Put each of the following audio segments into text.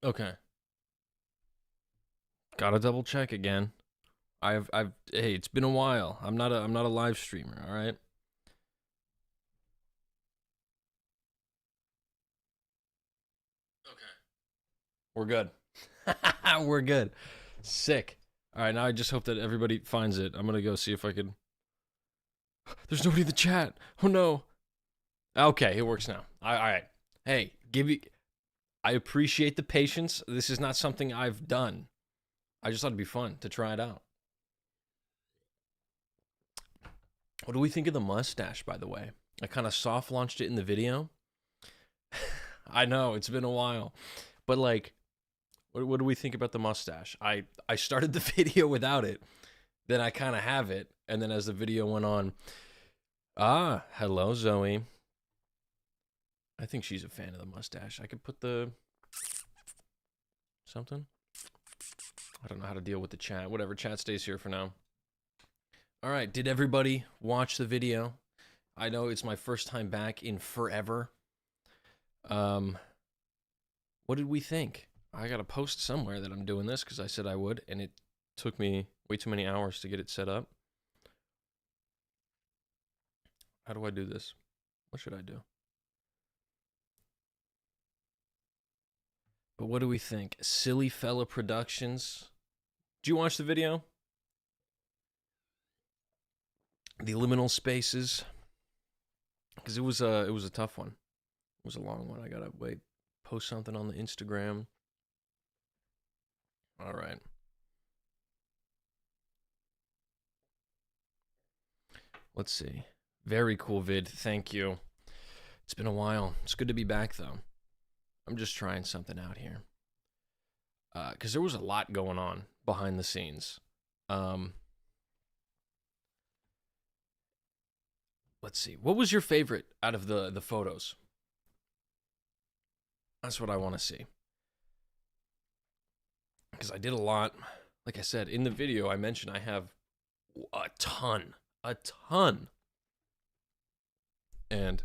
Okay. Gotta double check again. Hey, it's been a while. I'm not a live streamer, all right? Okay. We're good. We're good. Sick. All right, now I just hope that everybody finds it. I'm gonna go see if I can. There's nobody in the chat. Oh no. Okay, it works now. All right. Hey, give you. I appreciate the patience. This is not something I've done. I just thought it'd be fun to try it out. What do we think of the mustache, by the way? I kind of soft launched it in the video. I know it's been a while, but like, what do we think about the mustache? I started the video without it, then I kind of have it, and then as the video went on, hello Zoe. I think she's a fan of the mustache. I could put the something. I don't know how to deal with the chat. Whatever, chat stays here for now. All right, did everybody watch the video? I know it's my first time back in forever. What did we think? I gotta post somewhere that I'm doing this because I said I would, and it took me way too many hours to get it set up. How do I do this? What should I do? But what do we think? Silly Fella Productions. Did you watch the video? The Liminal Spaces. Because it was a tough one. It was a long one. I gotta wait. Post something on the Instagram. All right. Let's see. Very cool vid. Thank you. It's been a while. It's good to be back, though. I'm just trying something out here. Because there was a lot going on behind the scenes. Let's see. What was your favorite out of the photos? That's what I want to see. Because I did a lot. Like I said, in the video, I mentioned I have a ton. A ton. And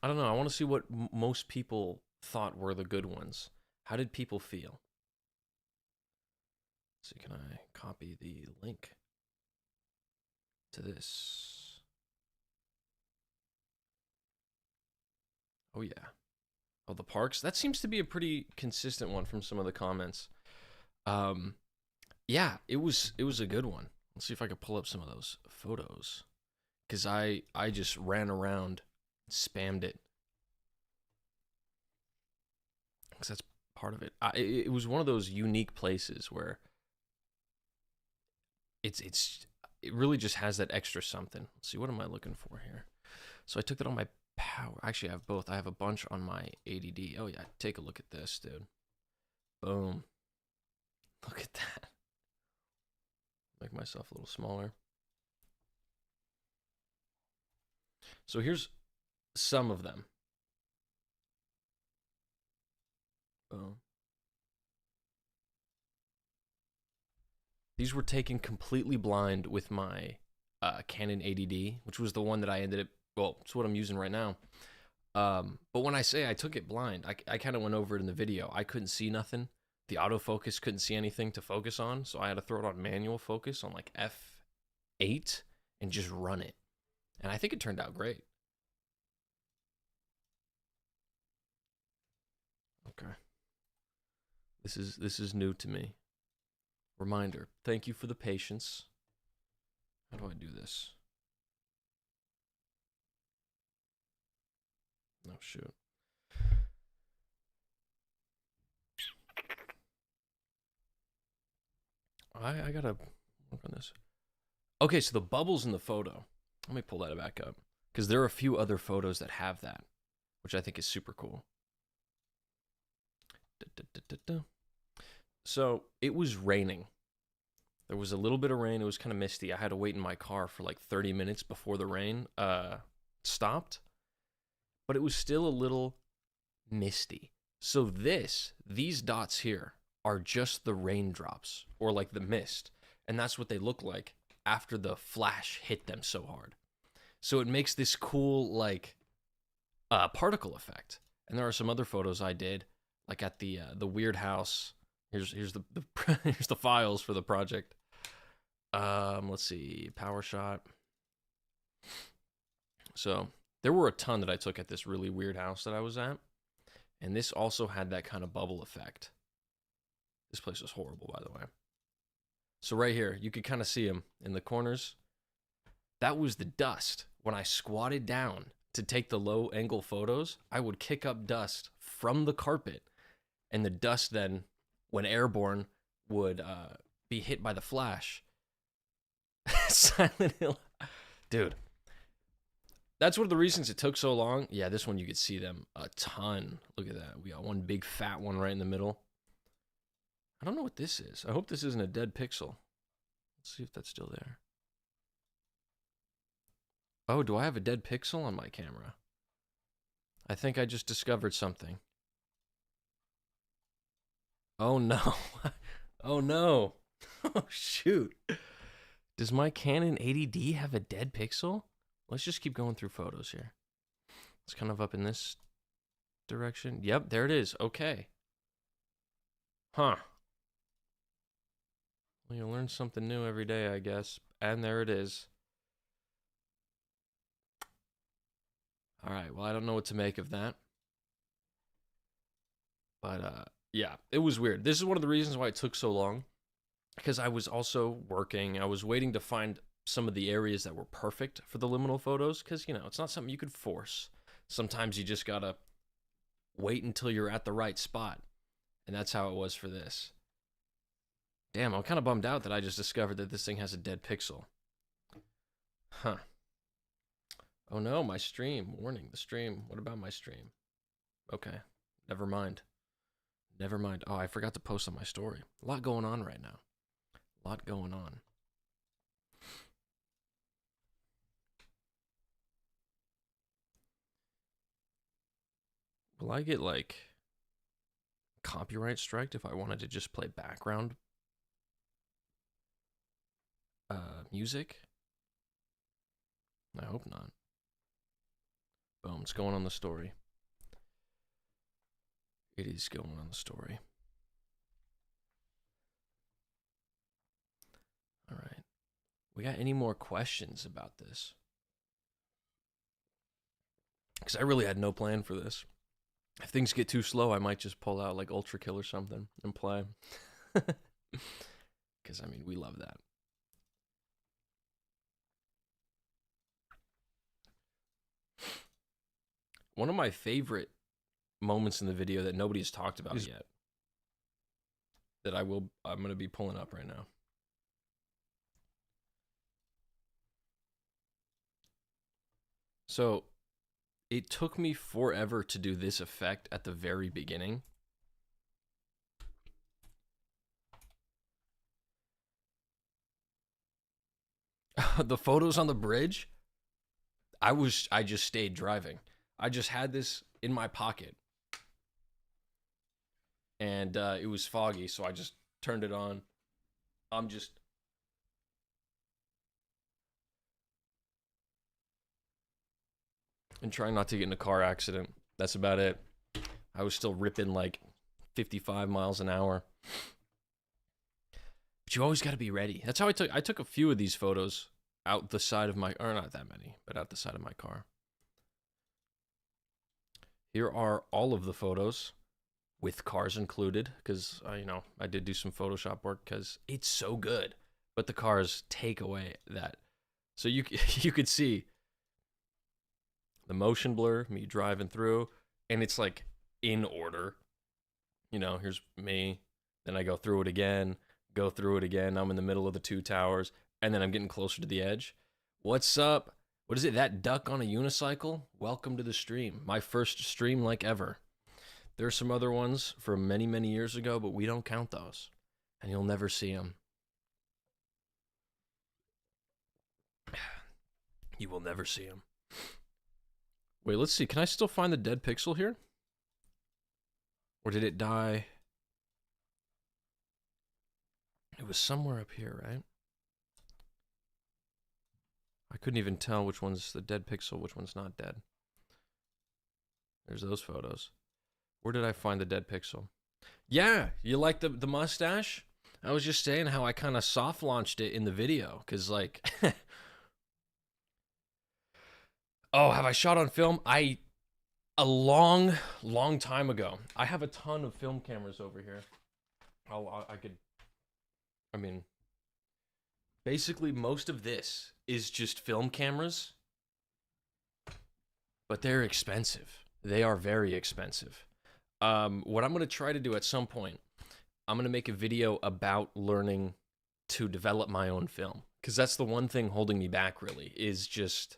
I don't know. I want to see what most people thought were the good ones. How did people feel? So can I copy the link to this? Oh yeah. Oh, the parks. That seems to be a pretty consistent one from some of the comments. Yeah, it was a good one. Let's see if I could pull up some of those photos, because I just ran around, spammed it, because that's part of it. It was one of those unique places where it really just has that extra something. Let's see, what am I looking for here? So I took that on my power. Actually, I have both. I have a bunch on my ADD. Oh yeah, take a look at this, dude. Boom. Look at that. Make myself a little smaller. So here's some of them. Boom. These were taken completely blind with my Canon ADD, which was the one that I ended up, well, it's what I'm using right now. But when I say I took it blind, I kind of went over it in the video. I couldn't see nothing. The autofocus couldn't see anything to focus on, so I had to throw it on manual focus on like F8 and just run it. And I think it turned out great. Okay. This is new to me. Reminder, thank you for the patience. How do I do this? Oh, shoot. I gotta work on this. Okay, so the bubbles in the photo. Let me pull that back up, because there are a few other photos that have that, which I think is super cool. So it was raining. There was a little bit of rain. It was kind of misty. I had to wait in my car for like 30 minutes before the rain stopped, but it was still a little misty. So these dots here are just the raindrops, or like the mist, and that's what they look like after the flash hit them so hard. So it makes this cool like particle effect. And there are some other photos I did, like at the weird house. Here's the here's the files for the project. Let's see, power shot. So there were a ton that I took at this really weird house that I was at, and this also had that kind of bubble effect. This place was horrible, by the way. So right here, you could kind of see them in the corners. That was the dust. When I squatted down to take the low angle photos, I would kick up dust from the carpet, and the dust then, when airborne, would be hit by the flash. Silent Hill. Dude. That's one of the reasons it took so long. Yeah, this one you could see them a ton. Look at that. We got one big fat one right in the middle. I don't know what this is. I hope this isn't a dead pixel. Let's see if that's still there. Oh, do I have a dead pixel on my camera? I think I just discovered something. Oh no. Oh no. Oh shoot. Does my Canon 80D have a dead pixel? Let's just keep going through photos here. It's kind of up in this direction. Yep, there it is. Okay. Huh. Well, you learn something new every day, I guess. And there it is. All right, well, I don't know what to make of that. But, yeah, it was weird. This is one of the reasons why it took so long. Because I was also working. I was waiting to find some of the areas that were perfect for the liminal photos. Because, you know, it's not something you could force. Sometimes you just got to wait until you're at the right spot. And that's how it was for this. Damn, I'm kind of bummed out that I just discovered that this thing has a dead pixel. Huh. Oh no, my stream. Warning, the stream. What about my stream? Okay, never mind. Never mind. Oh, I forgot to post on my story. A lot going on right now. A lot going on. Will I get, like, copyright striked if I wanted to just play background music? I hope not. Boom, it's going on the story. It is going on the story. All right. We got any more questions about this? Because I really had no plan for this. If things get too slow, I might just pull out like ULTRAKILL or something and play. Because, I mean, we love that. One of my favorite moments in the video that nobody's talked about yet, that I'm going to be pulling up right now. So it took me forever to do this effect at the very beginning. The photos on the bridge, I just stayed driving. I just had this in my pocket. And it was foggy, so I just turned it on. I'm just... and trying not to get in a car accident. That's about it. I was still ripping like 55 miles an hour. But you always got to be ready. That's how I took a few of these photos out the side of my... or not that many, but out the side of my car. Here are all of the photos with cars included, because, you know, I did do some Photoshop work because it's so good. But the cars take away that. So you could see the motion blur, me driving through, and it's like in order. You know, here's me, then I go through it again, I'm in the middle of the two towers, and then I'm getting closer to the edge. What's up? What is it, that duck on a unicycle? Welcome to the stream. My first stream like ever. There's some other ones from many, many years ago, but we don't count those, and you'll never see them. You will never see them. Wait, let's see. Can I still find the dead pixel here? Or did it die? It was somewhere up here, right? I couldn't even tell which one's the dead pixel, which one's not dead. There's those photos. Where did I find the dead pixel? Yeah, you like the mustache? I was just saying how I kind of soft launched it in the video, because like, oh, have I shot on film? A long time ago. I have a ton of film cameras over here. I mean, basically most of this is just film cameras, but they're expensive. They are very expensive. What I'm going to try to do at some point, I'm going to make a video about learning to develop my own film, because that's the one thing holding me back, really, is just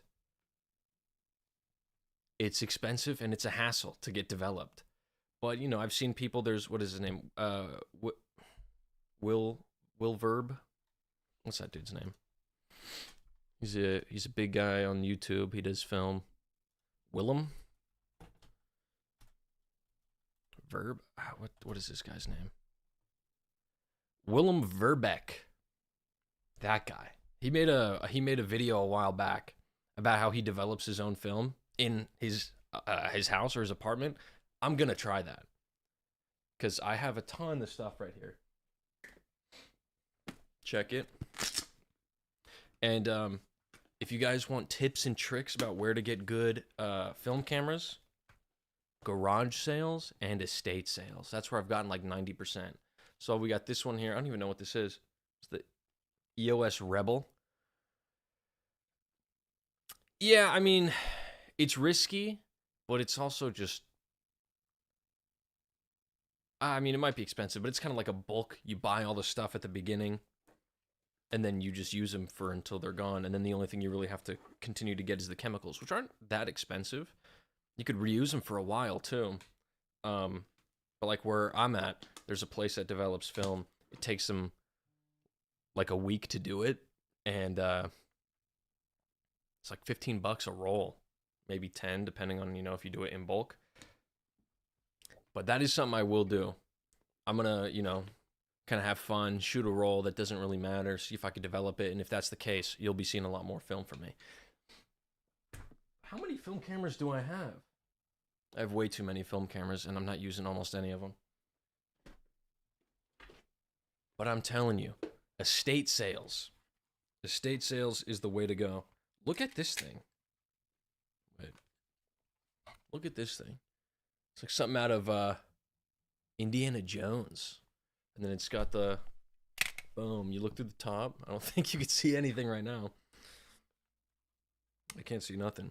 it's expensive and it's a hassle to get developed. But, you know, I've seen people, there's, what is his name? Will Verb? What's that dude's name? He's a big guy on YouTube. He does film. Willem? Verb? What is this guy's name? Willem Verbeck. That guy. He made a video a while back about how he develops his own film in his house or his apartment. I'm gonna try that, because I have a ton of stuff right here. Check it. And if you guys want tips and tricks about where to get good film cameras, garage sales and estate sales. That's where I've gotten like 90%. So we got this one here. I don't even know what this is. It's the EOS Rebel. Yeah, I mean, it's risky, but it's also just, I mean, it might be expensive, but it's kind of like a bulk. You buy all the stuff at the beginning, and then you just use them for until they're gone. And then the only thing you really have to continue to get is the chemicals, which aren't that expensive. You could reuse them for a while too. But like where I'm at, there's a place that develops film. It takes them like a week to do it, and it's like $15 a roll, maybe 10, depending on, you know, if you do it in bulk. But that is something I will do. I'm gonna, you know, kind of have fun, shoot a roll that doesn't really matter, see if I can develop it, and if that's the case, you'll be seeing a lot more film from me. How many film cameras do I have? I have way too many film cameras, and I'm not using almost any of them. But I'm telling you, estate sales. Estate sales is the way to go. Look at this thing. Wait. Look at this thing. It's like something out of Indiana Jones. And then it's got the, boom, you look through the top. I don't think you can see anything right now. I can't see nothing.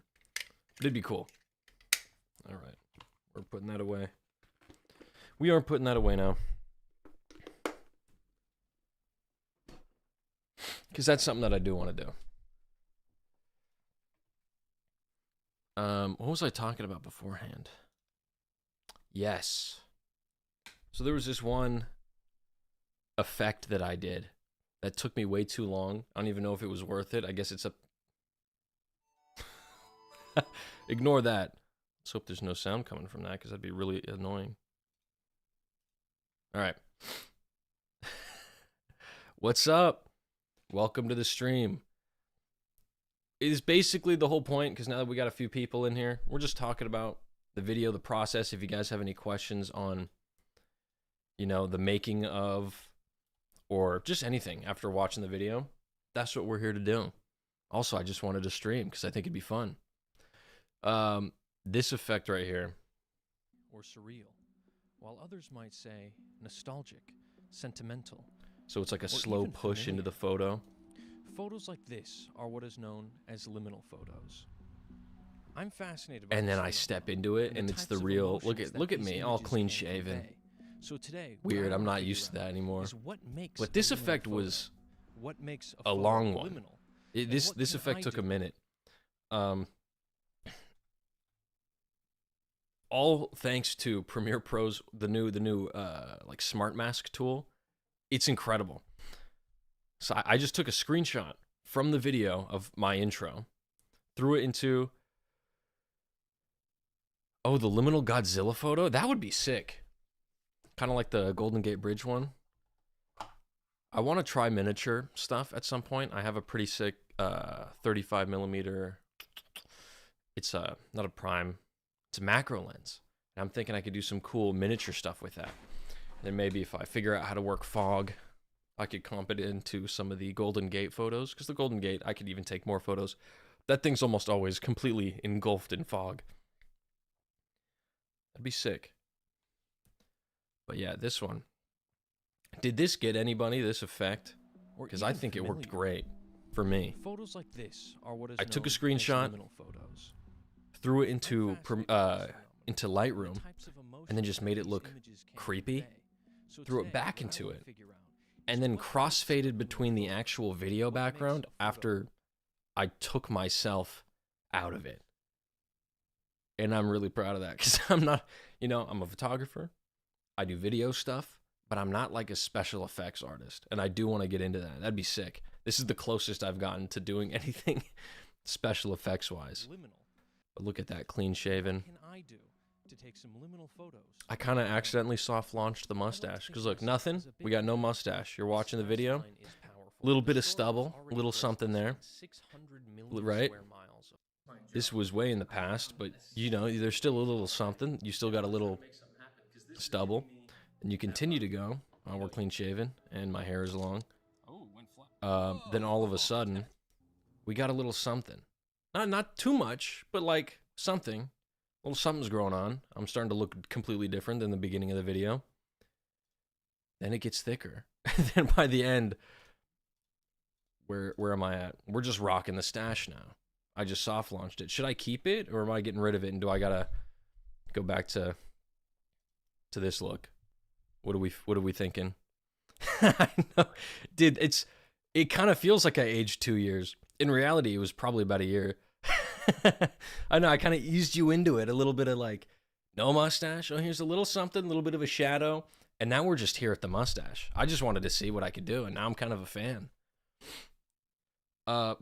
But it'd be cool. All right. We're putting that away. We are putting that away now. Because that's something that I do want to do. What was I talking about beforehand? Yes. So there was this one effect that I did that took me way too long. I don't even know if it was worth it. I guess it's a... Ignore that. Let's hope there's no sound coming from that, because that'd be really annoying. All right. What's up? Welcome to the stream. It is basically the whole point, because now that we got a few people in here, we're just talking about the video, the process. If you guys have any questions on, you know, the making of, or just anything after watching the video, that's what we're here to do. Also, I just wanted to stream because I think it'd be fun. This effect right here, or surreal, while others might say nostalgic, sentimental. So it's like a slow push into the photo. Photos like this are what is known as liminal photos. I'm fascinated by, and then I step into it, and it's the real. Look at me, all clean shaven. So today, weird. I'm not used to that anymore. But this effect was a long one. This effect took a minute. All thanks to Premiere Pro's the new like smart mask tool. It's incredible. So I just took a screenshot from the video of my intro, threw it into, oh, the Liminal Godzilla photo? That would be sick. Kind of like the Golden Gate Bridge one. I want to try miniature stuff at some point. I have a pretty sick 35mm. It's not a prime. It's a macro lens. And I'm thinking I could do some cool miniature stuff with that. And maybe if I figure out how to work fog, I could comp it into some of the Golden Gate photos. Because the Golden Gate, I could even take more photos. That thing's almost always completely engulfed in fog. That'd be sick. But yeah, this one. Did this get anybody, this effect? Because I think it worked great for me. Photos like this are what is I took a known as screenshot, liminal photos. threw it into Lightroom, and then just made it look creepy. Threw it back into it, and then crossfaded between the actual video background after I took myself out of it. And I'm really proud of that, because I'm not, you know, I'm a photographer. I do video stuff, but I'm not like a special effects artist, and I do want to get into that. That'd be sick. This is the closest I've gotten to doing anything special effects wise. But look at that, clean shaven. What can I do to take some liminal photos? I kind of accidentally soft launched the mustache, because look, nothing. We got no mustache. You're watching the video. A little bit of stubble, a little something there, right? This was way in the past, but you know, there's still a little something. You still got a little stubble, and you continue to go. Oh, we're clean shaven, and my hair is long. Then all of a sudden, we got a little something. Not too much, but like something. A little something's growing on. I'm starting to look completely different than the beginning of the video. Then it gets thicker. Then by the end, where am I at? We're just rocking the stash now. I just soft launched it. Should I keep it, or am I getting rid of it? And do I gotta go back to this look? What are we thinking? I know, dude. It kind of feels like I aged 2 years. In reality, it was probably about a year. I know, I kind of eased you into it. A little bit of like, no mustache. Oh, here's a little something, a little bit of a shadow. And now we're just here at the mustache. I just wanted to see what I could do, and now I'm kind of a fan.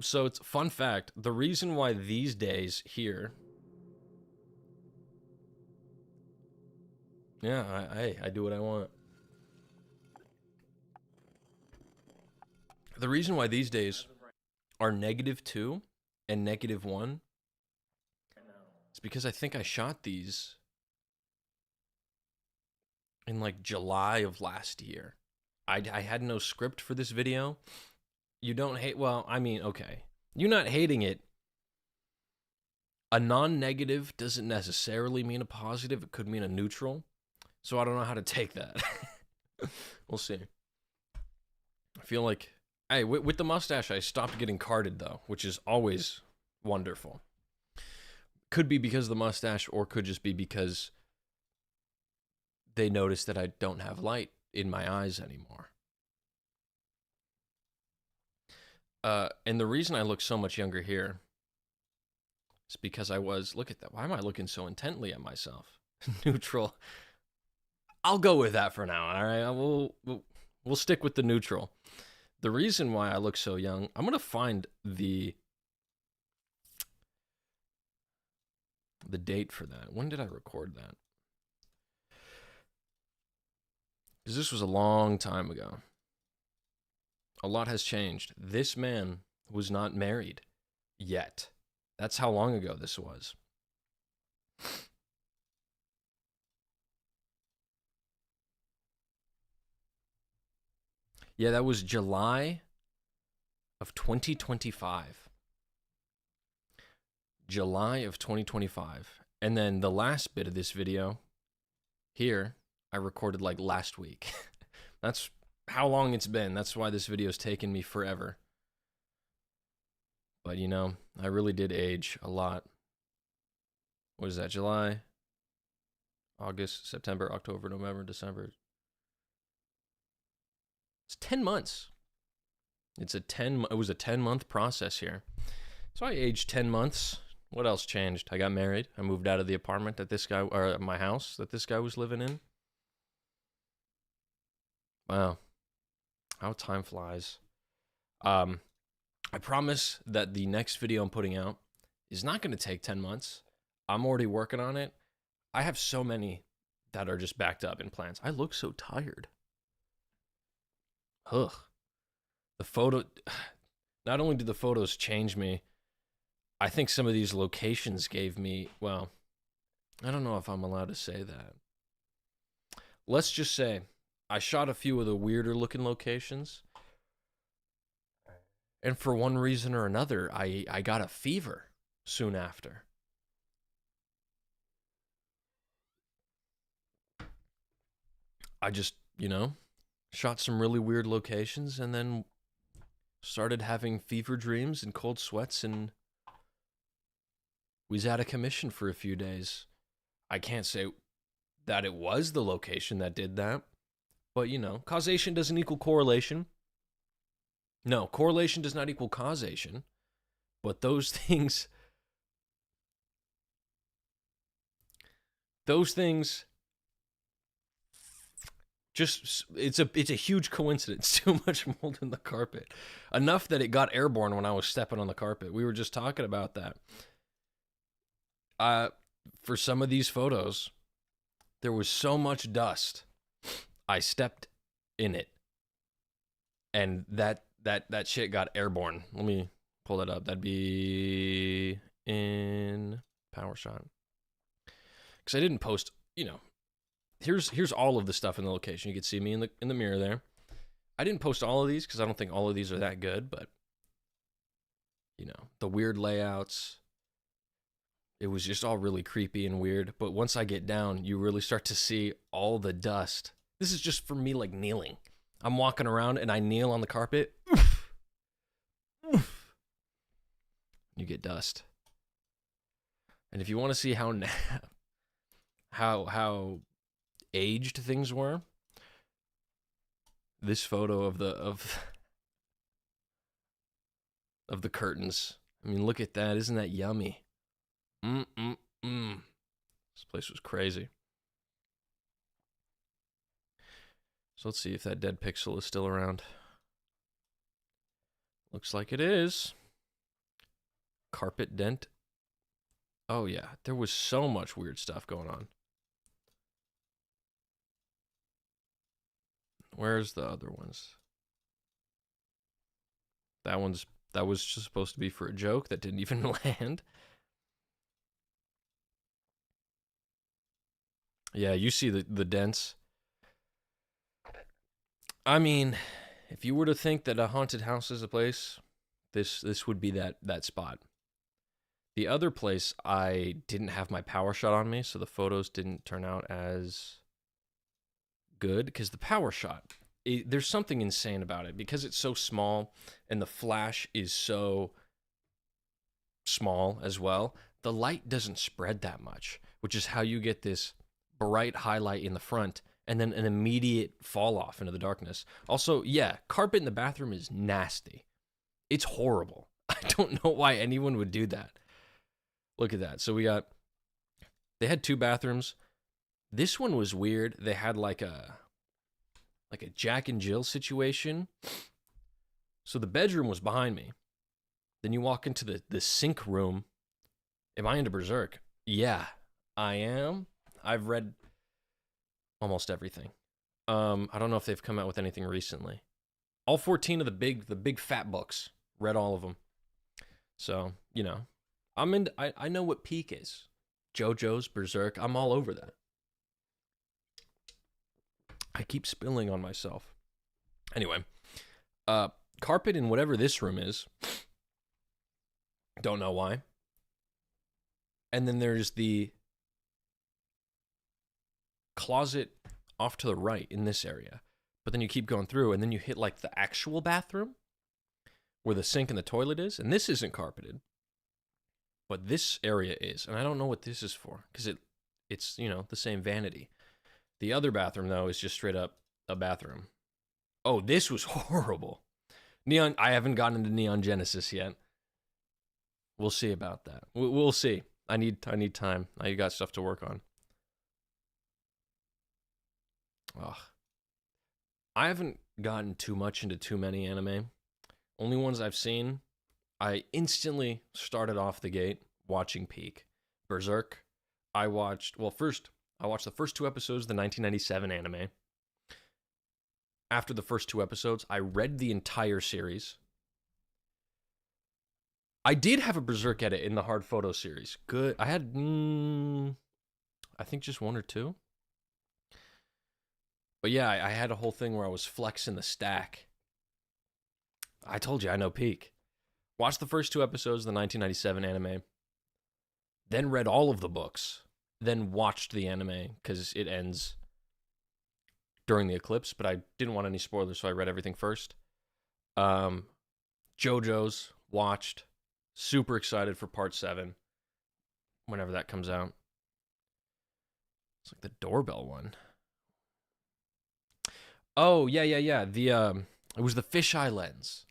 So it's fun fact. The reason why these days here... Yeah, I do what I want. The reason why these days are -2 and -1 is because I think I shot these in like July of last year. I had no script for this video. You don't hate, well, I mean, okay. You're not hating it. A non-negative doesn't necessarily mean a positive. It could mean a neutral. So I don't know how to take that. We'll see. I feel like, hey, with the mustache, I stopped getting carded, though, which is always wonderful. Could be because of the mustache, or could just be because they noticed that I don't have light in my eyes anymore. And the reason I look so much younger here is because I was, look at that. Why am I looking so intently at myself? Neutral. I'll go with that for now, all right? We'll stick with the neutral. The reason why I look so young, I'm going to find the date for that. When did I record that? Because this was a long time ago. A lot has changed. This man was not married yet. That's how long ago this was. Yeah, that was July of 2025. July of 2025. And then the last bit of this video here, I recorded like last week. That's how long it's been. That's why this video's taken me forever. But you know, I really did age a lot. What is that? July, August, September, October, November, December. It's 10 months. It was a 10-month process here. So I aged 10 months. What else changed? I got married. I moved out of the apartment that this guy, or my house that this guy was living in. Wow. How time flies. I promise that the next video I'm putting out is not going to take 10 months. I'm already working on it. I have so many that are just backed up in plans. I look so tired. Ugh. The photo, not only did the photos change me, I think some of these locations gave me, well, I don't know if I'm allowed to say that. Let's just say I shot a few of the weirder looking locations. And for one reason or another, I got a fever soon after. I just, shot some really weird locations and then started having fever dreams and cold sweats and was out of commission for a few days. I can't say that it was the location that did that, but causation doesn't equal correlation. No, correlation does not equal causation, but those things just it's a huge coincidence. Too much mold in the carpet, enough that it got airborne when I was stepping on the carpet. We were just talking about that. For some of these photos, there was so much dust, I stepped in it, and that shit got airborne. Let me pull that up. That'd be in PowerShot, because I didn't post. Here's all of the stuff in the location. You can see me in the mirror there. I didn't post all of these because I don't think all of these are that good, but the weird layouts. It was just all really creepy and weird. But once I get down, you really start to see all the dust. This is just for me, like kneeling. I'm walking around and I kneel on the carpet. Oof. Oof. You get dust. And if you want to see how aged things were, this photo of the curtains. I mean, look at that. Isn't that yummy? This place was crazy. So let's see if that dead pixel is still around. Looks like it is. Carpet dent. Oh yeah, there was so much weird stuff going on. Where's the other ones? That was just supposed to be for a joke that didn't even land. Yeah, you see the dents. I mean, if you were to think that a haunted house is a place, this would be that spot. The other place, I didn't have my PowerShot on me, so the photos didn't turn out as good, because the PowerShot, there's something insane about it, because it's so small and the flash is so small as well. The light doesn't spread that much, which is how you get this bright highlight in the front and then an immediate fall off into the darkness. Also, yeah, carpet in the bathroom is nasty. It's horrible. I don't know why anyone would do that. Look at that. So they had 2 bathrooms. This one was weird. They had like a Jack and Jill situation. So the bedroom was behind me. Then you walk into the sink room. Am I into Berserk? Yeah, I am. I've read almost everything. I don't know if they've come out with anything recently. All 14 of the big fat books. Read all of them. So, I know what peak is. JoJo's, Berserk, I'm all over that. I keep spilling on myself. Anyway, carpet in whatever this room is. Don't know why. And then there's the closet off to the right in this area. But then you keep going through and then you hit like the actual bathroom where the sink and the toilet is. And this isn't carpeted. But this area is. And I don't know what this is for, because it's the same vanity. The other bathroom, though, is just straight up a bathroom. Oh, this was horrible. Neon. I haven't gotten into Neon Genesis yet. We'll see about that. We'll see. I need time. I got stuff to work on. Ugh. I haven't gotten too much into too many anime. Only ones I've seen. I instantly started off the gate watching Peak. Berserk. I watched the first 2 episodes of the 1997 anime. After the first 2 episodes, I read the entire series. I did have a Berserk edit in the Hard Photo series. Good. I had I think just one or two. But yeah, I had a whole thing where I was flexing the stack. I told you I know peak. Watched the first 2 episodes of the 1997 anime. Then read all of the books. Then watched the anime because it ends during the eclipse. But I didn't want any spoilers, so I read everything first. JoJo's watched. Super excited for part 7. Whenever that comes out. It's like the doorbell one. Oh, yeah. It was the fisheye lens.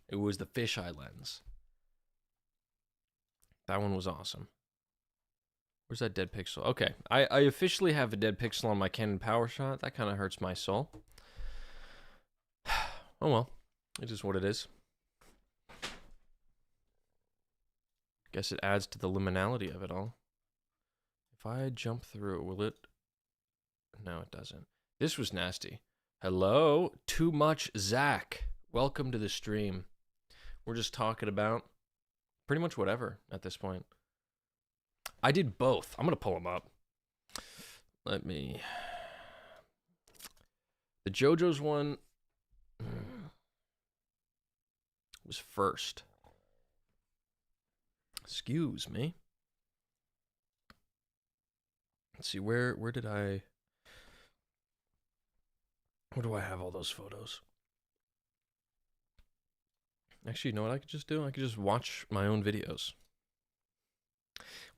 That one was awesome. Where's that dead pixel? Okay, I officially have a dead pixel on my Canon PowerShot. That kind of hurts my soul. Oh well, it is what it is. Guess it adds to the liminality of it all. If I jump through, will it? No, it doesn't. This was nasty. Hello, Too Much Zach. Welcome to the stream. We're just talking about pretty much whatever at this point. I did both. I'm going to pull them up. Let me... The JoJo's one was first. Excuse me. Let's see, where did I... Where do I have all those photos? Actually, you know what I could just do? I could just watch my own videos.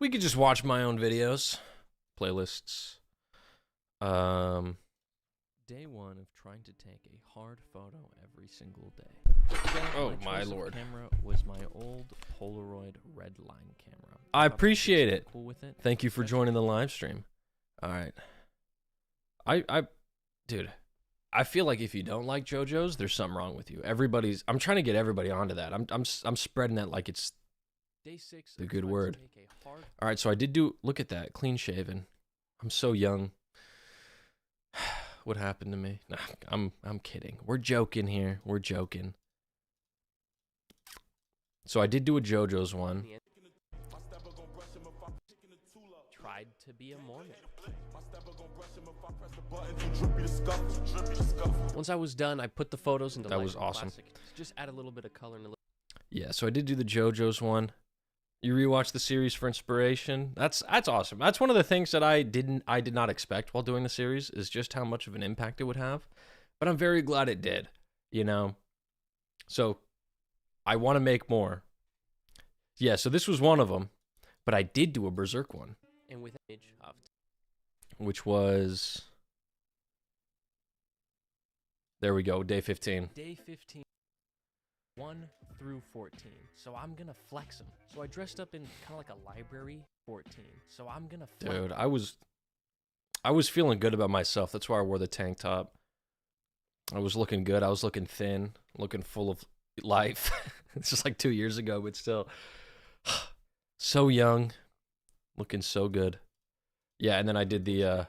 We could just watch my own videos. Playlists. Day 1 of trying to take a hard photo every single day. Oh, my lord. Camera was my old Polaroid red line camera. I appreciate it. Cool with it. Thank you for joining the live stream. All right. Dude, I feel like if you don't like JoJo's, there's something wrong with you. I'm trying to get everybody onto that. I'm spreading that like it's Day 6 the good word. All right, so I did do, look at that, clean shaven. I'm so young. What happened to me? Nah, I'm kidding. We're joking here. We're joking. So I did do a JoJo's one. Tried to be a Mormon. Once I was done, I put the photos into That was awesome. Classic. Just add a little bit of color and a little. Yeah, so I did do the JoJo's one. You rewatch the series for inspiration. That's awesome. That's one of the things that I did not expect while doing the series, is just how much of an impact it would have. But I'm very glad it did, you know. So I want to make more. Yeah, so this was one of them, but I did do a Berserk one. And with age of Which was, there we go, day 15. Day 15, 1 through 14. So I'm gonna flex them. So I dressed up in kind of like a library. 14. So I'm gonna flex. Dude, I was feeling good about myself. That's why I wore the tank top. I was looking good. I was looking thin, looking full of life. It's just like 2 years ago, but still. So young, looking so good. Yeah, and then I did the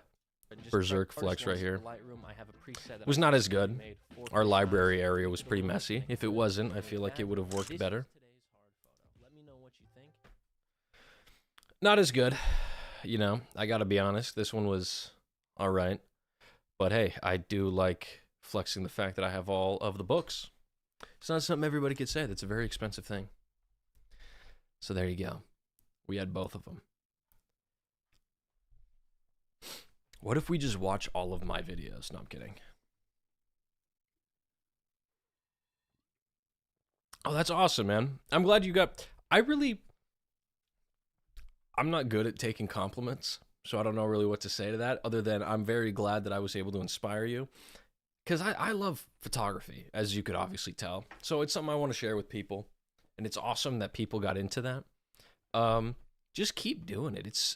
Berserk flex right here. It was not as good. Our library area was pretty messy. If it wasn't, I feel like it would have worked better. Not as good. You know, I gotta be honest. This one was all right. But hey, I do like flexing the fact that I have all of the books. It's not something everybody could say. That's a very expensive thing. So there you go. We had both of them. What if we just watch all of my videos? No, I'm kidding. Oh, that's awesome, man. I'm glad you got... I'm not good at taking compliments, so I don't know really what to say to that, other than I'm very glad that I was able to inspire you. Because I love photography, as you could obviously tell. So it's something I want to share with people. And it's awesome that people got into that. Just keep doing it.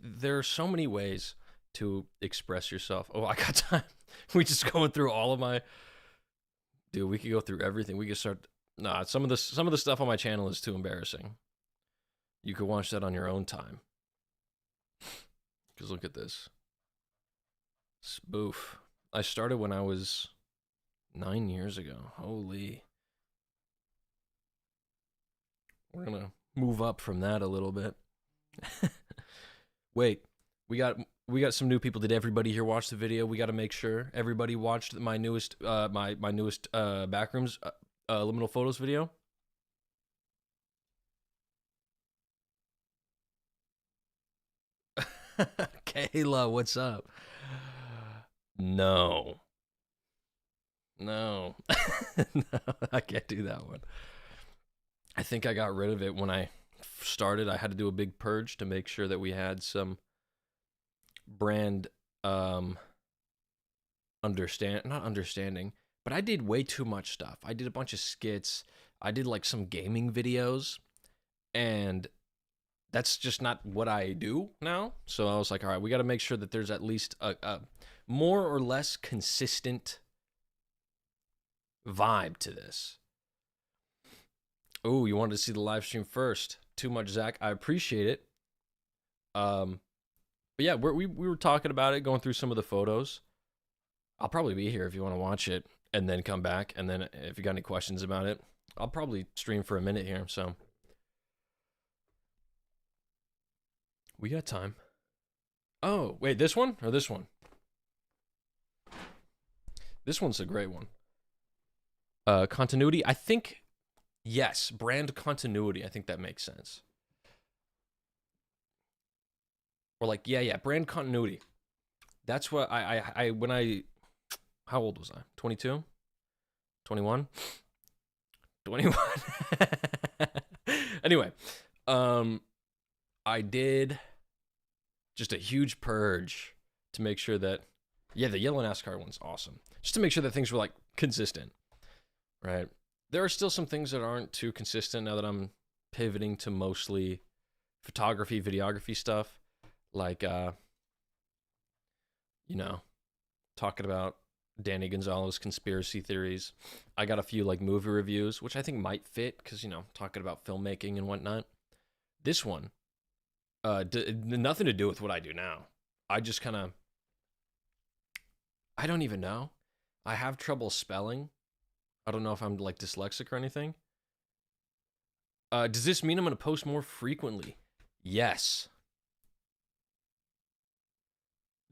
There are so many ways to express yourself. Oh, I got time. We just going through all of my... Dude, we could go through everything. We could start... Nah, some of the stuff on my channel is too embarrassing. You could watch that on your own time. Because look at this. Spoof. I started when I was 9 years ago. Holy. We're going to move up from that a little bit. Wait, we got we got some new people. Did everybody here watch the video? We got to make sure everybody watched my newest my newest backrooms liminal photos video. Kayla, what's up? No. No. No, I can't do that one. I think I got rid of it when I started. I had to do a big purge to make sure that we had some brand not understanding, but I did way too much stuff. I did a bunch of skits. I did like some gaming videos, and that's just not what I do now. So I was like, all right, we got to make sure that there's at least a more or less consistent vibe to this. Oh, you wanted to see the live stream first. Too much, Zach. I appreciate it. But yeah, we were talking about it, going through some of the photos. I'll probably be here if you want to watch it and then come back. And then if you got any questions about it, I'll probably stream for a minute here. So we got time. Oh, wait, this one or this one? This one's a great one. Continuity, I think, yes, brand continuity. I think that makes sense. Or like, yeah, brand continuity. That's what how old was I? 22? 21? 21. Anyway, I did just a huge purge to make sure that, yeah, the yellow NASCAR one's awesome. Just to make sure that things were like consistent, right? There are still some things that aren't too consistent now that I'm pivoting to mostly photography, videography stuff. Like, you know, talking about Danny Gonzalez conspiracy theories. I got a few like movie reviews, which I think might fit because, you know, talking about filmmaking and whatnot. This one, nothing to do with what I do now. I just kind of, I don't even know. I have trouble spelling. I don't know if I'm like dyslexic or anything. Does this mean I'm going to post more frequently? Yes.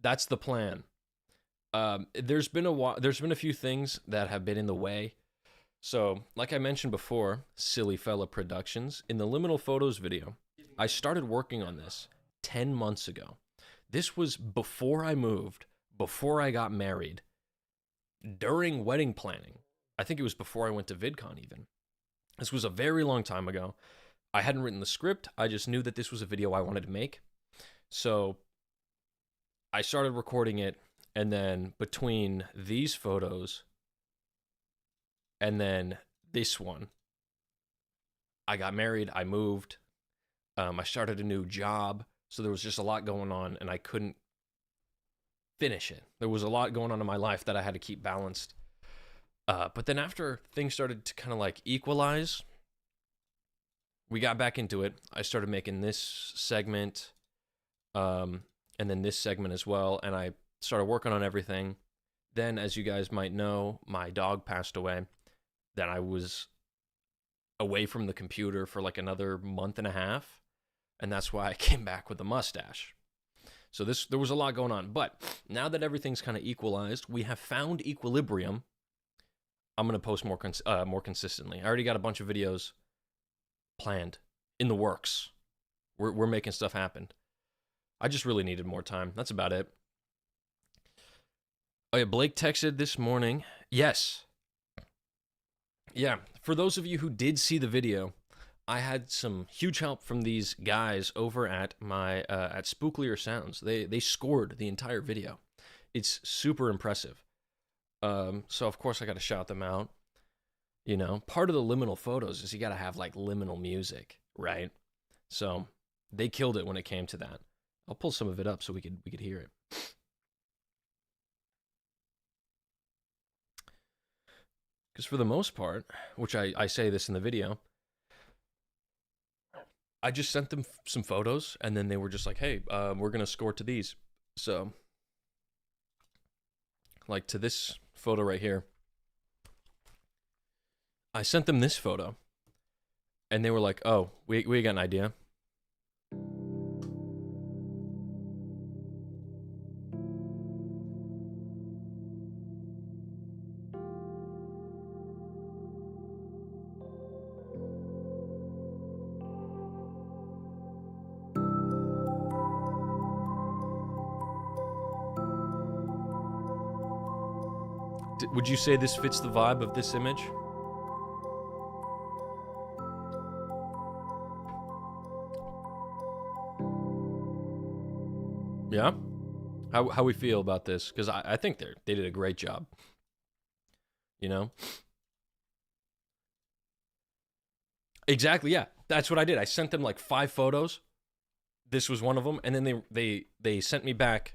That's the plan. There's been a few things that have been in the way. So, like I mentioned before, Silly Fella Productions, in the Liminal Photos video, I started working on this 10 months ago. This was before I moved, before I got married, during wedding planning. I think it was before I went to VidCon even. This was a very long time ago. I hadn't written the script. I just knew that this was a video I wanted to make. So I started recording it, and then between these photos and then this one, I got married, I moved, I started a new job, so there was just a lot going on, and I couldn't finish it. There was a lot going on in my life that I had to keep balanced. But then after things started to kind of like equalize, we got back into it. I started making this segment, and then this segment as well, and I started working on everything. Then, as you guys might know, my dog passed away. Then I was away from the computer for like another month and a half, and that's why I came back with a mustache. So there was a lot going on. But now that everything's kind of equalized, we have found equilibrium. I'm going to post more consistently. I already got a bunch of videos planned, in the works. We're making stuff happen. I just really needed more time. That's about it. Oh yeah, Blake texted this morning. Yes. Yeah, for those of you who did see the video, I had some huge help from these guys over at my at Spooklier Sounds. They scored the entire video. It's super impressive. So of course I got to shout them out. You know, part of the liminal photos is you got to have like liminal music, right? So they killed it when it came to that. I'll pull some of it up so we could hear it. Because for the most part, which I say this in the video, I just sent them some photos, and then they were just like, hey, we're going to score to these. So, like to this photo right here, I sent them this photo, and they were like, oh, we got an idea. Would you say this fits the vibe of this image? Yeah? How we feel about this? Because I think they did a great job. You know? Exactly, yeah. That's what I did. I sent them like 5 photos. This was one of them. And then they sent me back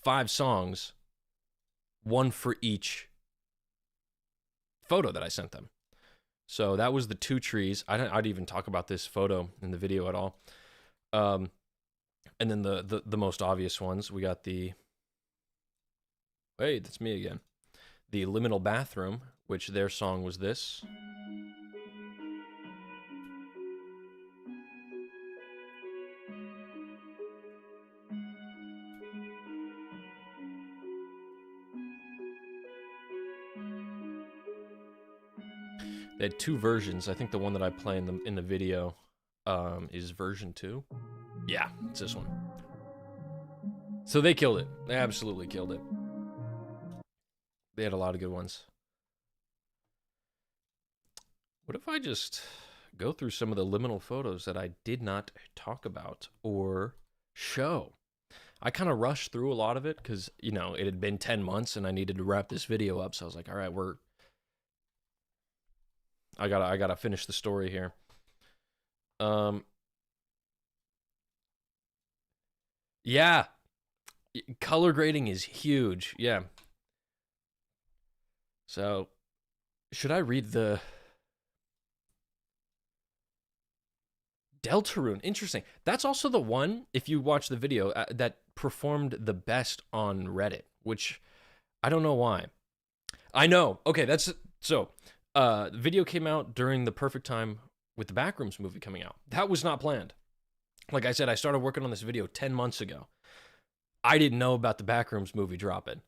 5 songs, one for each photo that I sent them. So that was the 2 trees. I'd even talk about this photo in the video at all. And then the most obvious ones, we got the, hey, that's me again. The Liminal Bathroom, which their song was this. They had 2 versions. I think the one that I play in the video is version 2. Yeah, it's this one. So they killed it. They absolutely killed it. They had a lot of good ones. What if I just go through some of the liminal photos that I did not talk about or show? I kind of rushed through a lot of it because, you know, it had been 10 months and I needed to wrap this video up. So I was like, all right, I gotta finish the story here. Yeah, color grading is huge. Yeah. So, should I read the Deltarune? Interesting. That's also the one, if you watch the video, that performed the best on Reddit, which I don't know why. I know. Okay, that's so. The video came out during the perfect time with the Backrooms movie coming out. That was not planned. Like I said, I started working on this video 10 months ago. I didn't know about the Backrooms movie dropping.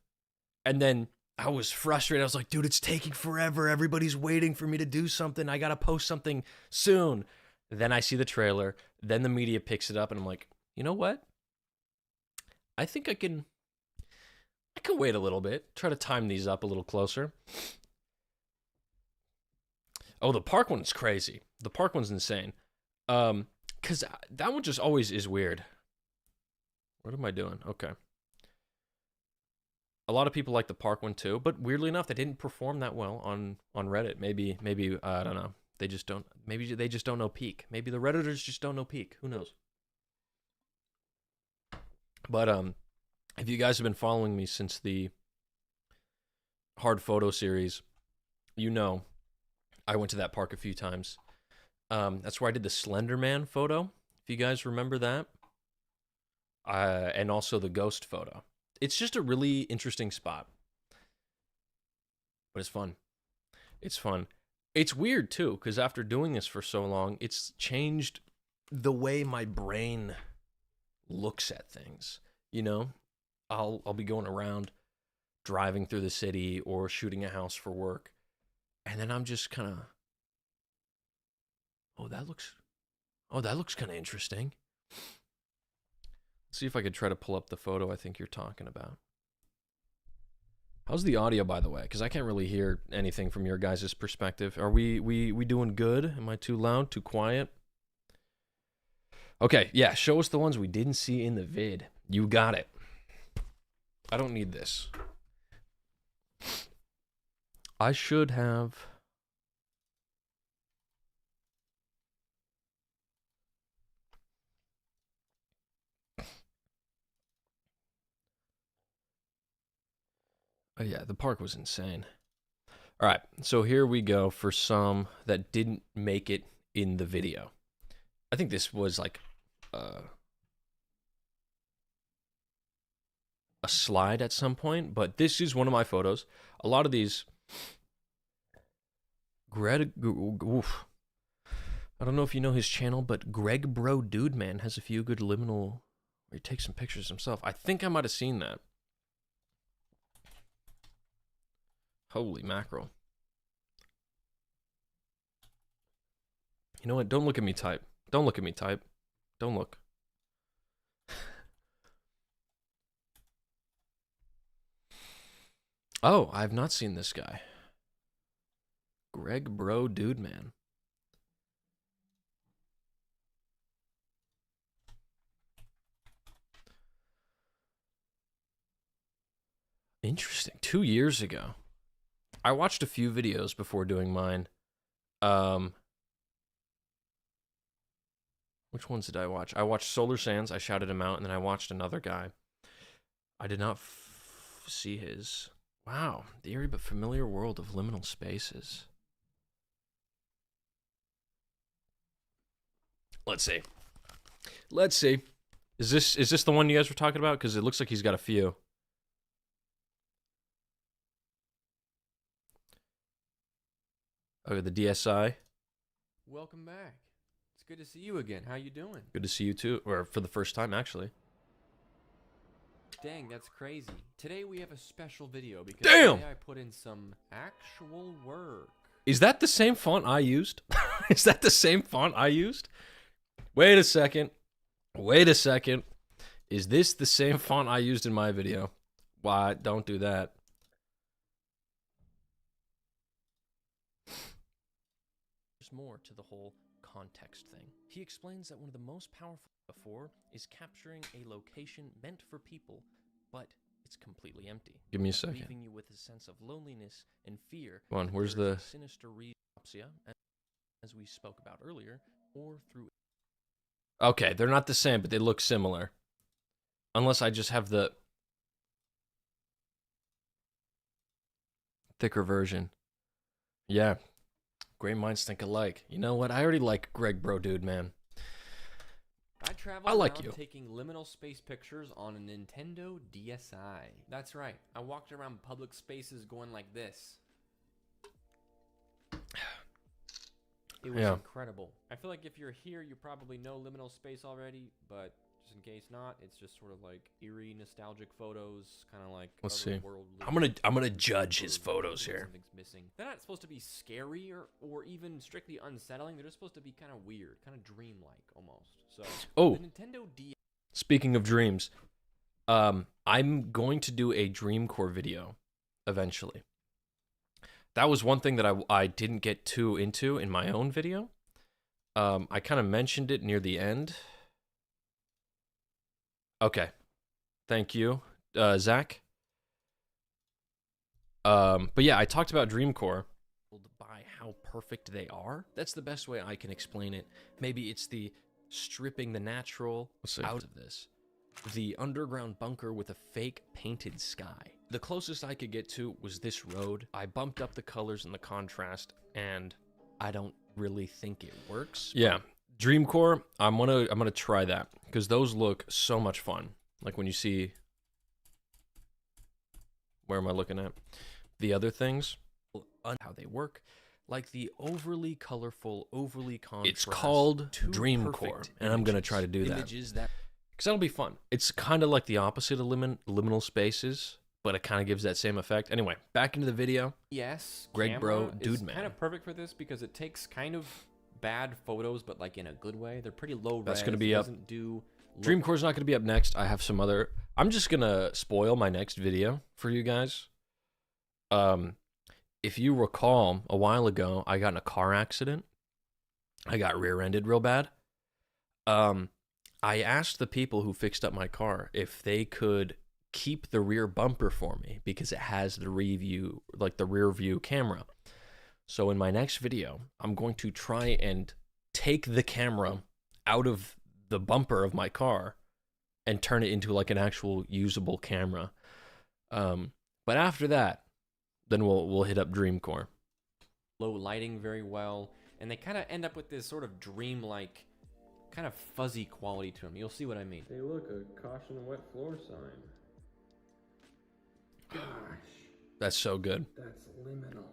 And then I was frustrated. I was like, dude, it's taking forever. Everybody's waiting for me to do something. I got to post something soon. Then I see the trailer. Then the media picks it up. And I'm like, you know what? I think I can wait a little bit. Try to time these up a little closer. Oh, the park one's crazy. The park one's insane. Because that one just always is weird. What am I doing? Okay. A lot of people like the park one too, but weirdly enough, they didn't perform that well on Reddit. Maybe I don't know. They just don't. Maybe they just don't know peak. Maybe the Redditors just don't know peak. Who knows? But if you guys have been following me since the hard photo series, you know I went to that park a few times. That's where I did the Slender Man photo, if you guys remember that. And also the ghost photo. It's just a really interesting spot. But it's fun. It's fun. It's weird, too, because after doing this for so long, it's changed the way my brain looks at things. You know? I'll be going around, driving through the city, or shooting a house for work. And then I'm just kind of, oh, that looks kind of interesting. Let's see if I could try to pull up the photo I think you're talking about. How's the audio, by the way? Because I can't really hear anything from your guys' perspective. Are we doing good? Am I too loud? Too quiet? Okay, yeah, show us the ones we didn't see in the vid. You got it. I don't need this. I should have... Oh yeah, the park was insane. All right, so here we go for some that didn't make it in the video. I think this was like a slide at some point, but this is one of my photos. A lot of these... Oof. I don't know if you know his channel, but Greg Bro Dude Man has a few good liminal where he takes some pictures himself. I think I might have seen that. Holy mackerel. You know what? Don't look at me type. Don't look at me type. Don't look. Oh, I have not seen this guy. Greg Bro Dude Man. Interesting. 2 years ago. I watched a few videos before doing mine. Which ones did I watch? I watched Solar Sands. I shouted him out, and then I watched another guy. I did not see his. Wow. The eerie but familiar world of liminal spaces. Let's see. Let's see. Is this the one you guys were talking about? Because it looks like he's got a few. Okay, the DSI. Welcome back. It's good to see you again. How you doing? Good to see you too, or for the first time actually. Dang, that's crazy. Today we have a special video because Damn! today I put in some actual work. Is that the same font I used? Is that the same font I used? Wait a second. Wait a second. Is this the same font I used in my video? Why? Don't do that. There's more to the whole context thing. He explains that one of the most powerful before is capturing a location meant for people, but it's completely empty. Give me a second. Leaving you with a sense of loneliness and fear. Come on, where's There's the... a sinister reopsia, as we spoke about earlier, or through... Okay, they're not the same, but they look similar. Unless I just have the thicker version. Yeah. Great minds think alike. You know what? I already like Greg Bro Dude, man. I traveled I like around you. taking liminal space pictures on a Nintendo DSi. That's right. I walked around public spaces going like this. It was incredible. I feel like if you're here, you probably know liminal space already, but just in case not, it's just sort of like eerie, nostalgic photos, kind of like Let's see. world. I'm gonna judge his photos here. Something's missing. They're not supposed to be scary or even strictly unsettling. They're just supposed to be kind of weird, kind of dreamlike almost. So Oh, the Nintendo DS. speaking of dreams, I'm going to do a Dreamcore video eventually. That was one thing that I didn't get too into in my own video. I kind of mentioned it near the end. Okay. Thank you, Zach. But yeah, I talked about Dreamcore. By how perfect they are. That's the best way I can explain it. Maybe it's the stripping the natural out of this. The underground bunker with a fake painted sky. The closest I could get to was this road. I bumped up the colors and the contrast, and I don't really think it works. Yeah, Dreamcore. I'm gonna try that because those look so much fun. Like when you see, where am I looking at? The other things, How they work, like the overly colorful, overly contrast. it's called two Dreamcore, perfect and I'm gonna images. try to do that Images that because that'll be fun. It's kind of like the opposite of liminal spaces, but it kind of gives that same effect. Anyway, back into the video. Yes, Greg Bro, camera Dude is Man. kind of perfect for this because it takes kind of bad photos, but like in a good way. They're pretty low That's res. gonna be It up. doesn't do Dreamcore's not gonna be up next. I have some other. I'm just gonna spoil my next video for you guys. If you recall, a while ago, I got in a car accident. I got rear-ended real bad. I asked the people who fixed up my car if they could keep the rear bumper for me because it has the rear view camera. So in my next video, I'm going to try and take the camera out of the bumper of my car and turn it into like an actual usable camera. But after that, then we'll hit up Dreamcore. low lighting very well, and they kind of end up with this sort of dreamlike, kind of fuzzy quality to them. You'll see what I mean. Hey, look, a caution wet floor sign. Gosh, That's so good. that's liminal.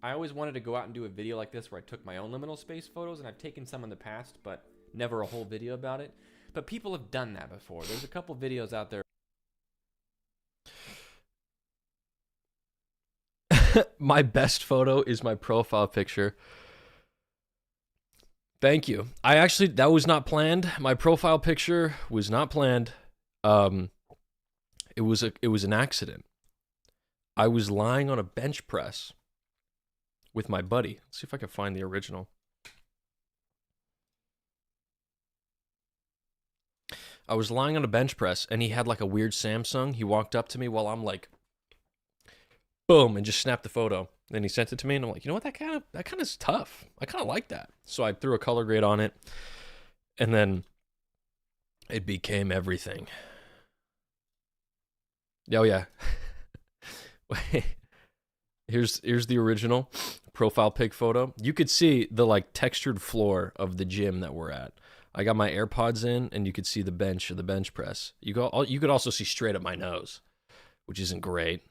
I always wanted to go out and do a video like this where I took my own liminal space photos, and I've taken some in the past, but never a whole video about it. But people have done that before. There's a couple videos out there. My best photo is my profile picture. Thank you. That was not planned. My profile picture was not planned. It was an accident. I was lying on a bench press with my buddy. Let's see if I can find the original. I was lying on a bench press, and he had like a weird Samsung. He walked up to me while I'm like, boom, and just snapped the photo. Then he sent it to me, and I'm like, you know what? That kind of is tough. I kind of like that. So I threw a color grade on it, and then it became everything. Oh yeah. Wait. Here's the original profile pic photo. You could see the like textured floor of the gym that we're at. I got my AirPods in, and you could see the bench of the bench press. You could also see straight up my nose, which isn't great.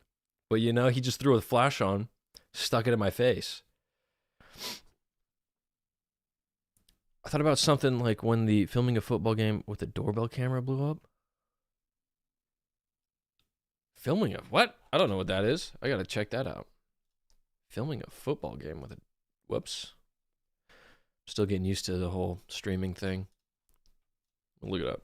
But you know, he just threw a flash on, stuck it in my face. I thought about something like when the filming a football game with a doorbell camera blew up. Filming a what? I don't know what that is. I gotta check that out. Filming a football game with a... Whoops. Still getting used to the whole streaming thing. Look it up.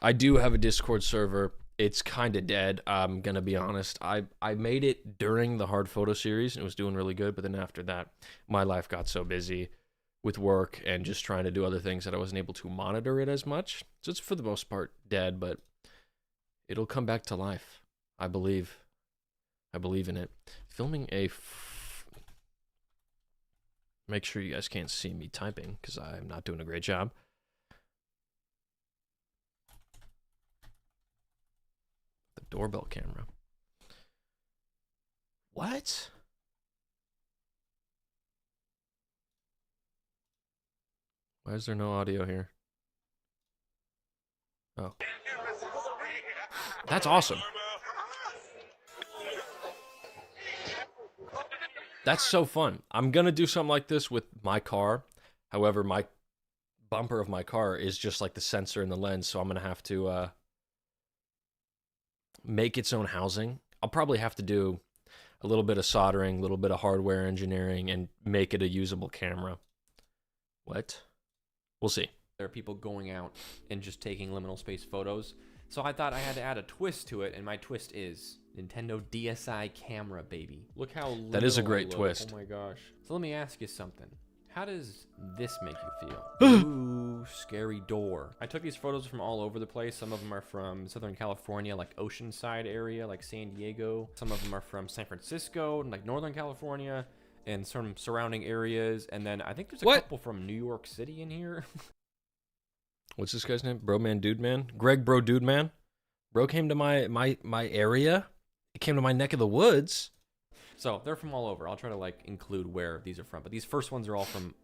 I do have a Discord server. It's kind of dead. I'm going to be honest. I made it during the hard photo series, and it was doing really good. But then after that, my life got so busy with work and just trying to do other things that I wasn't able to monitor it as much. So it's for the most part dead, but it'll come back to life. I believe in it. Filming a... Make sure you guys can't see me typing because I'm not doing a great job. The doorbell camera. What? Why is there no audio here? Oh. That's awesome. That's so fun. I'm going to do something like this with my car. However, my bumper of my car is just like the sensor and the lens, so I'm going to have to make its own housing. I'll probably have to do a little bit of soldering, a little bit of hardware engineering, and make it a usable camera. What? We'll see. There are people going out and just taking liminal space photos. So I thought I had to add a twist to it, and my twist is Nintendo DSi camera, baby. Look how that is a great twist. Oh my gosh. So let me ask you something. How does this make you feel? Ooh, scary door. I took these photos from all over the place. Some of them are from Southern California, like Oceanside area, like San Diego. Some of them are from San Francisco, like Northern California, and some surrounding areas. And then I think there's a couple from New York City in here. What's this guy's name? Bro Man Dude Man? Greg Bro Dude Man? Bro came to my area. He came to my neck of the woods. So they're from all over. I'll try to like include where these are from. But these first ones are all from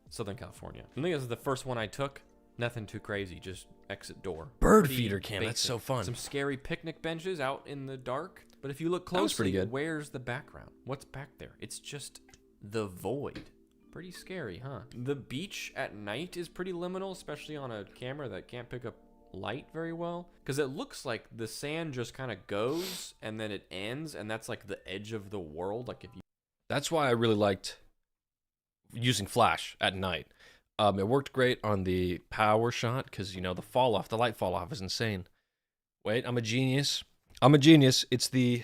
Southern California. I think this is the first one I took. Nothing too crazy. Just exit door. Bird feeder cam. Basic. That's so fun. Some scary picnic benches out in the dark. But if you look closely, pretty good. Where's the background? What's back there? It's just the void. Pretty scary, huh? The beach at night is pretty liminal, especially on a camera that can't pick up light very well, because it looks like the sand just kind of goes and then it ends, and that's like the edge of the world. Like if you... That's why I really liked using flash at night. It worked great on the power shot because, you know, the light fall off is insane. Wait, I'm a genius. It's the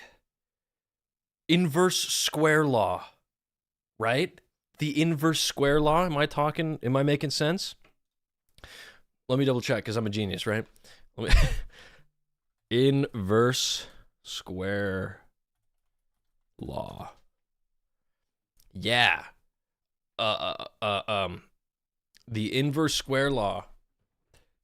inverse square law, right? The inverse square law. Am I making sense? Let me double check because I'm a genius, right? Inverse square law. Yeah. The inverse square law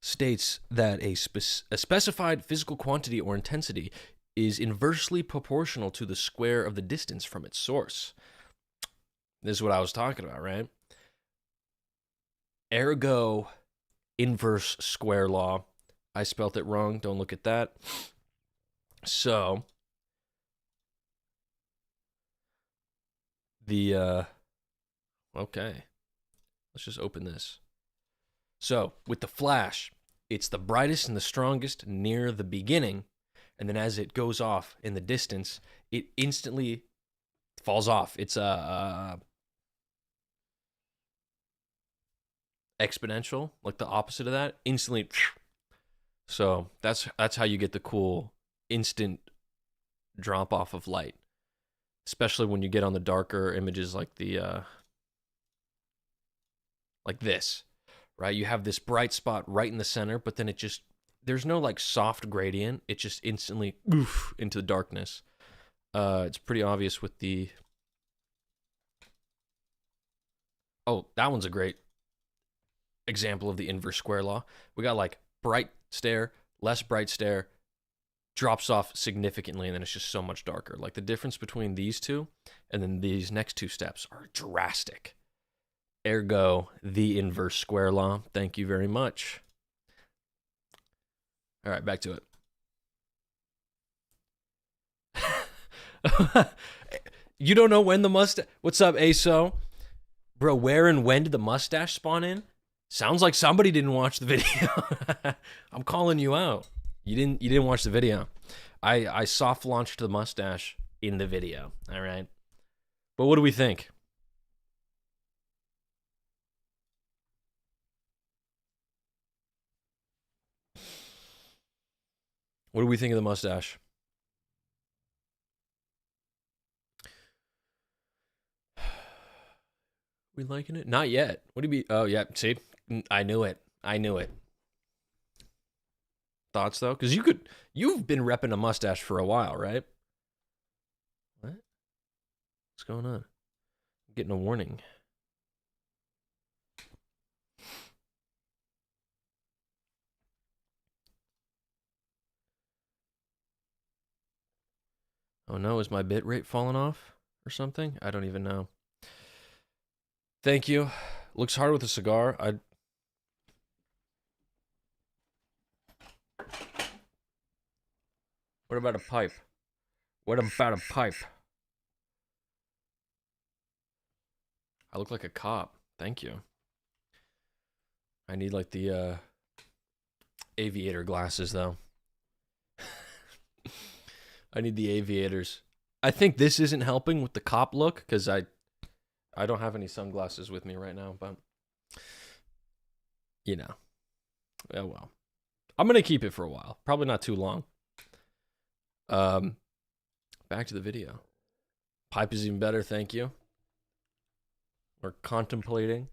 states that a specified physical quantity or intensity is inversely proportional to the square of the distance from its source. This is what I was talking about, right? Ergo, inverse square law. I spelt it wrong. Don't look at that. So, okay. Let's just open this. So, with the flash, it's the brightest and the strongest near the beginning, and then as it goes off in the distance, it instantly falls off. It's exponential, like the opposite of that, instantly So that's how you get the cool instant drop off of light, especially when you get on the darker images like the like this, right? You have this bright spot right in the center, but then it just, there's no like soft gradient. It just instantly oof into the darkness. It's pretty obvious with the, oh, that one's a great example of the inverse square law. We got like bright stare, less bright stare, drops off significantly, and then it's just so much darker. Like the difference between these two and then these next two steps are drastic. Ergo, the inverse square law. Thank you very much. All right, back to it. You don't know when the mustache... What's up, ASO? Bro, where and when did the mustache spawn in? Sounds like somebody didn't watch the video. I'm calling you out. You didn't watch the video. I soft launched the mustache in the video. All right. But what do we think? What do we think of the mustache? We liking it? Not yet. What do you mean? Oh, yeah. See? I knew it. I knew it. Thoughts, though? Because you've been repping a mustache for a while, right? What? What's going on? I'm getting a warning. Oh no, is my bit rate falling off or something? I don't even know. Thank you. Looks hard with a cigar. What about a pipe? What about a pipe? I look like a cop. Thank you. I need like the aviator glasses though. I need the aviators. I think this isn't helping with the cop look because I don't have any sunglasses with me right now, but you know. Oh well. I'm gonna keep it for a while. Probably not too long. Back to the video. Pipe is even better, thank you. We're contemplating.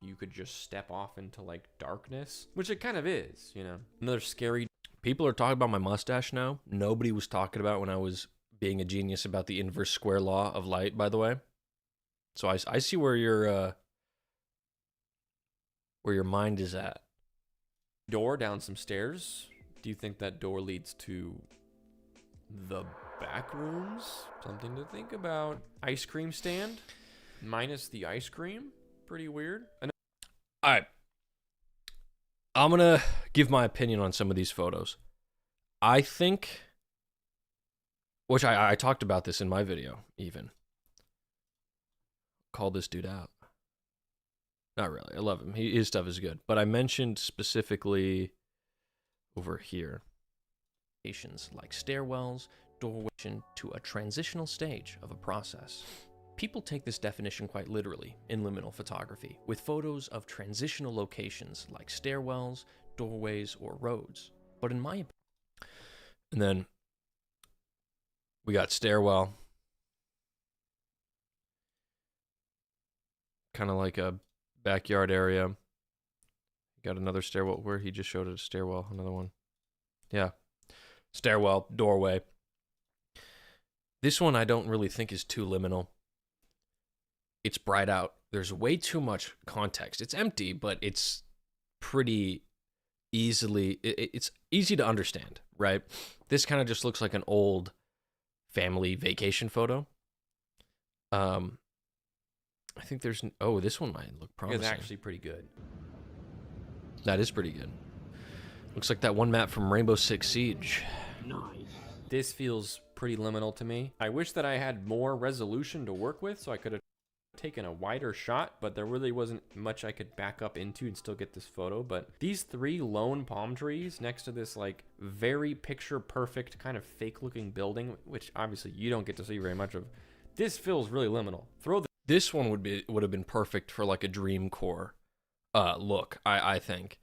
You could just step off into like darkness, which it kind of is, you know. Another scary. People are talking about my mustache now. Nobody was talking about when I was being a genius about the inverse square law of light, by the way. So I see where your mind is at. Door down some stairs. Do you think that door leads to the back rooms? Something to think about. Ice cream stand minus the ice cream. Pretty weird. All right. I'm going to give my opinion on some of these photos. I think, which I talked about this in my video even. Call this dude out. Not really. I love him. His stuff is good. But I mentioned specifically over here. Like stairwells, doorway to a transitional stage of a process. People take this definition quite literally in liminal photography, with photos of transitional locations like stairwells, doorways, or roads. But in my opinion, and then we got stairwell, kind of like a backyard area. Got another stairwell where he just showed a stairwell, another one. Yeah. Stairwell, doorway. This one I don't really think is too liminal. It's bright out. There's way too much context. It's empty, but it's pretty easily, it's easy to understand, right? This kind of just looks like an old family vacation photo. I think there's, oh, this one might look promising. It's actually pretty good. That is pretty good. Looks like that one map from Rainbow Six Siege. Nice. This feels pretty liminal to me. I wish that I had more resolution to work with so I could have taken a wider shot, but there really wasn't much I could back up into and still get this photo. But these three lone palm trees next to this like very picture perfect kind of fake looking building, which obviously you don't get to see very much of, this feels really liminal. This one would have been perfect for like a dream core look, I think.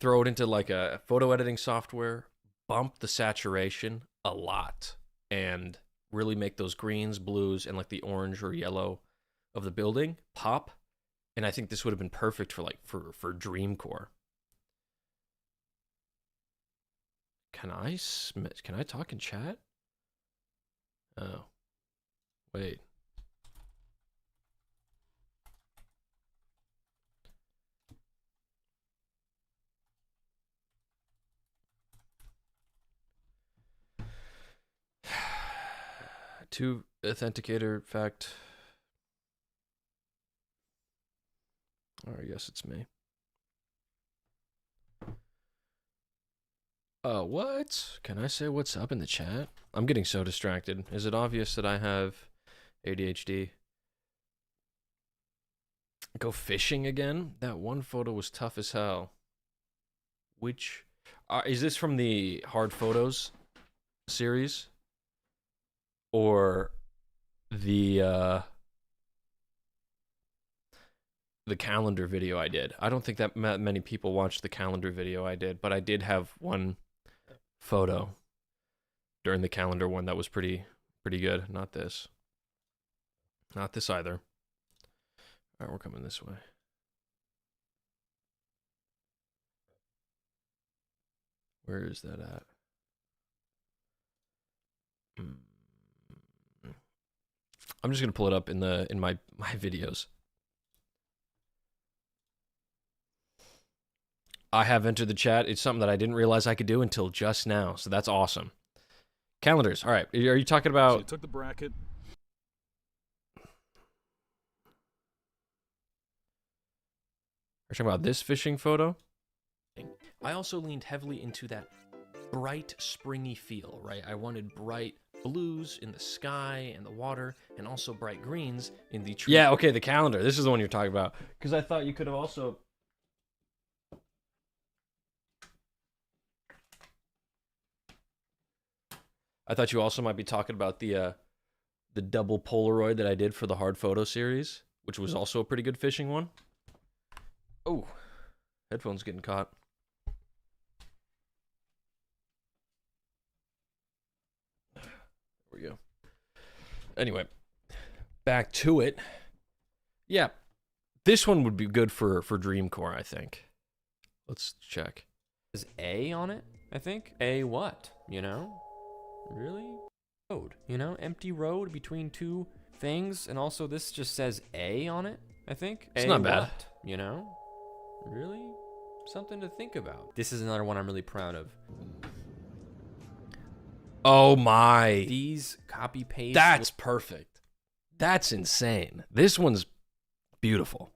throw it into like a photo editing software, bump the saturation a lot, and really make those greens, blues, and like the orange or yellow of the building pop. And I think this would have been perfect for like for Dreamcore. Can I talk in chat? Oh, wait. Two authenticator fact. Oh, yes, it's me. What? Can I say what's up in the chat? I'm getting so distracted. Is it obvious that I have ADHD? Go fishing again? That one photo was tough as hell. Which... is this from the Hard Photos series? Or the calendar video I did? I don't think that many people watched the calendar video I did, but I did have one photo during the calendar one that was pretty good. Not this. Not this either. All right, we're coming this way. Where is that at? I'm just gonna pull it up in my videos. I have entered the chat. It's something that I didn't realize I could do until just now, so that's awesome. Calendars. All right. Are you talking about? So you took the bracket. Are you talking about this fishing photo? I also leaned heavily into that bright, springy feel, right? I wanted bright blues in the sky and the water, and also bright greens in the tree. Yeah, okay, the calendar. This is the one you're talking about. Because I thought you could have also... I thought you also might be talking about the double Polaroid that I did for the Hard Photo series, which was also a pretty good fishing one. Oh, headphones getting caught. There we go. Anyway, back to it. Yeah, this one would be good for Dreamcore, I think. Let's check. Is A on it, I think? A what, you know? Really? Road, you know? Empty road between two things, and also this just says A on it, I think? It's A not bad. What, you know? Really? Something to think about. This is another one I'm really proud of. Oh my. These copy paste. That's perfect. That's insane. This one's beautiful.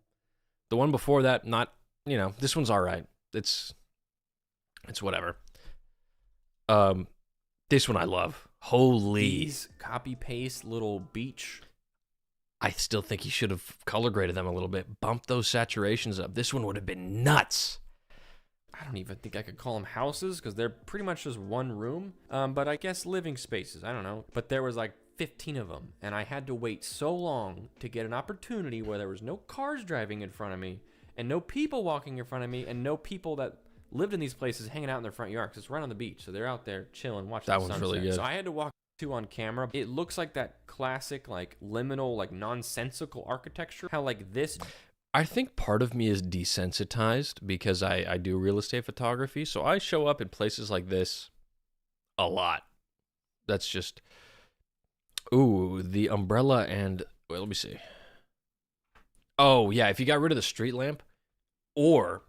The one before that, not, you know, this one's all right. It's whatever. This one I love. Holy. These copy paste little beach. I still think he should have color graded them a little bit. Bumped those saturations up. This one would have been nuts. I don't even think I could call them houses because they're pretty much just one room. But I guess living spaces. I don't know. But there was like 15 of them. And I had to wait so long to get an opportunity where there was no cars driving in front of me and no people walking in front of me and no people that lived in these places hanging out in their front yard because it's right on the beach. So they're out there chilling, watching the sunset. That one's really good. So I had to walk two on camera. It looks like that classic, like liminal, like nonsensical architecture. How like this. I think part of me is desensitized because I do real estate photography. So I show up in places like this a lot. That's just, ooh, the umbrella and, wait, let me see. Oh, yeah, if you got rid of the street lamp or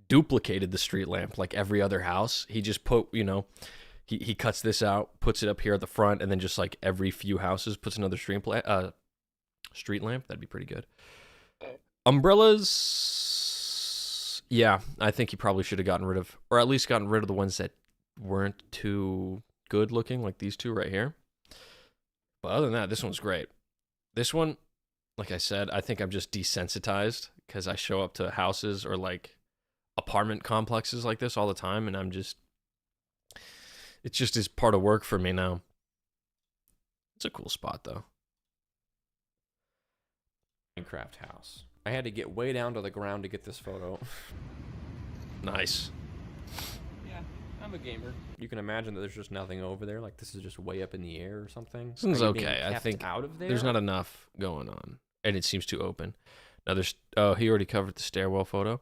duplicated the street lamp like every other house, he just put, you know, he cuts this out, puts it up here at the front, and then just like every few houses puts another street lamp. That'd be pretty good. Umbrellas, yeah, I think he probably should have gotten rid of, or at least gotten rid of the ones that weren't too good looking, like these two right here. But other than that, this one's great. This one, like I said, I think I'm just desensitized because I show up to houses or like apartment complexes like this all the time, and I'm just, it just is part of work for me now. It's a cool spot though. Minecraft house. I had to get way down to the ground to get this photo. Nice. Yeah, I'm a gamer. You can imagine that there's just nothing over there. Like this is just way up in the air or something. This one's Are you being okay. I kept think out of there. there's not enough going on, and it seems too open. Now there's. Oh, he already covered the stairwell photo.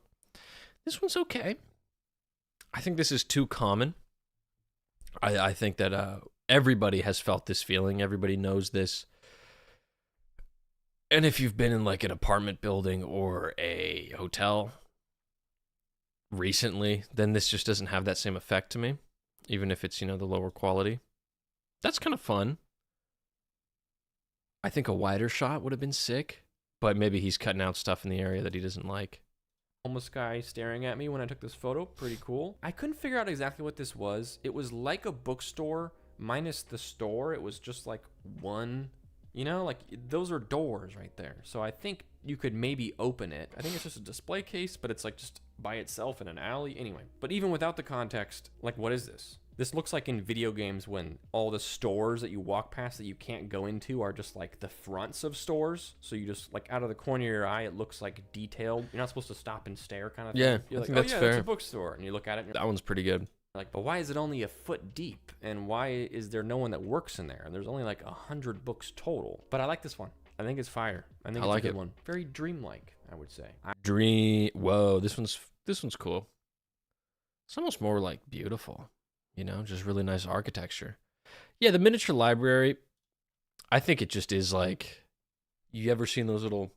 This one's okay. I think this is too common. I think that everybody has felt this feeling. Everybody knows this. And if you've been in like an apartment building or a hotel recently, then this just doesn't have that same effect to me, even if it's, you know, the lower quality. That's kind of fun. I think a wider shot would have been sick, but maybe he's cutting out stuff in the area that he doesn't like. Homeless guy staring at me when I took this photo. Pretty cool. I couldn't figure out exactly what this was. It was like a bookstore minus the store. It was just like one, you know, like those are doors right there. So I think you could maybe open it. I think it's just a display case, but it's like just by itself in an alley. Anyway, but even without the context, like what is this? This looks like in video games when all the stores that you walk past that you can't go into are just like the fronts of stores. So you just like out of the corner of your eye, it looks like detailed. You're not supposed to stop and stare kind of thing. Yeah, You're I like, think that's oh yeah, fair. it's a bookstore. And you look at it and you're That one's pretty good. like, but why is it only a foot deep? And why is there no one that works in there? And there's only like 100 books total. But I like this one. I think it's fire. I think I it's like a good it. one. Very dreamlike, I would say. Whoa, this one's cool. It's almost more like beautiful, you know, just really nice architecture. Yeah, the miniature library, I think it just is like, you ever seen those little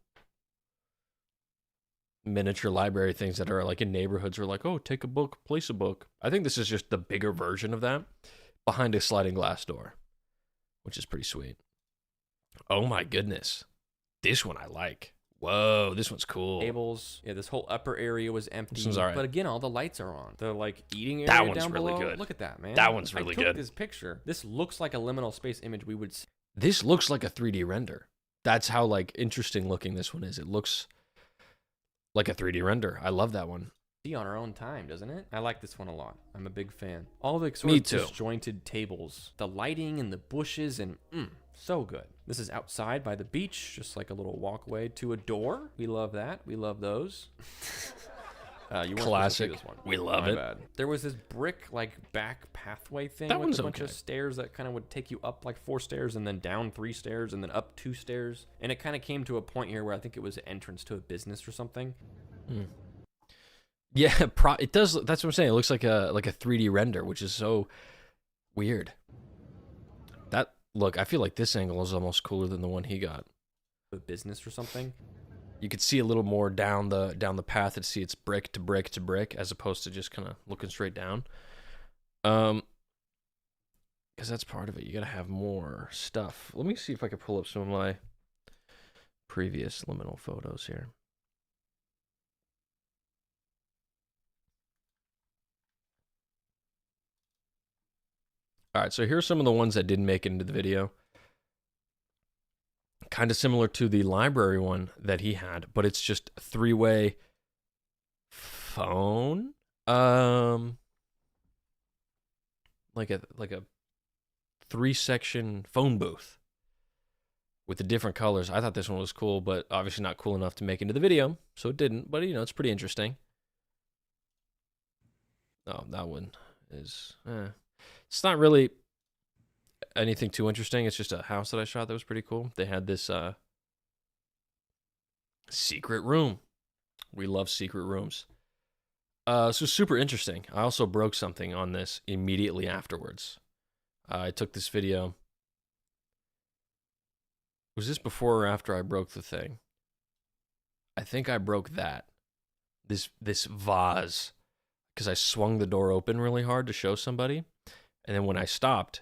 miniature library things that are like in neighborhoods where like, oh, take a book, place a book. I think this is just the bigger version of that behind a sliding glass door, which is pretty sweet. Oh my goodness. This one I like. Whoa, this one's cool. Tables. Yeah, this whole upper area was empty. This one's all right. But again, all the lights are on. The like eating area That one's down really below. good. Look at that, man. That one's really I took good. this picture. This looks like a liminal space image we would see. This looks like a 3D render. That's how like interesting looking this one is. It looks like a 3D render. I love that one. On our own time, doesn't it? I like this one a lot. I'm a big fan. All the sort Me of too. disjointed tables, the lighting and the bushes, and so good. This is outside by the beach, just like a little walkway to a door. We love that. We love those. You weren't supposed to see Classic. this one. We love My it. bad. There was this brick like back pathway thing That with one's a bunch of okay. stairs that kind of would take you up like 4 stairs and then down 3 stairs and then up 2 stairs. And it kind of came to a point here where I think it was an entrance to a business or something. Yeah, it does. That's what I'm saying. It looks like a 3D render, which is so weird. Look, I feel like this angle is almost cooler than the one he got. A business or something. You could see a little more down the path and see it's brick to brick to brick, as opposed to just kind of looking straight down. Because that's part of it. You gotta have more stuff. Let me see if I can pull up some of my previous liminal photos here. All right, so here's some of the ones that didn't make it into the video. Kind of similar to the library one that he had, but it's just a 3-way phone. Like a 3-section phone booth with the different colors. I thought this one was cool, but obviously not cool enough to make into the video, so it didn't. But you know, it's pretty interesting. Oh, that one is. It's not really anything too interesting. It's just a house that I shot that was pretty cool. They had this secret room. We love secret rooms. So super interesting. I also broke something on this immediately afterwards. I took this video. Was this before or after I broke the thing? I think I broke that. This vase. Because I swung the door open really hard to show somebody. And then when I stopped,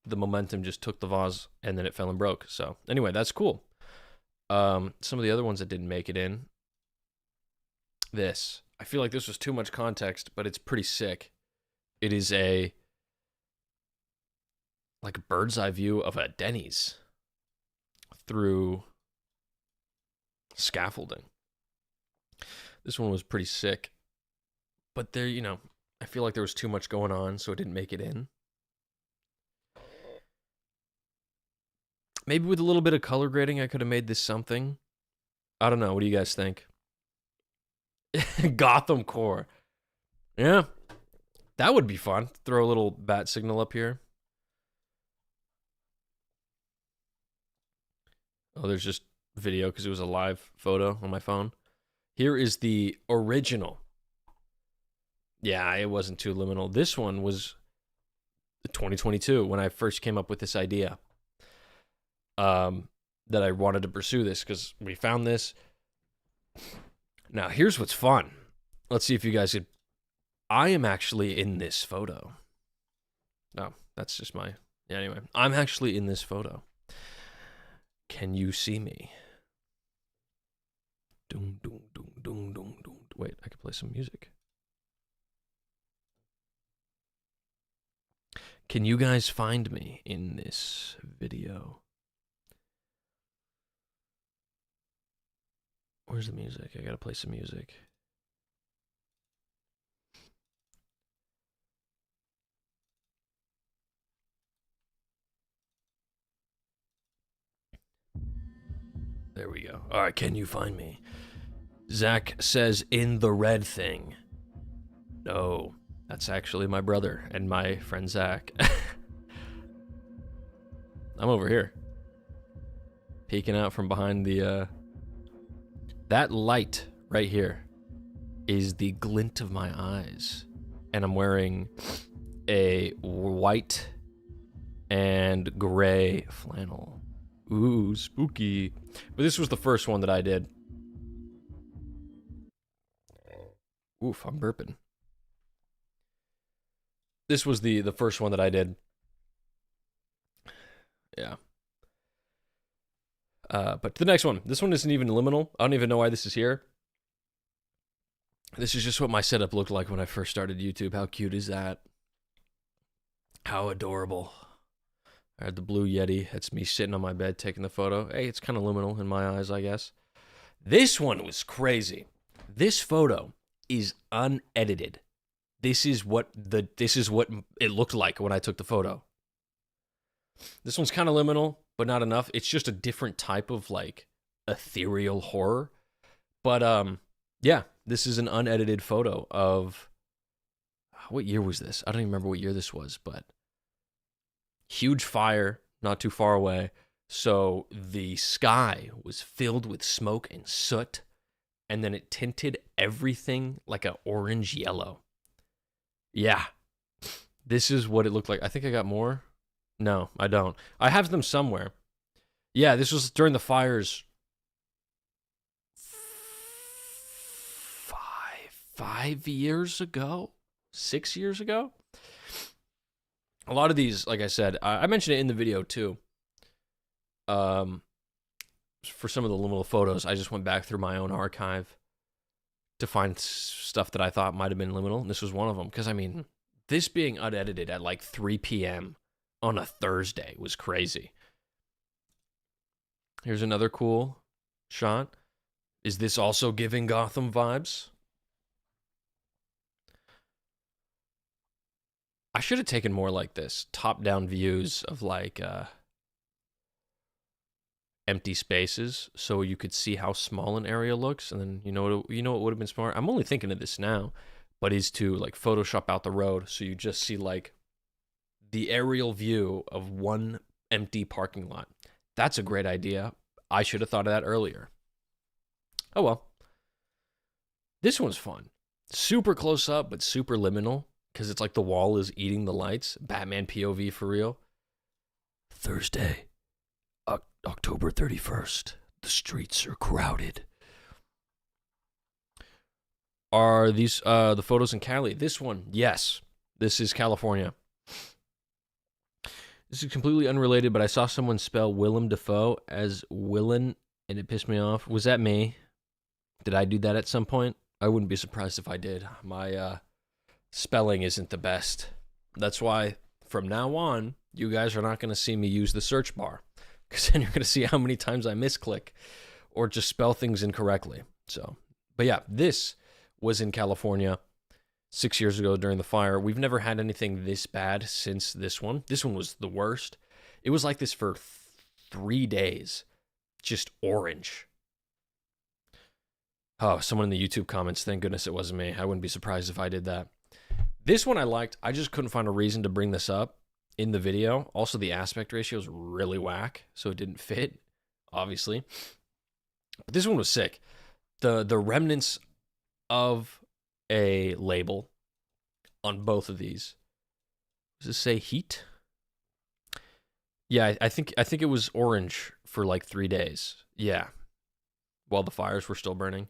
the momentum just took the vase and then it fell and broke. So anyway, that's cool. Some of the other ones that didn't make it in. This. I feel like this was too much context, but it's pretty sick. It is a like bird's eye view of a Denny's through scaffolding. This one was pretty sick. But there, you know, I feel like there was too much going on, so it didn't make it in. Maybe with a little bit of color grading, I could have made this something. I don't know. What do you guys think? Gotham Core. Yeah. That would be fun. Throw a little bat signal up here. Oh, there's just video because it was a live photo on my phone. Here is the original. Yeah, it wasn't too liminal. This one was 2022 when I first came up with this idea. That I wanted to pursue this because we found this. Now, here's what's fun. Let's see if you guys could. I am actually in this photo. No, that's just my. Yeah, anyway, I'm actually in this photo. Can you see me? Doom, doom, doom, doom, doom, doom. Wait, I can play some music. Can you guys find me in this video? Where's the music? I gotta play some music. There we go. All right, can you find me? Zach says in the red thing. No, that's actually my brother and my friend Zach. I'm over here. Peeking out from behind the, that light right here is the glint of my eyes. And I'm wearing a white and gray flannel. Ooh, spooky. But this was the first one that I did. Oof, I'm burping. This was the first one that I did. Yeah. But the next one. This one isn't even liminal. I don't even know why this is here. This is just what my setup looked like when I first started YouTube. How cute is that? How adorable. I had the blue Yeti. That's me sitting on my bed taking the photo. Hey, it's kind of liminal in my eyes, I guess. This one was crazy. This photo is unedited. This is what it looked like when I took the photo. This one's kind of liminal, but not enough. It's just a different type of like ethereal horror. But yeah, this is an unedited photo of what year was this? I don't even remember what year this was, but huge fire not too far away. So the sky was filled with smoke and soot, and then it tinted everything like an orange yellow. Yeah, this is what it looked like. I think I got more. No, I don't. I have them somewhere. Yeah, this was during the fires 5 years ago, 6 years ago. A lot of these, like I said, I mentioned it in the video too. For some of the liminal photos, I just went back through my own archive to find stuff that I thought might have been liminal, and this was one of them. Because, I mean, this being unedited at like 3 p.m. on a Thursday was crazy. Here's another cool shot. Is this also giving Gotham vibes? I should have taken more like this, top-down views of like empty spaces, so you could see how small an area looks. And then you know what would have been smart. I'm only thinking of this now, but is to like Photoshop out the road, so you just see like the aerial view of one empty parking lot. That's a great idea. I should have thought of that earlier. Oh well. This one's fun. Super close up, but super liminal. Because it's like the wall is eating the lights. Batman POV for real. Thursday, October 31st. The streets are crowded. Are these the photos in Cali? This one, yes. This is California. This is completely unrelated, but I saw someone spell Willem Dafoe as Willen, and it pissed me off. Was that me? Did I do that at some point? I wouldn't be surprised if I did. My spelling isn't the best. That's why from now on, you guys are not going to see me use the search bar, because then you're going to see how many times I misclick or just spell things incorrectly. So, but yeah, this was in California 6 years ago during the fire. We've never had anything this bad since this one. This one was the worst. It was like this for 3 days, just orange. Oh, someone in the YouTube comments, thank goodness it wasn't me. I wouldn't be surprised if I did that. This one I liked. I just couldn't find a reason to bring this up in the video. Also, the aspect ratio is really whack, so it didn't fit, obviously. But this one was sick. The remnants of a label on both of these. Does this say heat? Yeah, I think it was orange for like 3 days. Yeah, while the fires were still burning.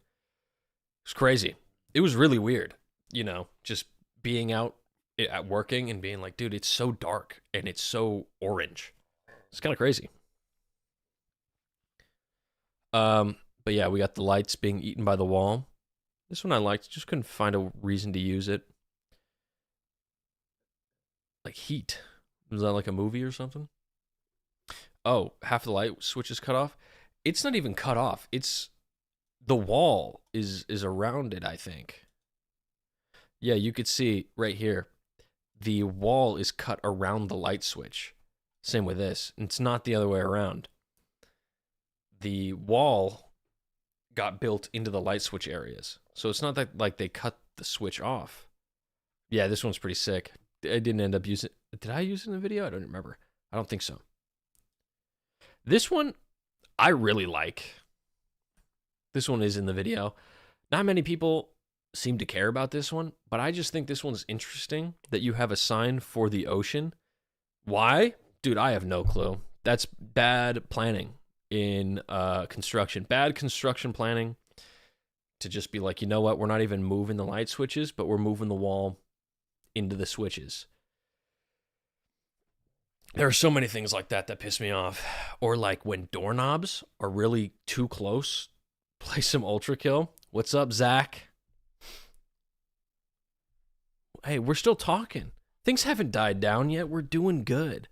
It's crazy. It was really weird, you know, just being out at working and being like, dude, it's so dark and it's so orange. It's kind of crazy. But yeah, we got the lights being eaten by the wall. This one I liked, just couldn't find a reason to use it. Like Heat. Was that like a movie or something? Oh, half the light switch is cut off. It's not even cut off. It's the wall is around it, I think. Yeah, you could see right here. The wall is cut around the light switch. Same with this. It's not the other way around. The wall got built into the light switch areas. So it's not that like they cut the switch off. Yeah, this one's pretty sick. I didn't end up using it. Did I use it in the video? I don't remember. I don't think so. This one, I really like. This one is in the video. Not many people seem to care about this one, but I just think this one's interesting that you have a sign for the ocean. Why? Dude, I have no clue. That's bad planning in construction. Bad construction planning to just be like, you know what? We're not even moving the light switches, but we're moving the wall into the switches. There are so many things like that that piss me off. Or like when doorknobs are really too close, play some ULTRAKILL. What's up, Zach? Hey, we're still talking. Things haven't died down yet. We're doing good.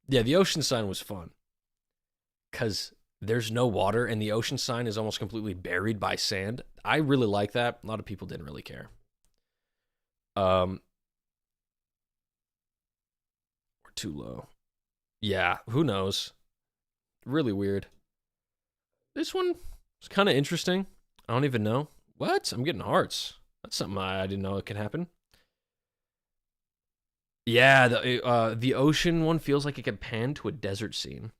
Yeah, the ocean sign was fun. Because there's no water and the ocean sign is almost completely buried by sand. I really like that. A lot of people didn't really care. We're too low. Yeah, who knows? Really weird. This one was kind of interesting. I don't even know. What? I'm getting hearts. That's something I didn't know it could happen. Yeah, the ocean one feels like it could pan to a desert scene.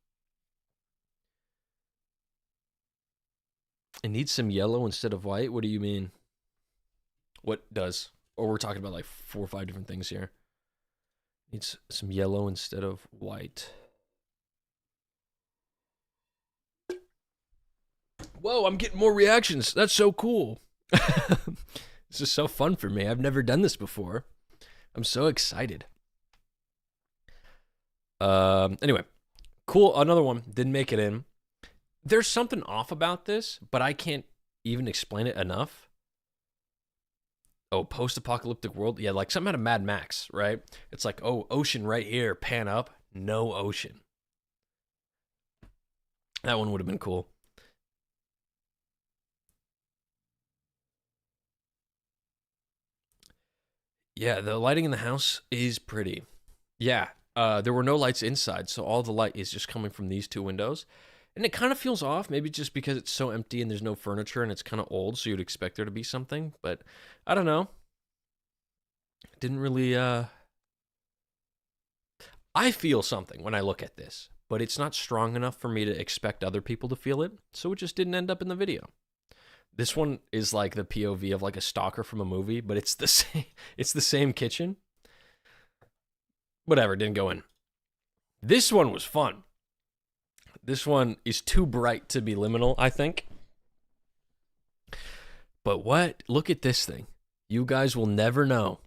It needs some yellow instead of white. What do you mean? What does? Or we're talking about like 4 or 5 different things here. Needs some yellow instead of white. Whoa, I'm getting more reactions. That's so cool. This is so fun for me. I've never done this before. I'm so excited. Anyway, cool. Another one didn't make it in. There's something off about this, but I can't even explain it enough. Oh, post-apocalyptic world. Yeah, like something out of Mad Max, right? It's like, oh, ocean right here, pan up, no ocean. That one would have been cool. Yeah, the lighting in the house is pretty. Yeah, there were no lights inside, so all the light is just coming from these 2 windows. And it kind of feels off, maybe just because it's so empty and there's no furniture and it's kind of old, so you'd expect there to be something. But I don't know. Didn't really... I feel something when I look at this, but it's not strong enough for me to expect other people to feel it, so it just didn't end up in the video. This one is like the POV of like a stalker from a movie, but it's the same. It's the same kitchen. Whatever, didn't go in. This one was fun. This one is too bright to be liminal, I think. But what? Look at this thing. You guys will never know.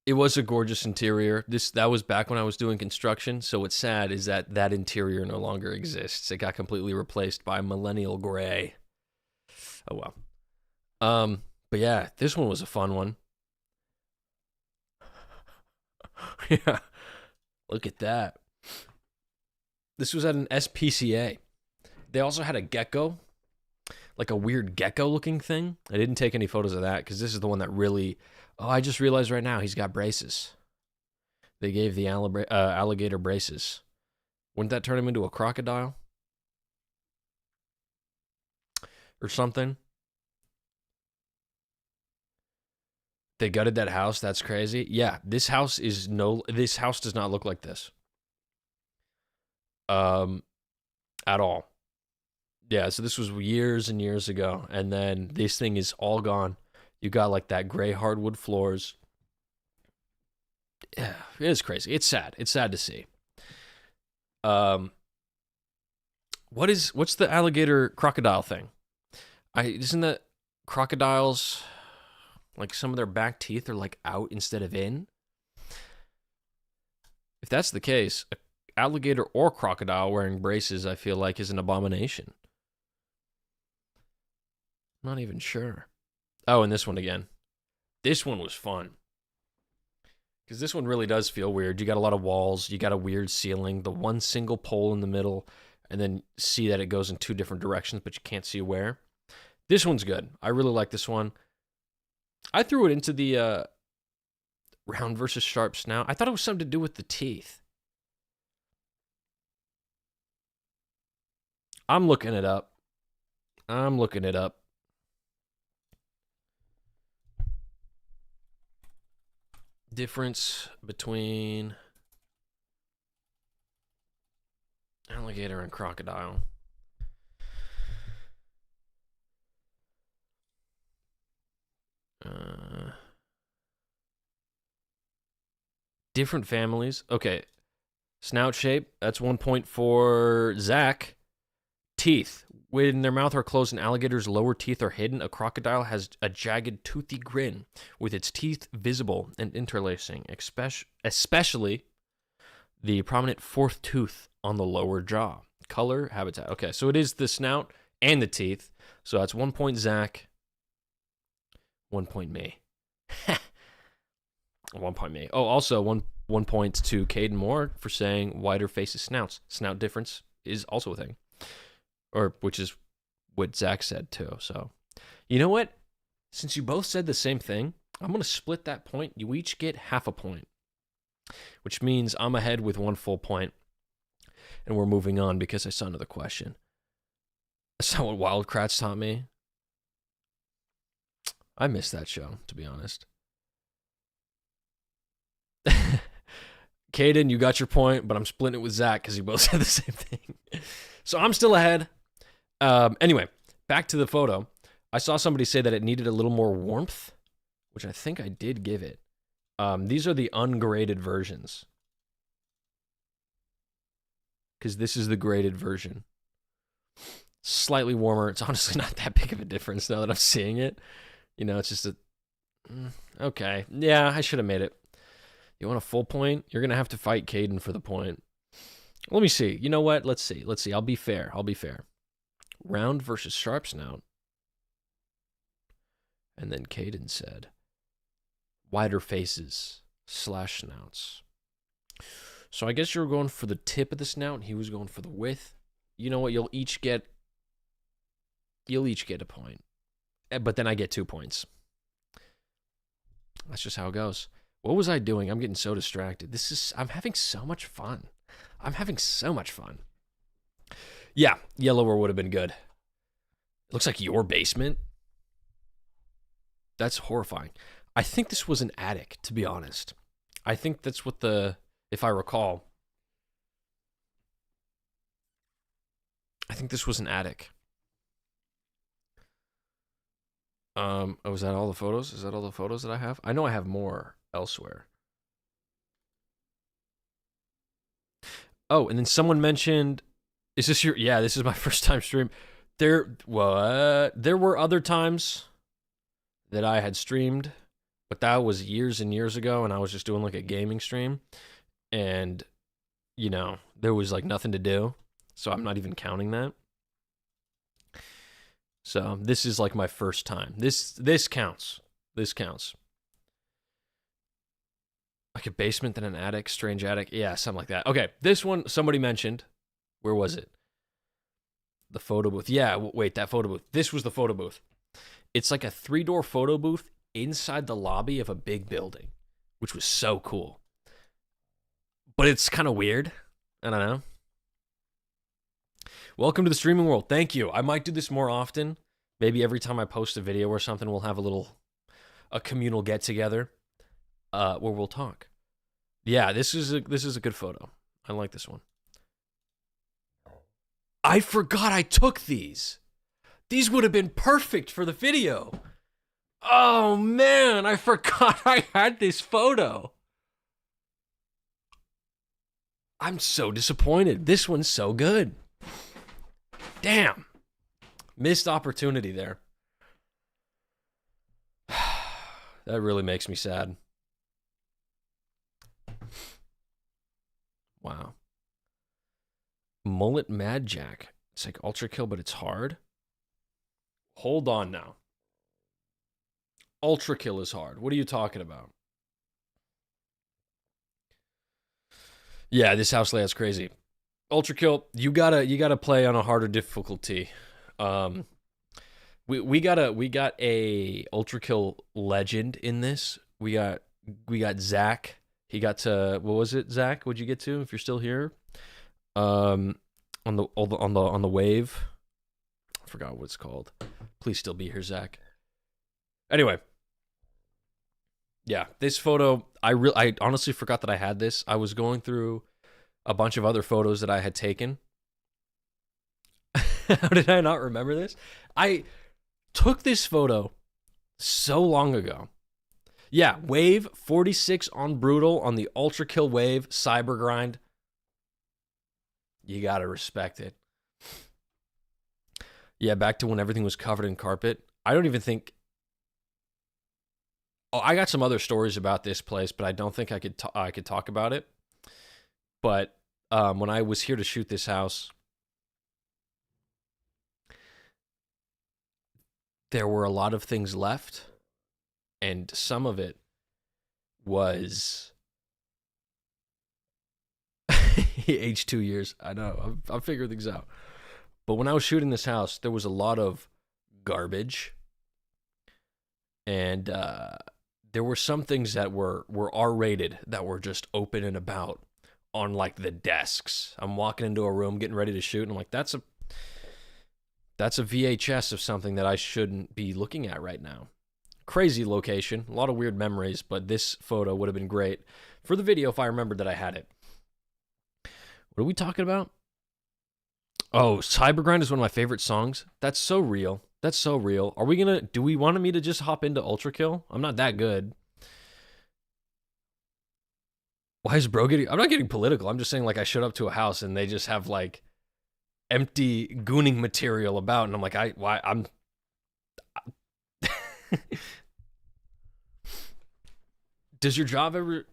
It was a gorgeous interior. That was back when I was doing construction, so what's sad is that that interior no longer exists. It got completely replaced by millennial gray. Oh well. But yeah, this one was a fun one. Yeah. Look at that. This was at an SPCA. They also had a gecko, like a weird gecko looking thing. I didn't take any photos of that because this is the one that really... Oh, I just realized right now he's got braces. They gave the alligator braces. Wouldn't that turn him into a crocodile? Or something? They gutted that house. That's crazy. Yeah, this house is this house does not look like this. At all. Yeah, so this was years and years ago, and then this thing is all gone. You got like that gray hardwood floors. Yeah, it is crazy. It's sad. It's sad to see. What's the alligator crocodile thing? Isn't that crocodiles like some of their back teeth are like out instead of in? If that's the case, an alligator or crocodile wearing braces, I feel like, is an abomination. I'm not even sure. Oh, and this one again. This one was fun. Because this one really does feel weird. You got a lot of walls. You got a weird ceiling. The one single pole in the middle. And then see that it goes in 2 different directions, but you can't see where. This one's good. I really like this one. I threw it into the round versus sharp snout. I thought it was something to do with the teeth. I'm looking it up. Difference between alligator and crocodile. Different families. Okay. Snout shape. That's 1 point for Zach. Teeth. When their mouth are closed and alligator's lower teeth are hidden, a crocodile has a jagged, toothy grin with its teeth visible and interlacing, especially the prominent 4th tooth on the lower jaw. Color, habitat. Okay, so it is the snout and the teeth. So that's 1 point Zach, 1 point me. 1 point me. Oh, also one point to Caden Moore for saying wider faces snouts. Snout difference is also a thing. Or which is what Zach said too. So, you know what? Since you both said the same thing, I'm going to split that point. You each get half a point, which means I'm ahead with 1 full point. And we're moving on because I saw another question. I saw what Wildcrats taught me. I missed that show, to be honest. Caden, you got your point, but I'm splitting it with Zach because you both said the same thing. So I'm still ahead. Anyway, back to the photo. I saw somebody say that it needed a little more warmth, which I think I did give it. These are the ungraded versions. Because this is the graded version. Slightly warmer. It's honestly not that big of a difference now that I'm seeing it. You know, it's just a... Okay. Yeah, I should have made it. You want a full point? You're going to have to fight Caden for the point. Let me see. You know what? Let's see. I'll be fair. Round versus sharp snout. And then Caden said, wider faces / snouts. So I guess you were going for the tip of the snout, and he was going for the width. You know what? You'll each get a point. But then I get 2 points. That's just how it goes. What was I doing? I'm getting so distracted. I'm having so much fun. Yeah, yellower would have been good. It looks like your basement. That's horrifying. I think this was an attic, to be honest. I think that's what if I recall. I think this was an attic. Oh, is that all the photos? Is that all the photos that I have? I know I have more elsewhere. Oh, and then someone mentioned, is this your... Yeah, this is my first time stream. There were other times that I had streamed, but that was years and years ago, and I was just doing like a gaming stream, and, you know, there was like nothing to do, so I'm not even counting that. So this is like my first time. This counts. This counts. Like a basement, then an attic, strange attic. Yeah, something like that. Okay, this one somebody mentioned. Where was it? The photo booth. Yeah, wait, that photo booth. This was the photo booth. It's like a 3-door photo booth inside the lobby of a big building, which was so cool. But it's kind of weird. I don't know. Welcome to the streaming world. Thank you. I might do this more often. Maybe every time I post a video or something, we'll have a little a communal get together where we'll talk. Yeah, this is a good photo. I like this one. I forgot I took these. These would have been perfect for the video. Oh man, I forgot I had this photo. I'm so disappointed. This one's so good. Damn. Missed opportunity there. That really makes me sad. Wow. Mullet Mad Jack. It's like Ultra Kill, but it's hard. Hold on now. Ultra Kill is hard. What are you talking about? Yeah, this house layout's crazy. Ultra Kill, you gotta play on a harder difficulty. We got a Ultra Kill legend in this. We got Zach. He got to, what was it, Zach? What'd you get to? If you're still here, on the wave. I forgot what it's called. Please still be here, Zach. Anyway, yeah, this photo, I honestly forgot that I had this. I was going through a bunch of other photos that I had taken. How did I not remember this? I took this photo so long ago. Yeah, wave 46 on brutal on the Ultra Kill wave cyber grind. You gotta respect it. Yeah, back to when everything was covered in carpet. I don't even think. Oh, I got some other stories about this place, but I don't think I could talk about it. But when I was here to shoot this house, there were a lot of things left, and some of it was aged 2 years. I know, I'm figuring things out. But when I was shooting this house, there was a lot of garbage, and there were some things that were R-rated that were just open and about on like the desks. I'm walking into a room getting ready to shoot, and I'm like, that's a VHS of something that I shouldn't be looking at right now. Crazy location, a lot of weird memories, but this photo would have been great for the video if I remembered that I had it. What are we talking about? Oh, Cybergrind is one of my favorite songs. That's so real. That's so real. Are we gonna, do we want me to just hop into Ultra Kill? I'm not that good. Why is bro getting, I'm not getting political. I'm just saying, like, I showed up to a house and they just have like empty gooning material about, and I'm like, I'm does your job ever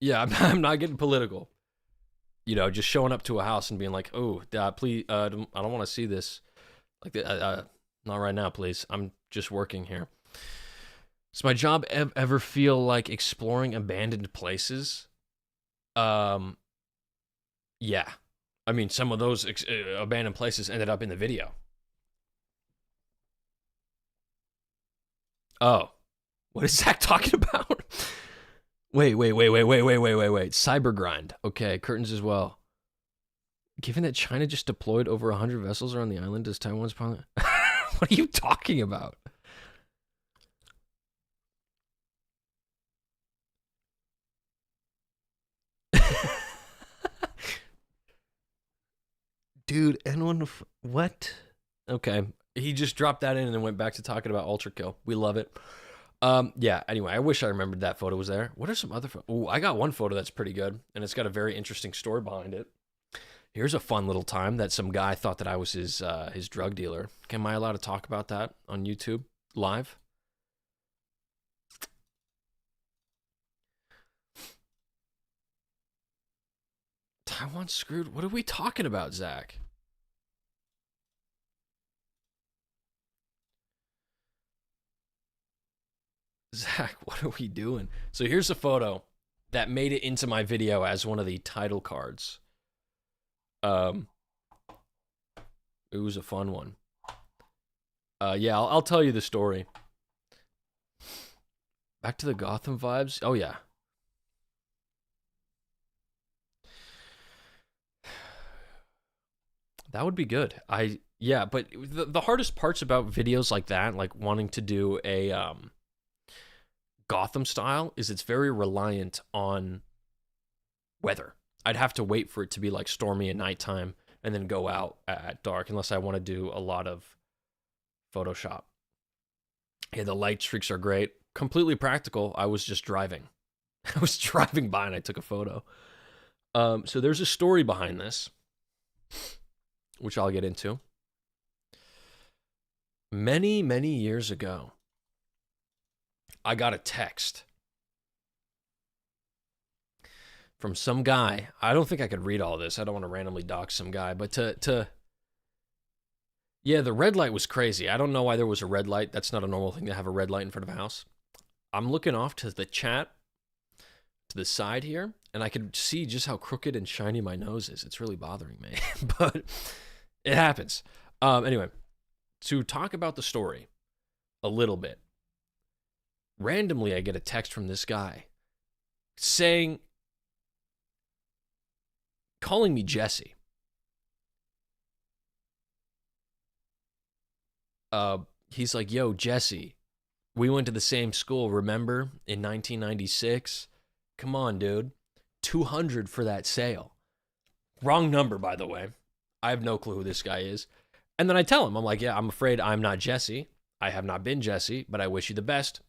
yeah, I'm not getting political. You know, just showing up to a house and being like, oh, please, I don't want to see this. Like, not right now, please. I'm just working here. Does my job ever feel like exploring abandoned places? Yeah. I mean, some of those abandoned places ended up in the video. Oh. What is Zach talking about? Wait. Cybergrind. Okay, curtains as well. Given that China just deployed over 100 vessels around the island, does Taiwan's parliament... What are you talking about? Dude, N1... What? Okay. He just dropped that in and then went back to talking about Ultra Kill. We love it. Yeah, anyway, I wish I remembered that photo was there. What are some other photos? Oh, I got one photo that's pretty good, and it's got a very interesting story behind it. Here's a fun little time that some guy thought that I was his drug dealer. Am I allowed to talk about that on YouTube live? Taiwan screwed? What are we talking about, Zach? Zach, what are we doing? So here's a photo that made it into my video as one of the title cards. It was a fun one. Yeah, I'll tell you the story. Back to the Gotham vibes. Oh yeah. That would be good. Yeah, but the hardest parts about videos like that, like wanting to do a Gotham style is it's very reliant on weather. I'd have to wait for it to be like stormy at nighttime and then go out at dark, unless I want to do a lot of Photoshop. Yeah, the light streaks are great. Completely practical. I was just driving. I was driving by and I took a photo. So there's a story behind this, which I'll get into. Many, many years ago, I got a text from some guy. I don't think I could read all this. I don't want to randomly dox some guy, but yeah, the red light was crazy. I don't know why there was a red light. That's not a normal thing to have a red light in front of a house. I'm looking off to the chat, to the side here, and I could see just how crooked and shiny my nose is. It's really bothering me, but it happens. Anyway, to talk about the story a little bit, randomly I get a text from this guy calling me Jesse. He's like, yo, Jesse, we went to the same school, remember, in 1996? Come on, dude. 200 for that sale. Wrong number, by the way. I have no clue who this guy is. And then I tell him, I'm like, yeah, I'm afraid I'm not Jesse. I have not been Jesse, but I wish you the best.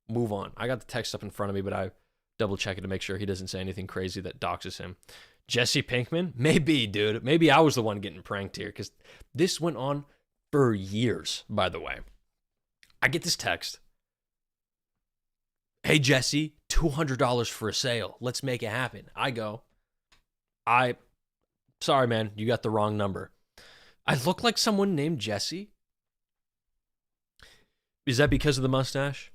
Move on. I got the text up in front of me, but I double check it to make sure he doesn't say anything crazy that doxes him. Jesse Pinkman? Maybe, dude. Maybe I was the one getting pranked here, because this went on for years, by the way. I get this text. Hey, Jesse, $200 for a sale. Let's make it happen. I go, sorry, man, you got the wrong number. I look like someone named Jesse. Is that because of the mustache?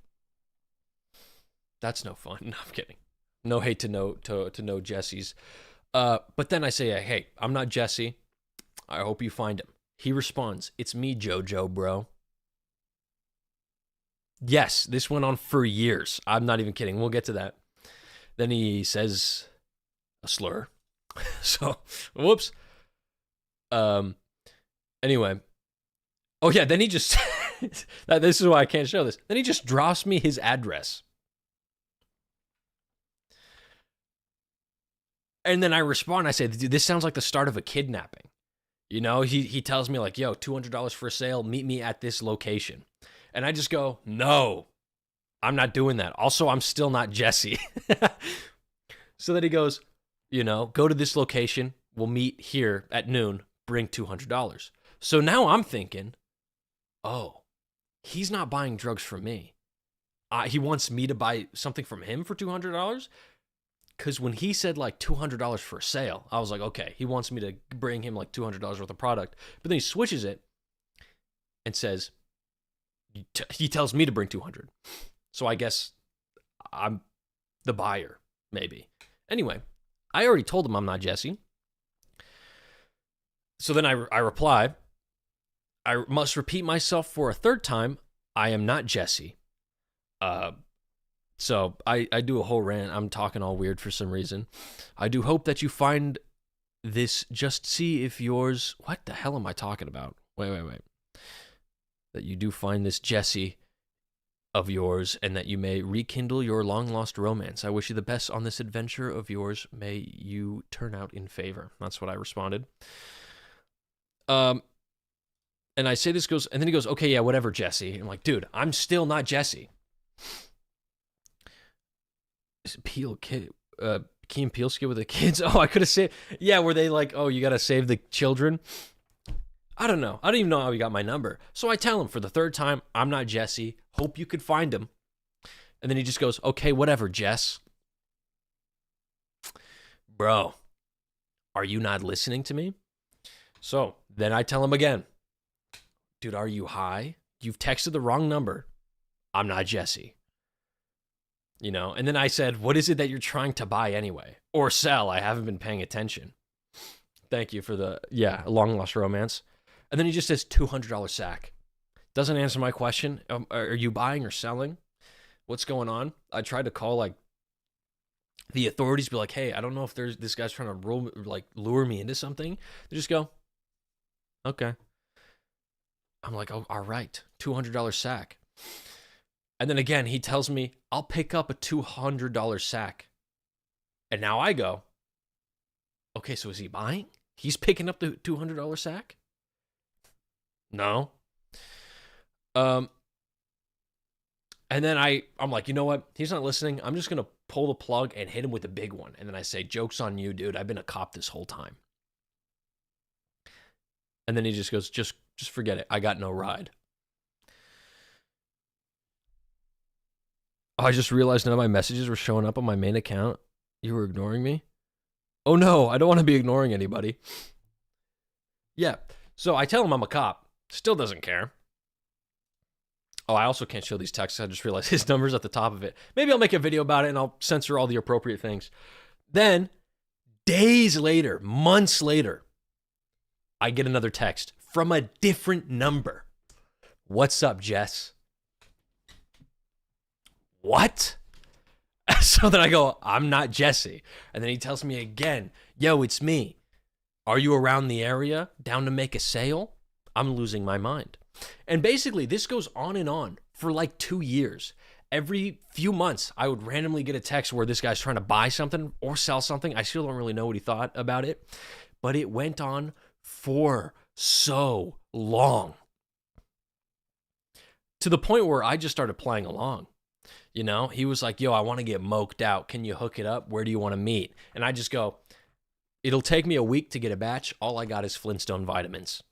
That's no fun. No, I'm kidding. No hate to know Jesse's. But then I say, hey, I'm not Jesse. I hope you find him. He responds, it's me, Jojo, bro. Yes, this went on for years. I'm not even kidding. We'll get to that. Then he says a slur. So, whoops. Anyway. Oh, yeah, then he just... this is why I can't show this. Then he just drops me his address. And then I respond. I say, dude, this sounds like the start of a kidnapping. You know, he tells me like, yo, $200 for a sale. Meet me at this location. And I just go, no, I'm not doing that. Also, I'm still not Jesse. So then he goes, you know, go to this location. We'll meet here at noon. Bring $200. So now I'm thinking, oh, he's not buying drugs from me. He wants me to buy something from him for $200? Because when he said like $200 for a sale, I was like, okay, he wants me to bring him like $200 worth of product. But then he switches it and says, he tells me to bring 200. So I guess I'm the buyer, maybe. Anyway, I already told him I'm not Jesse. So then I reply, I must repeat myself for a third time. I am not Jesse. So I do a whole rant. I'm talking all weird for some reason. I do hope that you find this. Just see if yours... What the hell am I talking about? Wait. That you do find this Jesse of yours and that you may rekindle your long-lost romance. I wish you the best on this adventure of yours. May you turn out in favor. That's what I responded. And I say this goes... And then he goes, okay, yeah, whatever, Jesse. I'm like, dude, I'm still not Jesse. Key and Peele skit with the kids. Oh, I could have said, yeah, were they like, oh, you got to save the children? I don't know. I don't even know how he got my number. So I tell him for the third time, I'm not Jesse. Hope you could find him. And then he just goes, okay, whatever, Jess. Bro, are you not listening to me? So then I tell him again, dude, are you high? You've texted the wrong number. I'm not Jesse. You know, and then I said, what is it that you're trying to buy anyway? Or sell? I haven't been paying attention. Thank you for the, long lost romance. And then he just says $200 sack. Doesn't answer my question. Are you buying or selling? What's going on? I tried to call like the authorities, be like, hey, I don't know if there's this guy's trying to lure me into something. They just go, okay. I'm like, oh, all right, $200 sack. And then again, he tells me, I'll pick up a $200 sack. And now I go, okay, so is he buying? He's picking up the $200 sack? No. And then I'm like, you know what? He's not listening. I'm just going to pull the plug and hit him with a big one. And then I say, joke's on you, dude. I've been a cop this whole time. And then he just goes, just forget it. I got no ride. Oh, I just realized none of my messages were showing up on my main account. You were ignoring me? Oh no, I don't want to be ignoring anybody. Yeah, so I tell him I'm a cop. Still doesn't care. Oh, I also can't show these texts. I just realized his number's at the top of it. Maybe I'll make a video about it and I'll censor all the appropriate things. Then, days later, months later, I get another text from a different number. What's up, Jess? What? So then I go, I'm not Jesse. And then he tells me again, yo, it's me. Are you around the area? Down to make a sale? I'm losing my mind. And basically, this goes on for like 2 years. Every few months, I would randomly get a text where this guy's trying to buy something or sell something. I still don't really know what he thought about it. But it went on for so long. To the point where I just started playing along. You know, he was like, yo, I want to get moked out. Can you hook it up? Where do you want to meet? And I just go, it'll take me a week to get a batch. All I got is Flintstone vitamins.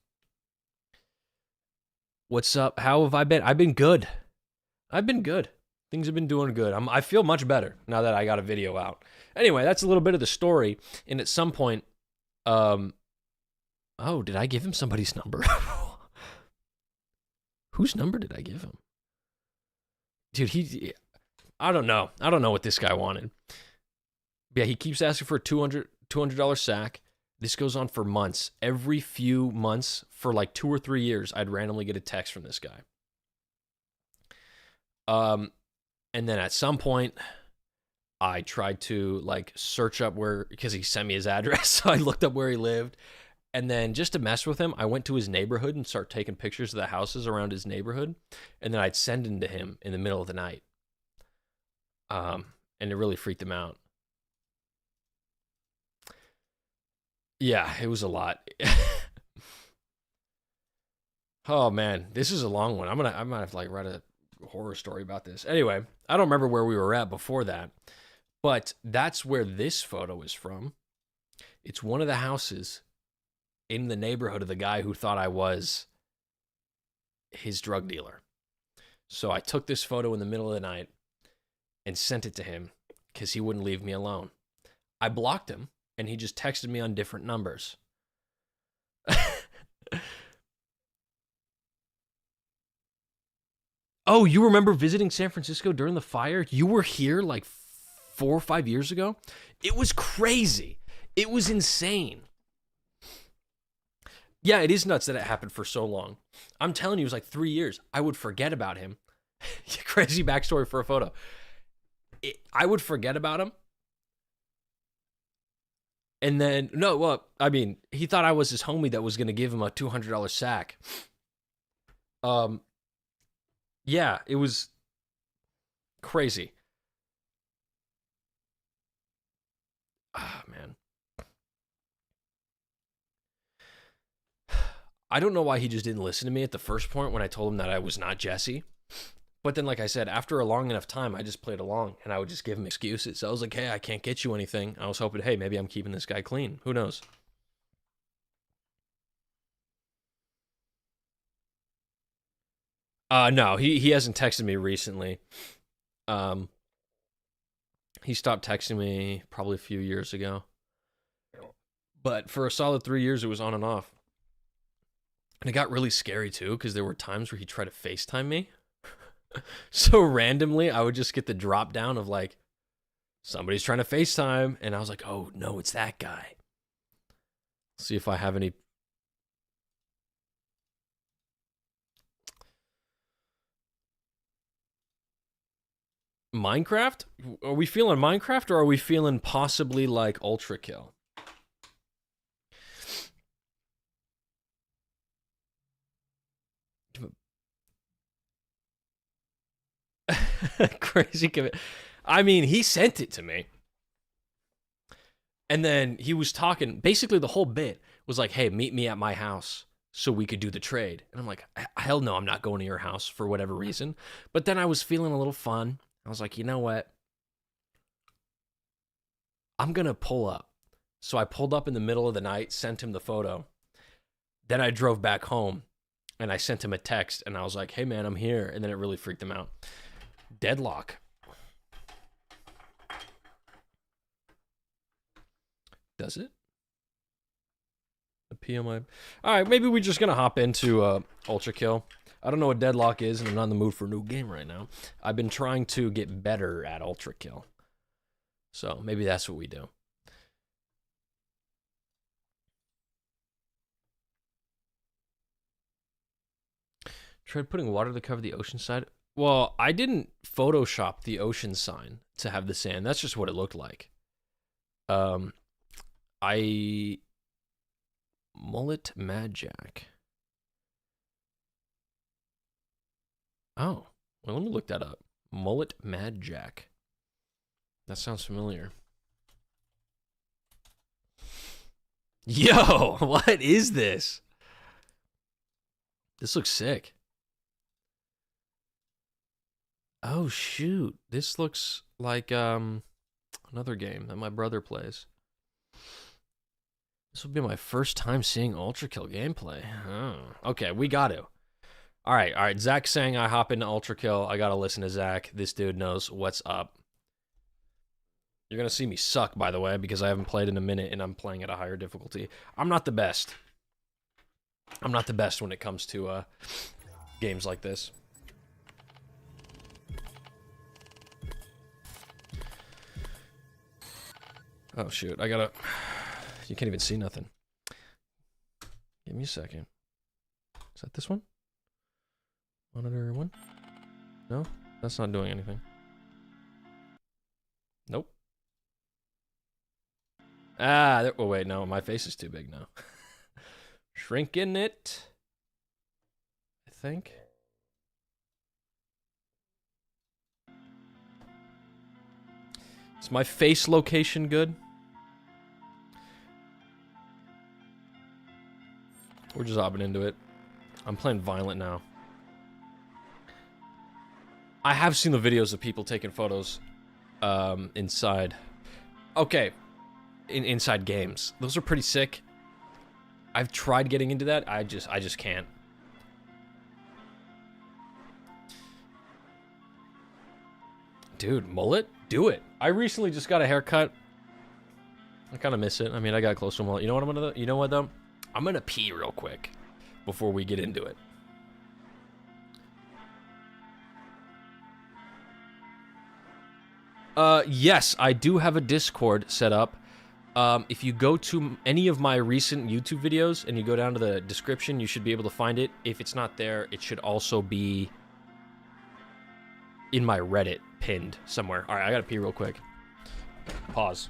What's up? How have I been? I've been good. I've been good. Things have been doing good. I feel much better now that I got a video out. Anyway, that's a little bit of the story. And at some point, oh, did I give him somebody's number? Whose number did I give him? Dude, I don't know. I don't know what this guy wanted. Yeah, he keeps asking for a $200 sack. This goes on for months. Every few months, for like 2 or 3 years, I'd randomly get a text from this guy. And then at some point, I tried to like search up where, because he sent me his address, so I looked up where he lived. And then just to mess with him, I went to his neighborhood and started taking pictures of the houses around his neighborhood. And then I'd send them to him in the middle of the night. And it really freaked him out. Yeah, it was a lot. Oh man, this is a long one. I might have to like write a horror story about this. Anyway, I don't remember where we were at before that, but that's where this photo is from. It's one of the houses in the neighborhood of the guy who thought I was his drug dealer. So I took this photo in the middle of the night and sent it to him because he wouldn't leave me alone. I blocked him and he just texted me on different numbers. Oh, you remember visiting San Francisco during the fire? You were here like 4 or 5 years ago? It was crazy. It was insane. Yeah, it is nuts that it happened for so long. I'm telling you, it was like 3 years. I would forget about him. Crazy backstory for a photo. I would forget about him. And then, no, well, I mean, he thought I was his homie that was going to give him a $200 sack. Yeah, it was crazy. Ah, man. I don't know why he just didn't listen to me at the first point when I told him that I was not Jesse. But then, like I said, after a long enough time, I just played along and I would just give him excuses. So I was like, hey, I can't get you anything. I was hoping, hey, maybe I'm keeping this guy clean. Who knows? No, he hasn't texted me recently. He stopped texting me probably a few years ago. But for a solid 3 years, it was on and off. And it got really scary too, because there were times where he tried to FaceTime me. So randomly, I would just get the drop down of like, somebody's trying to FaceTime. And I was like, oh, no, it's that guy. See if I have any. Minecraft? Are we feeling Minecraft or are we feeling possibly like ULTRAKILL? Crazy commit. I mean, he sent it to me. And then he was talking, basically the whole bit was like, hey, meet me at my house so we could do the trade. And I'm like, hell no, I'm not going to your house for whatever reason. But then I was feeling a little fun. I was like, you know what? I'm going to pull up. So I pulled up in the middle of the night, sent him the photo. Then I drove back home and I sent him a text and I was like, hey man, I'm here. And then it really freaked him out. Deadlock. Does it? Appeal my... All right, maybe we're just going to hop into ULTRAKILL. I don't know what Deadlock is, and I'm not in the mood for a new game right now. I've been trying to get better at ULTRAKILL. So maybe that's what we do. Tried putting water to cover the ocean side. Well, I didn't Photoshop the ocean sign to have the sand. That's just what it looked like. Mullet Mad Jack. Oh, well, let me look that up. Mullet Mad Jack. That sounds familiar. Yo, what is this? This looks sick. Oh, shoot. This looks like another game that my brother plays. This will be my first time seeing ULTRAKILL gameplay. Oh. Okay, we got to. All right. Zach's saying I hop into ULTRAKILL. I got to listen to Zach. This dude knows what's up. You're going to see me suck, by the way, because I haven't played in a minute and I'm playing at a higher difficulty. I'm not the best. I'm not the best when it comes to games like this. Oh, shoot. I gotta... You can't even see nothing. Give me a second. Is that this one? Monitor one? No? That's not doing anything. Nope. Ah, there, oh wait, no, my face is too big now. Shrinking it. I think. Is my face location good? We're just hopping into it. I'm playing Violent now. I have seen the videos of people taking photos inside. Okay. Inside games. Those are pretty sick. I've tried getting into that. I just can't. Dude, mullet? Do it. I recently just got a haircut. I kind of miss it. I mean, I got close to a mullet. You know what I'm gonna do? You know what though? I'm gonna pee real quick before we get into it. Yes, I do have a Discord set up. If you go to any of my recent YouTube videos and you go down to the description, you should be able to find it. If it's not there, it should also be in my Reddit pinned somewhere. All right, I gotta pee real quick. Pause.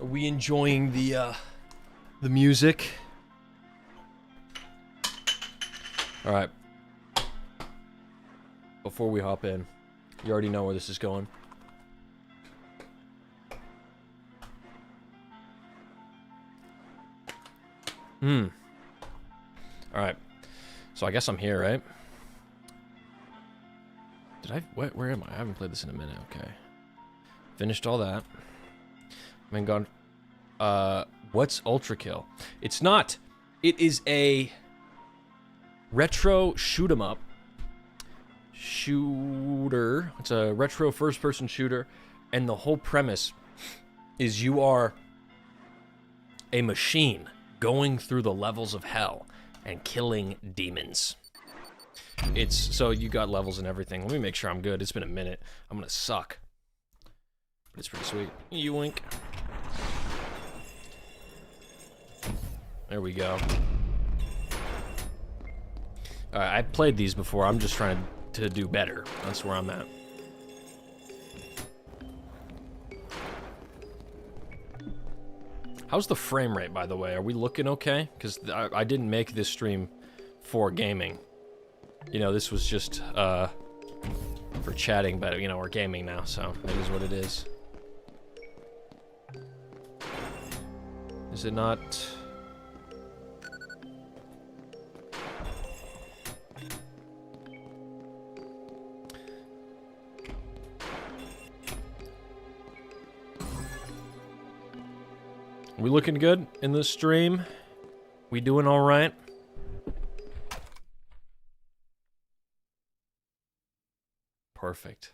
Are we enjoying the The music. All right. Before we hop in, you already know where this is going. All right. So I guess I'm here, right? Did I? Where am I? I haven't played this in a minute. Okay. Finished all that. I mean, gone. What's ULTRAKILL? It's not. It is a retro shoot 'em up shooter. It's a retro first-person shooter, and the whole premise is you are a machine going through the levels of hell and killing demons. It's so you got levels and everything. Let me make sure I'm good. It's been a minute. I'm gonna suck, but it's pretty sweet. You wink. There we go. Alright, I played these before. I'm just trying to do better. That's where I'm at. How's the frame rate, by the way? Are we looking okay? Because I didn't make this stream for gaming. You know, this was just for chatting, but, you know, we're gaming now, so that is what it is. Is it not... We looking good in this stream? We doing all right? Perfect.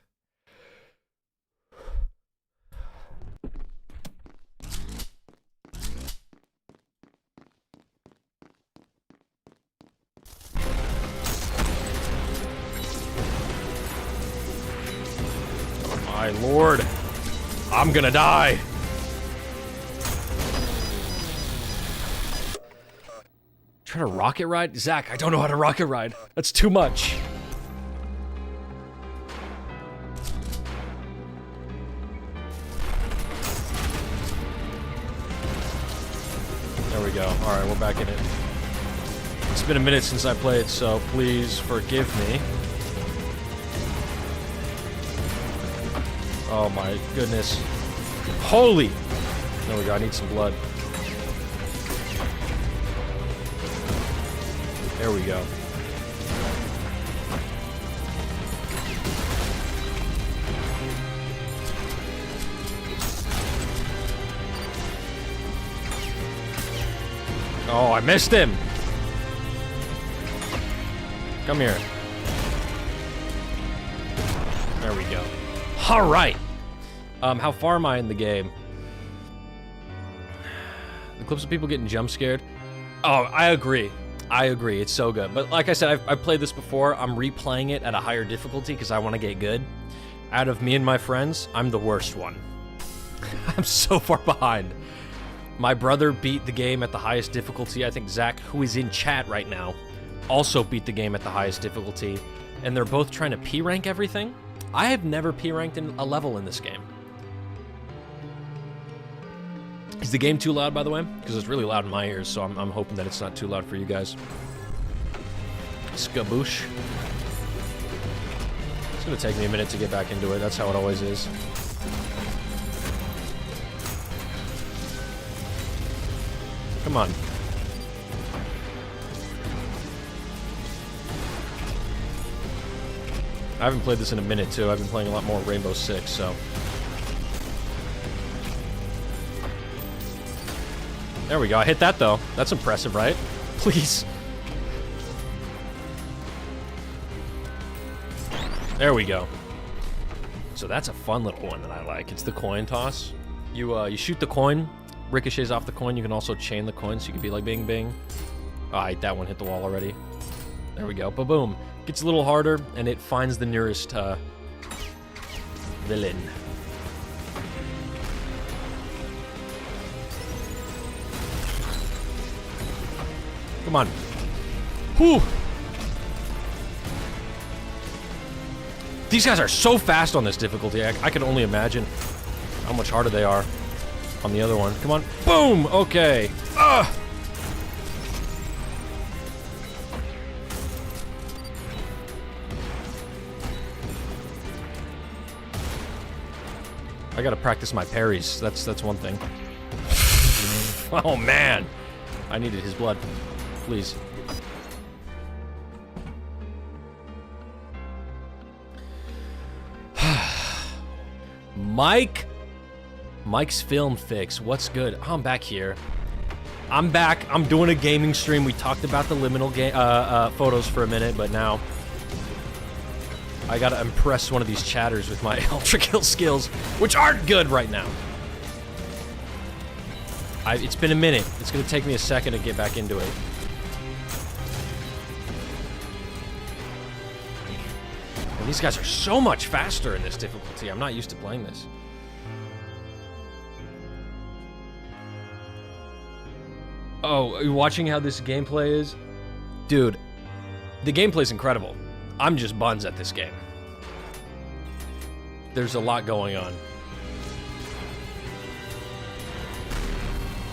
Oh my lord. I'm gonna die. Try to rocket ride? Zach, I don't know how to rocket ride. That's too much. There we go. Alright, we're back in it. It's been a minute since I played, so please forgive me. Oh my goodness. Holy! There we go, I need some blood. There we go. Oh, I missed him. Come here. There we go. All right. How far am I in the game? The clips of people getting jump scared. Oh, I agree. I agree, it's so good. But like I said, I've played this before. I'm replaying it at a higher difficulty because I want to get good. Out of me and my friends, I'm the worst one. I'm so far behind. My brother beat the game at the highest difficulty. I think Zach, who is in chat right now, also beat the game at the highest difficulty. And they're both trying to P-rank everything. I have never P-ranked in a level in this game. Is the game too loud, by the way? Because it's really loud in my ears, so I'm hoping that it's not too loud for you guys. Skaboosh. It's gonna take me a minute to get back into it. That's how it always is. Come on. I haven't played this in a minute, too. I've been playing a lot more Rainbow Six, so... There we go. I hit that, though. That's impressive, right? Please. There we go. So that's a fun little one that I like. It's the coin toss. You shoot the coin, ricochets off the coin. You can also chain the coin, so you can be like bing, bing. Oh, that one hit the wall already. There we go. Ba-boom. Gets a little harder, and it finds the nearest villain. Come on. Whew. These guys are so fast on this difficulty. I can only imagine how much harder they are on the other one. Come on. Boom! Okay. I gotta practice my parries. That's one thing. Oh man, I needed his blood. Please. Mike's Film Fix. What's good? Oh, I'm back here. I'm back. I'm doing a gaming stream. We talked about the liminal photos for a minute, but now I gotta impress one of these chatters with my ULTRAKILL skills, which aren't good right now. It's been a minute. It's gonna take me a second to get back into it. And these guys are so much faster in this difficulty. I'm not used to playing this. Oh, are you watching how this gameplay is? Dude, the gameplay's incredible. I'm just buns at this game. There's a lot going on.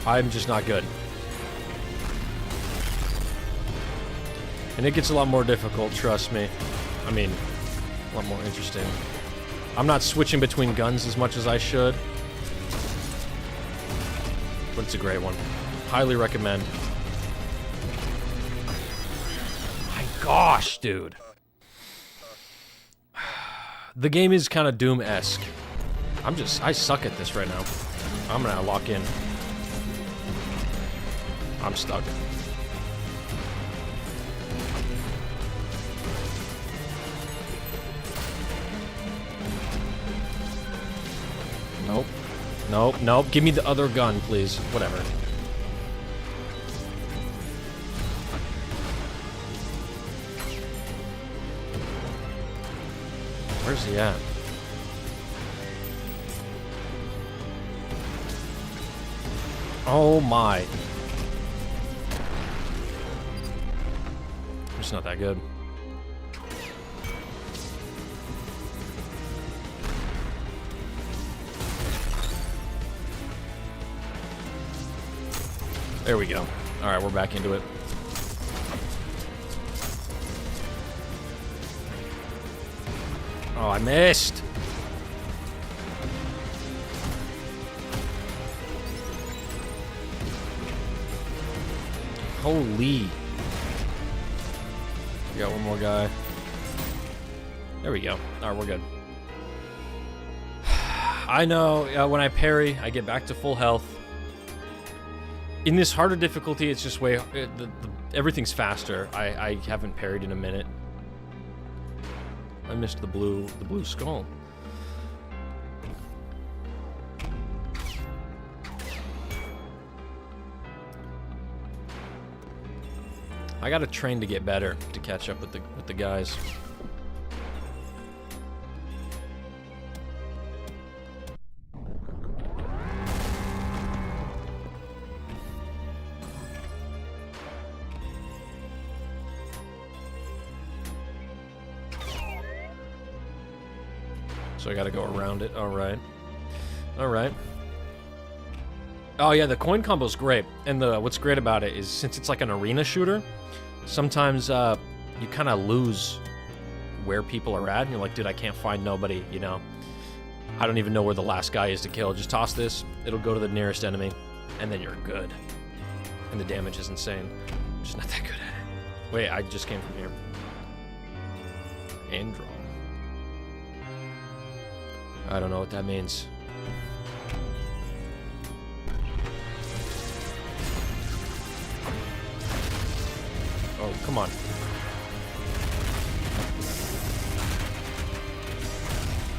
I'm just not good. And it gets a lot more difficult, trust me. I mean, a lot more interesting. I'm not switching between guns as much as I should. But it's a great one. Highly recommend. My gosh, dude. The game is kind of Doom-esque. I suck at this right now. I'm gonna lock in. I'm stuck. Nope. Nope, nope. Give me the other gun, please. Whatever. Where's he at? Oh my. I'm just not that good. There we go. Alright, we're back into it. Oh, I missed. Holy. We got one more guy. There we go. Alright, we're good. I know, when I parry, I get back to full health. In this harder difficulty, it's just way... everything's faster. I haven't parried in a minute. I missed the blue skull. I gotta train to get better to catch up with the guys. So I gotta go around it. Alright. Alright. Oh yeah, the coin combo's great. And what's great about it is, since it's like an arena shooter, sometimes you kind of lose where people are at. And you're like, dude, I can't find nobody, you know. I don't even know where the last guy is to kill. Just toss this, it'll go to the nearest enemy, and then you're good. And the damage is insane. I'm just not that good at it. Wait, I just came from here. And draw. I don't know what that means. Oh, come on.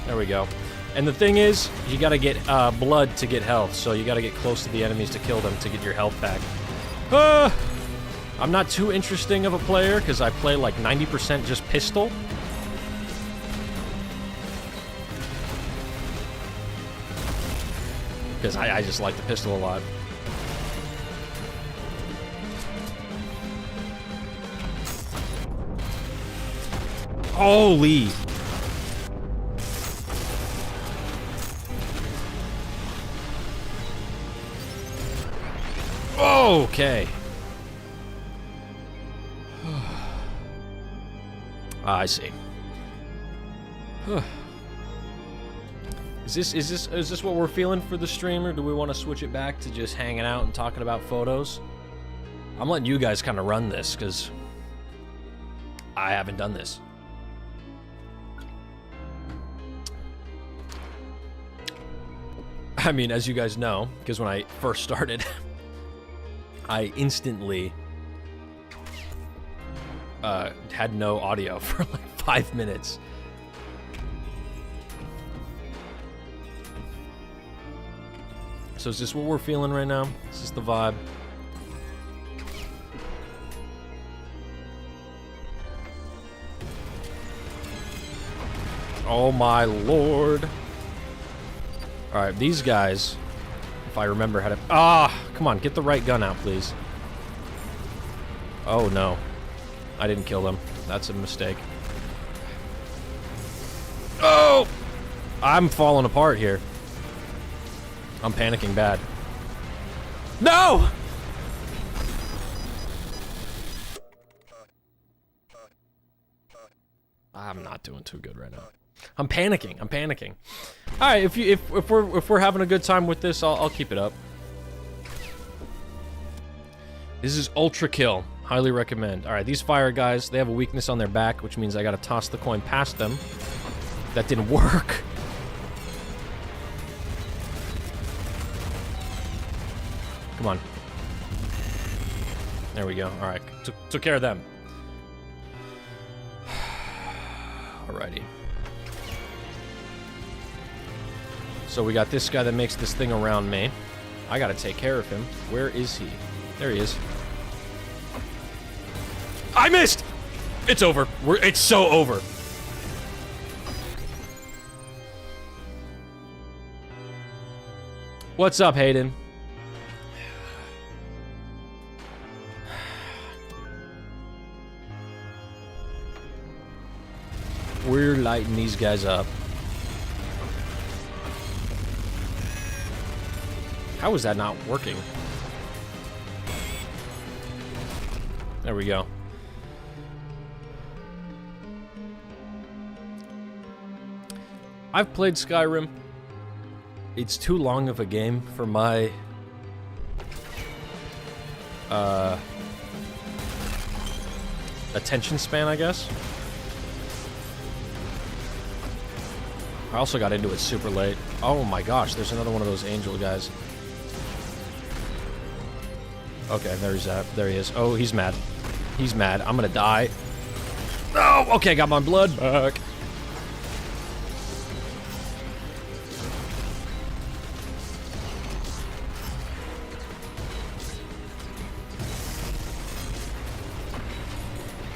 There we go. And the thing is, you gotta get blood to get health, so you gotta get close to the enemies to kill them to get your health back. I'm not too interesting of a player, because I play like 90% just pistol. Because I just like the pistol a lot. Holy! Okay. I see. Is this what we're feeling for the stream, or do we want to switch it back to just hanging out and talking about photos? I'm letting you guys kind of run this because I haven't done this. I mean, as you guys know, because when I first started, I instantly had no audio for like 5 minutes. So is this what we're feeling right now? Is this the vibe? Oh my lord. Alright, these guys, if I remember how to... come on, get the right gun out, please. Oh no. I didn't kill them. That's a mistake. Oh! I'm falling apart here. I'm panicking bad. No! I'm not doing too good right now. I'm panicking. I'm panicking. All right, if we're having a good time with this, I'll keep it up. This is ULTRAKILL. Highly recommend. All right, these fire guys, they have a weakness on their back, which means I gotta toss the coin past them. That didn't work. Come on. There we go. All right, took care of them. Alrighty. So we got this guy that makes this thing around me. I gotta take care of him. Where is he? There he is. I missed! It's over. It's so over. What's up, Hayden? We're lighting these guys up. How is that not working? There we go. I've played Skyrim. It's too long of a game for my attention span, I guess. I also got into it super late. Oh my gosh, there's another one of those angel guys. Okay, there he's at. There he is. Oh, he's mad. He's mad. I'm gonna die. Oh, okay, got my blood back.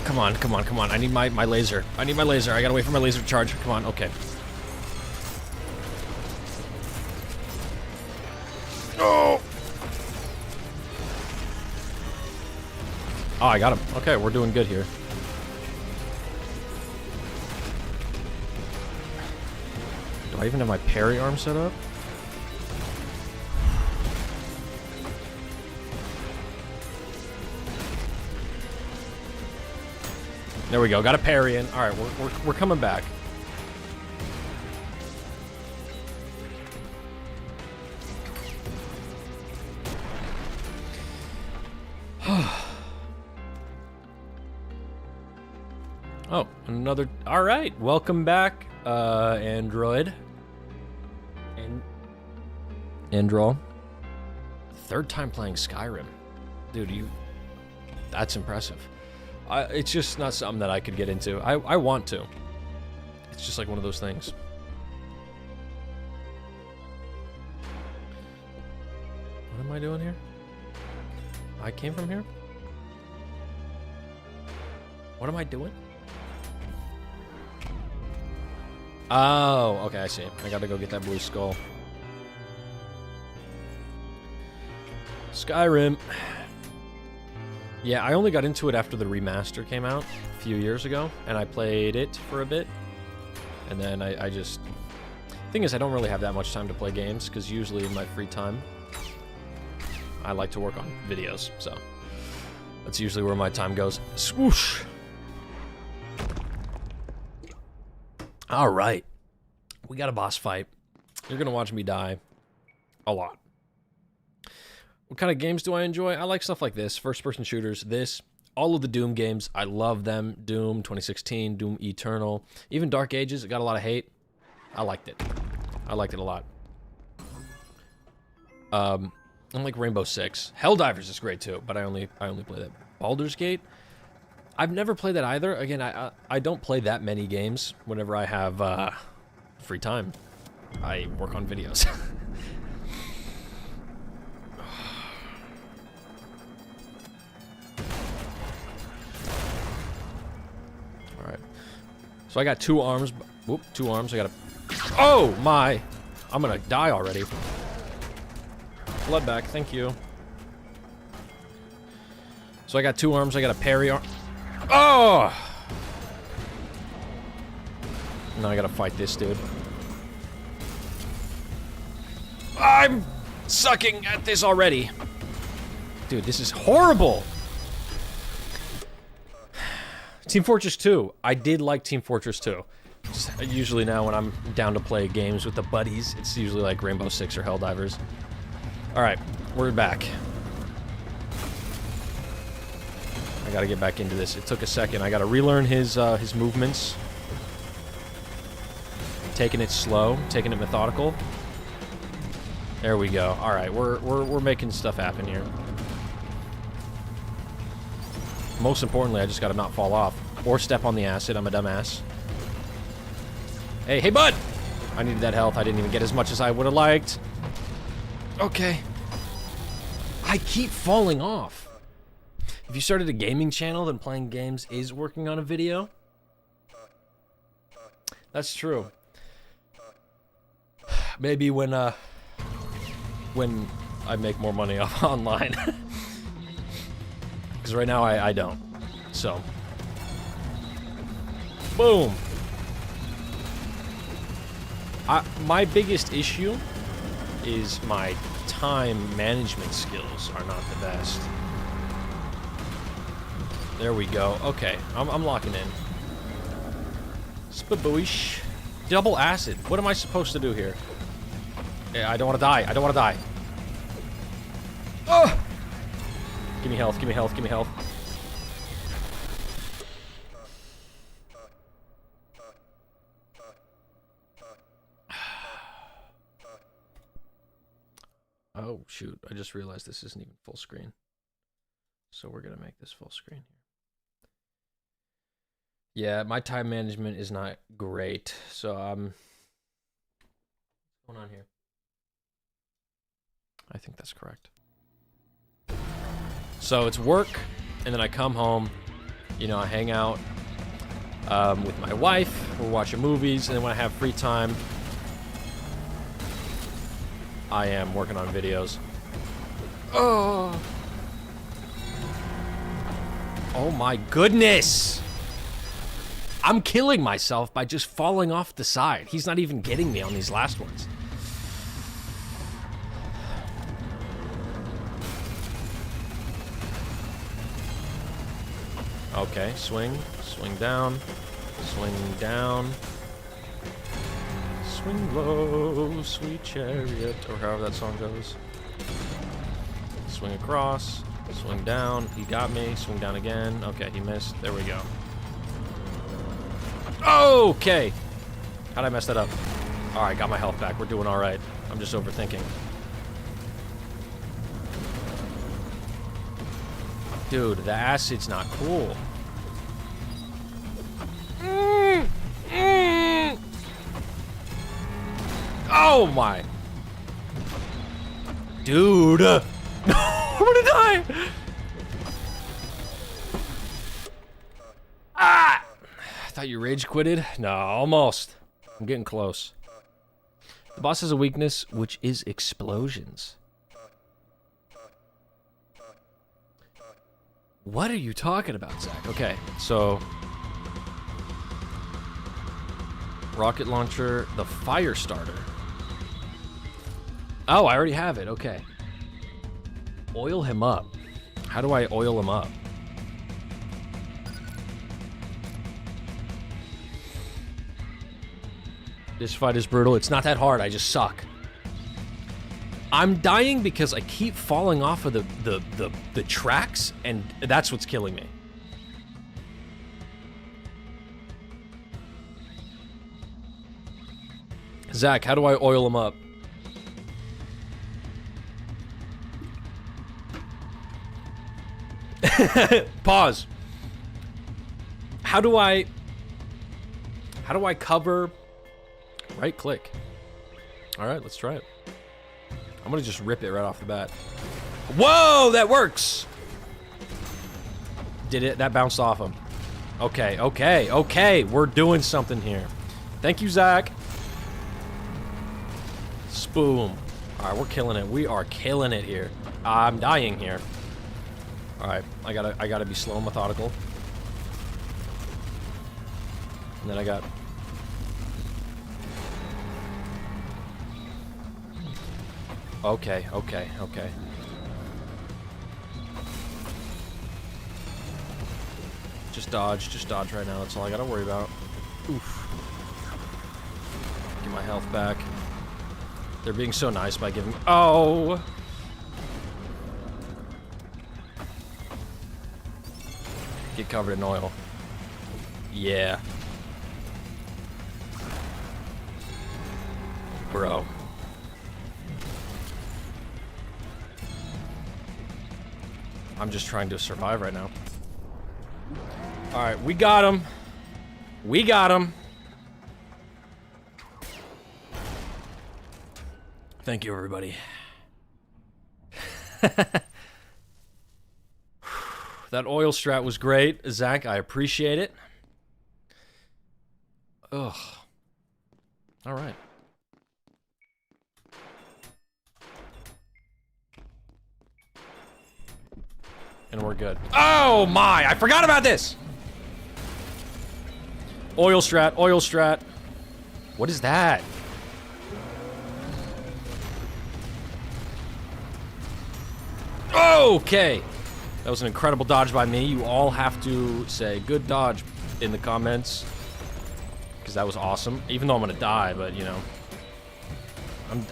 Come on, come on, come on. I need my laser. I need my laser. I gotta wait for my laser to charge. Come on, okay. Oh! Oh, I got him. Okay, we're doing good here. Do I even have my parry arm set up? There we go. Got a parry in. All right, we're coming back. Oh, another. All right, welcome back, Android. Android. Third time playing Skyrim, dude. That's impressive. It's just not something that I could get into. I want to. It's just like one of those things. What am I doing here? I came from here? What am I doing? Oh, okay, I see. I gotta go get that blue skull. Skyrim. Yeah, I only got into it after the remaster came out a few years ago, and I played it for a bit, and then I just... Thing is, I don't really have that much time to play games, because usually in my free time, I like to work on videos, so that's usually where my time goes. Swoosh. All right, we got a boss fight. You're gonna watch me die a lot. What kind of games do I enjoy? I like stuff like this, first-person shooters. All of the Doom games, I love them. Doom 2016, Doom Eternal, even Dark Ages. It got a lot of hate. I liked it. I liked it a lot. I like Rainbow Six. Helldivers is great too, but I only play that. Baldur's Gate. I've never played that either. Again, I don't play that many games. Whenever I have free time, I work on videos. All right. So I got 2 arms. Whoop, 2 arms. I got a. Oh my! I'm gonna die already. Blood back, thank you. So I got 2 arms, I got a parry arm. Oh! Now I gotta fight this dude. I'm sucking at this already. Dude, this is horrible. Team Fortress 2. I did like Team Fortress 2. Usually now when I'm down to play games with the buddies, it's usually like Rainbow Six or Helldivers. Alright, we're back. I gotta get back into this. It took a second. I gotta relearn his movements. Taking it slow, taking it methodical. There we go. Alright, we're making stuff happen here. Most importantly, I just gotta not fall off. Or step on the acid. I'm a dumbass. Hey, bud! I needed that health. I didn't even get as much as I would have liked. Okay. I keep falling off. If you started a gaming channel, then playing games is working on a video. That's true. Maybe when I make more money off online. Because right now I don't. So. Boom. My biggest issue is my time management skills are not the best. There we go. Okay, I'm locking in. Spaboosh. Double acid. What am I supposed to do here? Yeah, I don't want to die. I don't want to die. Oh! Give me health. Give me health. Give me health. Oh, shoot. I just realized this isn't even full screen. So we're going to make this full screen here. Yeah, my time management is not great. So, what's going on here? I think that's correct. So it's work, and then I come home, you know, I hang out with my wife, we're watching movies, and then when I have free time, I am working on videos. Oh! Oh my goodness! I'm killing myself by just falling off the side. He's not even getting me on these last ones. Okay, swing, swing down, swing down. Swing low, sweet chariot, or however that song goes. Swing across, swing down. He got me. Swing down again. Okay, he missed. There we go. Okay. How'd I mess that up? All right, got my health back. We're doing all right. I'm just overthinking. Dude, the acid's not cool. Oh my. Dude. I'm gonna die. Ah! I thought you rage quitted. No, almost. I'm getting close. The boss has a weakness, which is explosions. What are you talking about, Zach? Okay, so rocket launcher, the fire starter. Oh, I already have it. Okay. Oil him up. How do I oil him up? This fight is brutal. It's not that hard. I just suck. I'm dying because I keep falling off of the tracks, and that's what's killing me. Zach, how do I oil him up? Pause. How do I cover? Right click. All right, let's try it. I'm gonna just rip it right off the bat. Whoa, that works. Did it? That bounced off him. Okay, okay, okay. We're doing something here. Thank you, Zach. Spoom. All right, we're killing it. We are killing it here. I'm dying here. All right, I gotta be slow and methodical. And then I got. Okay, okay, okay. Just dodge right now. That's all I gotta worry about. Oof. Get my health back. They're being so nice by giving. Oh! Get covered in oil. Yeah. Bro. I'm just trying to survive right now. Alright, we got him. We got him. Thank you, everybody. That oil strat was great. Zach, I appreciate it. Ugh. Alright. And we're good. Oh my! I forgot about this! Oil strat, oil strat. What is that? Okay! That was an incredible dodge by me. You all have to say good dodge in the comments. Because that was awesome. Even though I'm gonna die, but you know.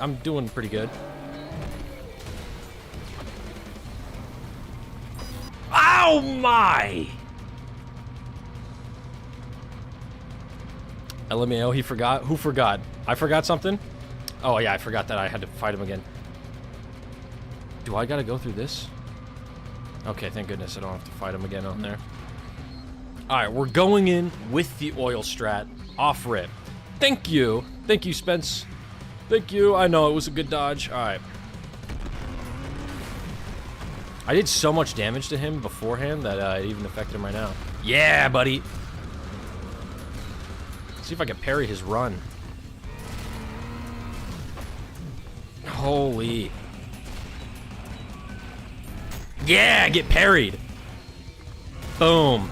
I'm doing pretty good. Oh my! LMAO, he forgot. Who forgot? I forgot something? Oh yeah, I forgot that I had to fight him again. Do I gotta go through this? Okay, thank goodness I don't have to fight him again on there. Alright, we're going in with the oil strat. Off rip. Thank you. Thank you, Spence. Thank you. I know, it was a good dodge. Alright. I did so much damage to him beforehand that it even affected him right now. Yeah, buddy. See if I can parry his run. Holy. Yeah, get parried. Boom.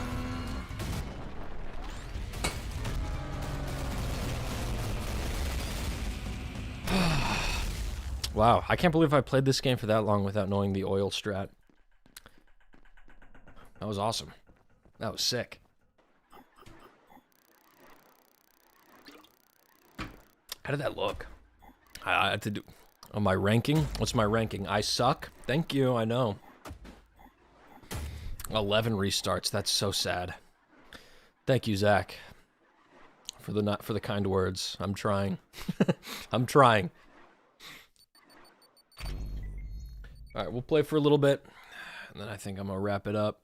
Wow, I can't believe I played this game for that long without knowing the oil strat. That was awesome. That was sick. How did that look? I had to do... Oh, my ranking? What's my ranking? I suck? Thank you, I know. 11 restarts. That's so sad. Thank you, Zach. For the kind words. I'm trying. I'm trying. Alright, we'll play for a little bit. And then I think I'm gonna wrap it up.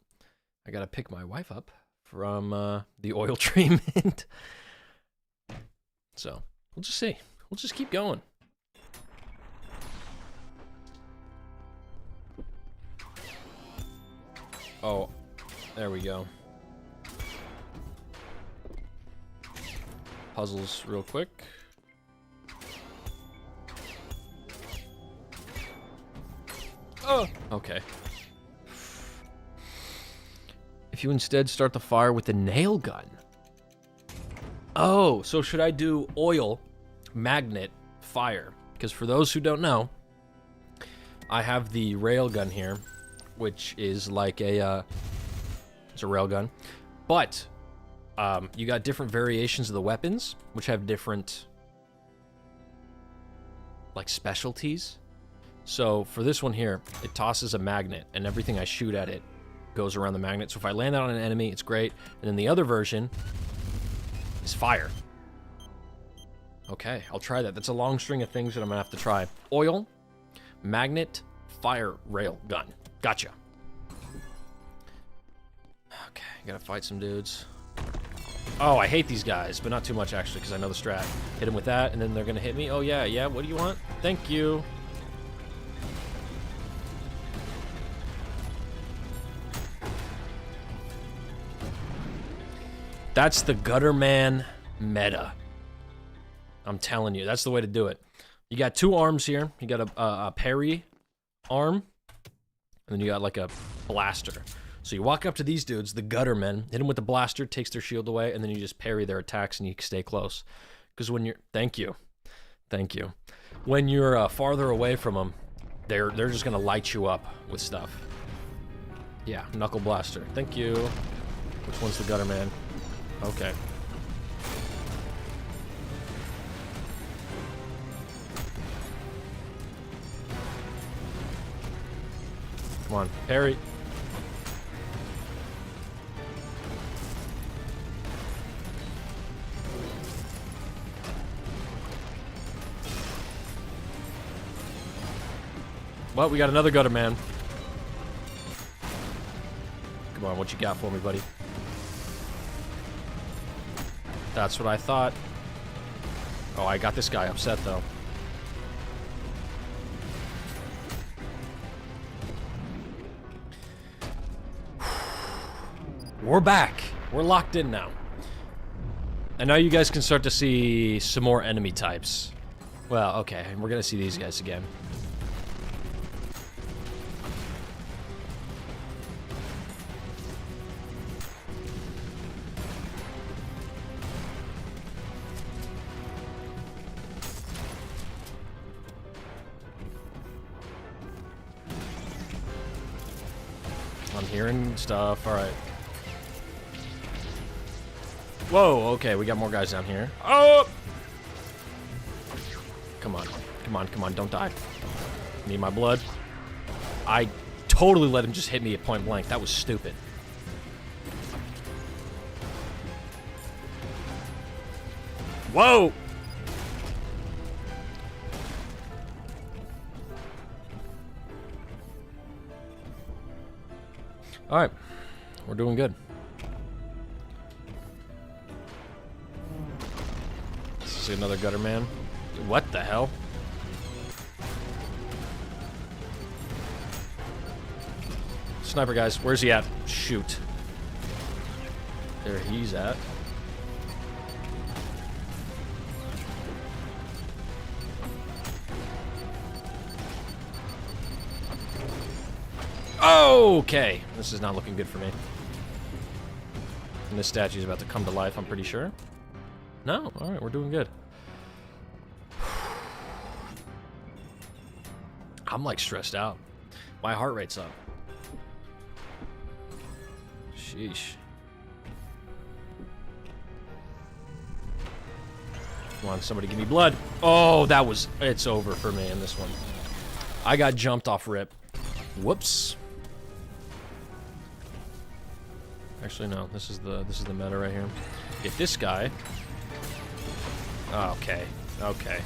I gotta pick my wife up from the oil treatment. So, we'll just see. We'll just keep going. Oh, there we go. Puzzles real quick. Oh, okay. If you instead start the fire with a nail gun. Oh, so should I do oil, magnet, fire? Because for those who don't know, I have the railgun here, which is like a, it's a railgun. But, you got different variations of the weapons, which have different, like, specialties. So, for this one here, it tosses a magnet, and everything I shoot at it goes around the magnet. So if I land that on an enemy, it's great. And then the other version is fire. Okay, I'll try that. That's a long string of things that I'm gonna have to try. Oil, magnet, fire, rail, gun. Gotcha. Okay, gotta fight some dudes. Oh, I hate these guys, but not too much actually, because I know the strat. Hit them with that, and then they're gonna hit me. Oh yeah, yeah, what do you want? Thank you. That's the Gutter Man meta. I'm telling you, that's the way to do it. You got two arms here. You got a parry arm, and then you got like a blaster. So you walk up to these dudes, the Gutter Men, hit them with the blaster, takes their shield away, and then you just parry their attacks and you stay close. Because when you're, thank you, when you're farther away from them, they're just gonna light you up with stuff. Yeah, knuckle blaster. Thank you. Which one's the Gutter Man? Okay. Come on, parry. Well, we got another Gutter Man. Come on, what you got for me, buddy? That's what I thought. Oh, I got this guy upset, though. We're back. We're locked in now. And now you guys can start to see some more enemy types. Well, okay, we're gonna see these guys again. I'm hearing stuff. All right. Whoa, okay, we got more guys down here. Oh! Come on, come on, come on, don't die. Need my blood. I totally let him just hit me at point blank. That was stupid. Whoa! All right, we're doing good. This is another Gutter Man. What the hell? Sniper guys, where's he at? Shoot. There he's at. Okay, this is not looking good for me. And this statue is about to come to life, I'm pretty sure. No, alright, we're doing good. I'm like stressed out. My heart rate's up. Sheesh. Come on, somebody give me blood. Oh, that was, it's over for me in this one. I got jumped off rip. Whoops. Actually, no. This is the meta right here. Get this guy. Oh, okay. Okay.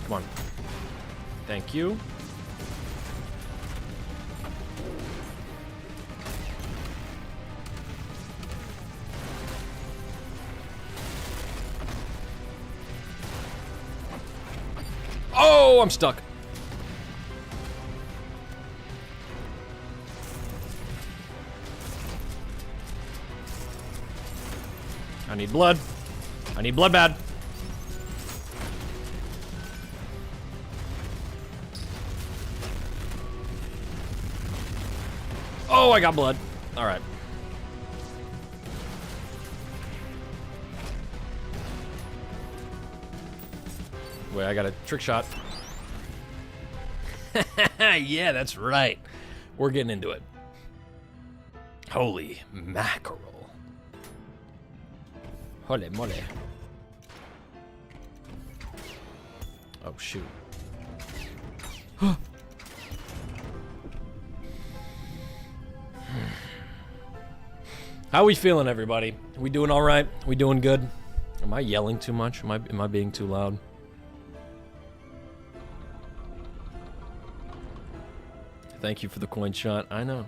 Come on. Thank you. Oh, I'm stuck. I need blood. I need blood bad. Oh, I got blood. All right. Wait, I got a trick shot. Yeah, that's right. We're getting into it. Holy mackerel. Holy moly. Oh, shoot. How we feeling, everybody? We doing all right? We doing good? Am I yelling too much? Am I being too loud? Thank you for the coin shot. I know.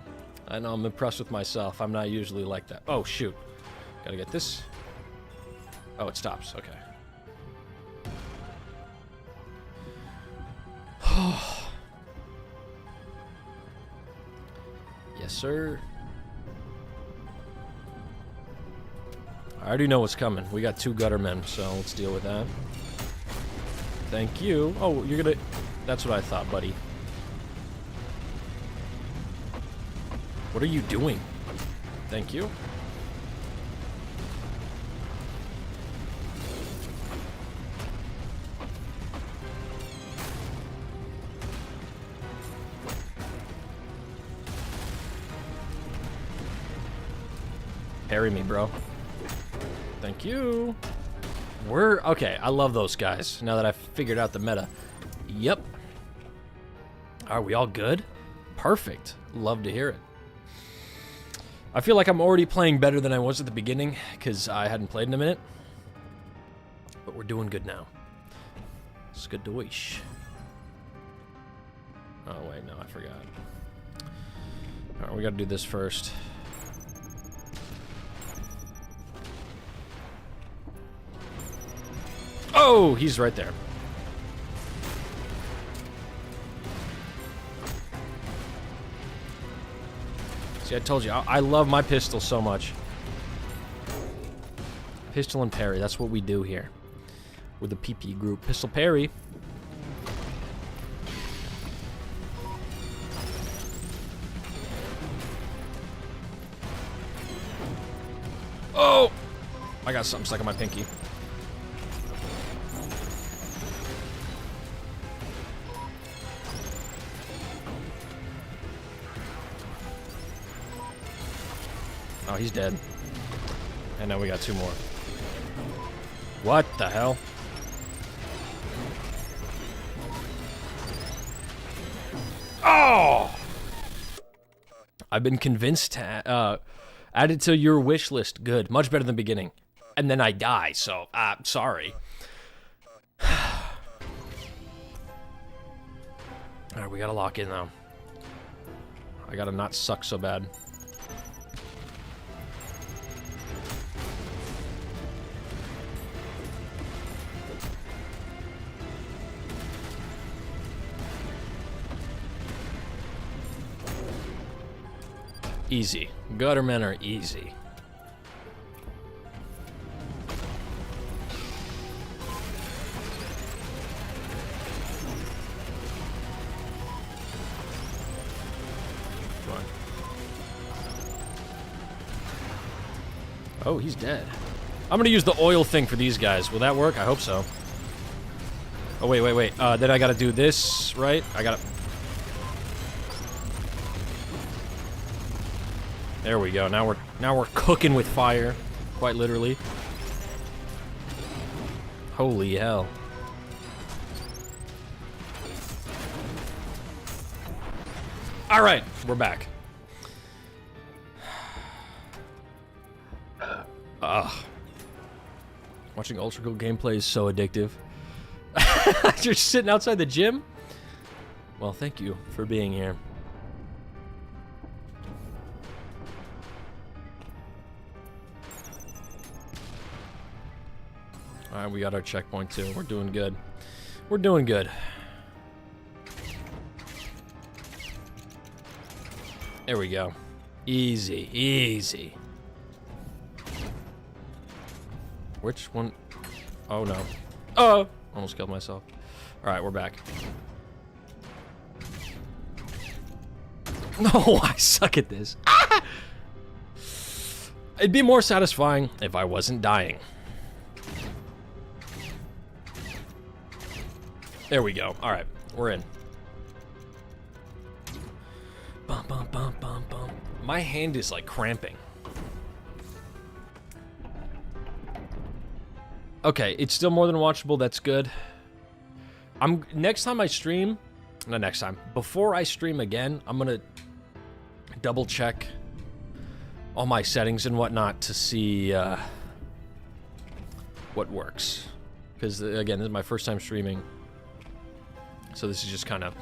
I'm impressed with myself. I'm not usually like that. Oh, shoot. Gotta get this. Oh, it stops. Okay. Yes, sir. I already know what's coming. We got 2 gutter men, so let's deal with that. Thank you. Oh, you're gonna... That's what I thought, buddy. What are you doing? Thank you. Parry me, bro. Thank you. We're... Okay, I love those guys, now that I've figured out the meta. Yep. Are we all good? Perfect. Love to hear it. I feel like I'm already playing better than I was at the beginning, because I hadn't played in a minute. But we're doing good now. Skadoosh. Oh, wait, no, I forgot. Alright, we gotta do this first. Oh, he's right there. See, I told you, I love my pistol so much. Pistol and parry, that's what we do here. With the PP group. Pistol parry. Oh! I got something stuck in my pinky. Oh, he's dead. And now we got 2 more. What the hell? Oh! I've been convinced to add it to your wish list. Good. Much better than beginning. And then I die, so sorry. Alright, we gotta lock in now. I gotta not suck so bad. Easy. Guttermen are easy. Come on. Oh, he's dead. I'm gonna use the oil thing for these guys. Will that work? I hope so. Oh, wait. Then I gotta do this, right? I gotta... There we go. Now we're cooking with fire, quite literally. Holy hell. All right, we're back. Watching ULTRAKILL gameplay is so addictive. You're sitting outside the gym? Well, thank you for being here. Alright, we got our checkpoint too. We're doing good. We're doing good. There we go. Easy, easy. Which one? Oh no. Oh! Almost killed myself. Alright, we're back. No, I suck at this. Ah! It'd be more satisfying if I wasn't dying. There we go. All right, we're in. Bum, bum, bum, bum, bum. My hand is like cramping. Okay, it's still more than watchable. That's good. Next time I stream, not next time, before I stream again, I'm gonna double check all my settings and whatnot to see what works. Because again, this is my first time streaming, so this is just kind of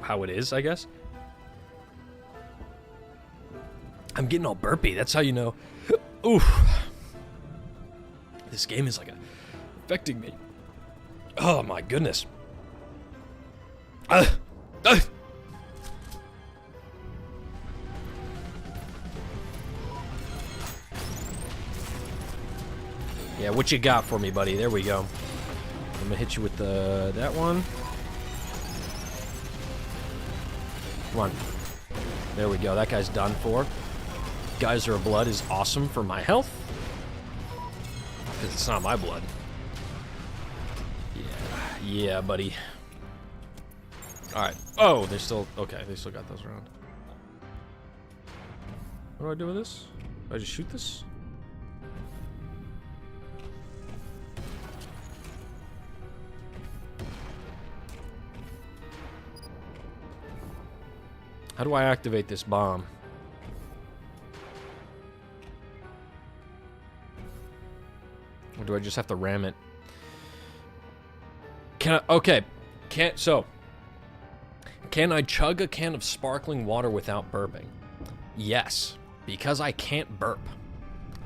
how it is, I guess. I'm getting all burpy. That's how you know. Oof. This game is like affecting me. Oh my goodness. Yeah, what you got for me, buddy? There we go. I'm gonna hit you with that one. Come on. There we go. That guy's done for. Geyser of blood is awesome for my health. Because it's not my blood. Yeah, buddy. Alright. Oh, they're still... Okay, they still got those around. What do I do with this? Do I just shoot this? How do I activate this bomb? Or do I just have to ram it? Can I... Okay. Can I chug a can of sparkling water without burping? Yes. Because I can't burp.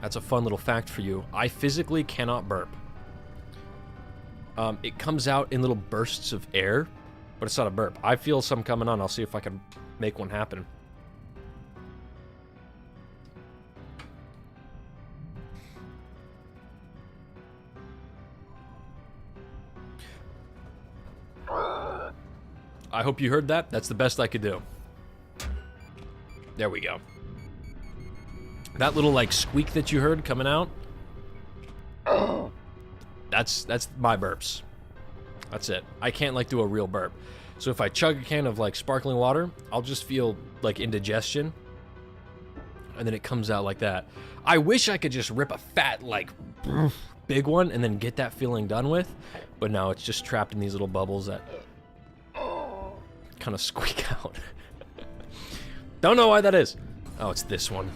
That's a fun little fact for you. I physically cannot burp. It comes out in little bursts of air, but it's not a burp. I feel some coming on. I'll see if I can make one happen. I hope you heard that. That's the best I could do. There we go. That little like squeak that you heard coming out. That's my burps. That's it. I can't like do a real burp. So if I chug a can of like sparkling water, I'll just feel like indigestion. And then it comes out like that. I wish I could just rip a fat like big one and then get that feeling done with. But no, it's just trapped in these little bubbles that kind of squeak out. Don't know why that is. Oh, it's this one.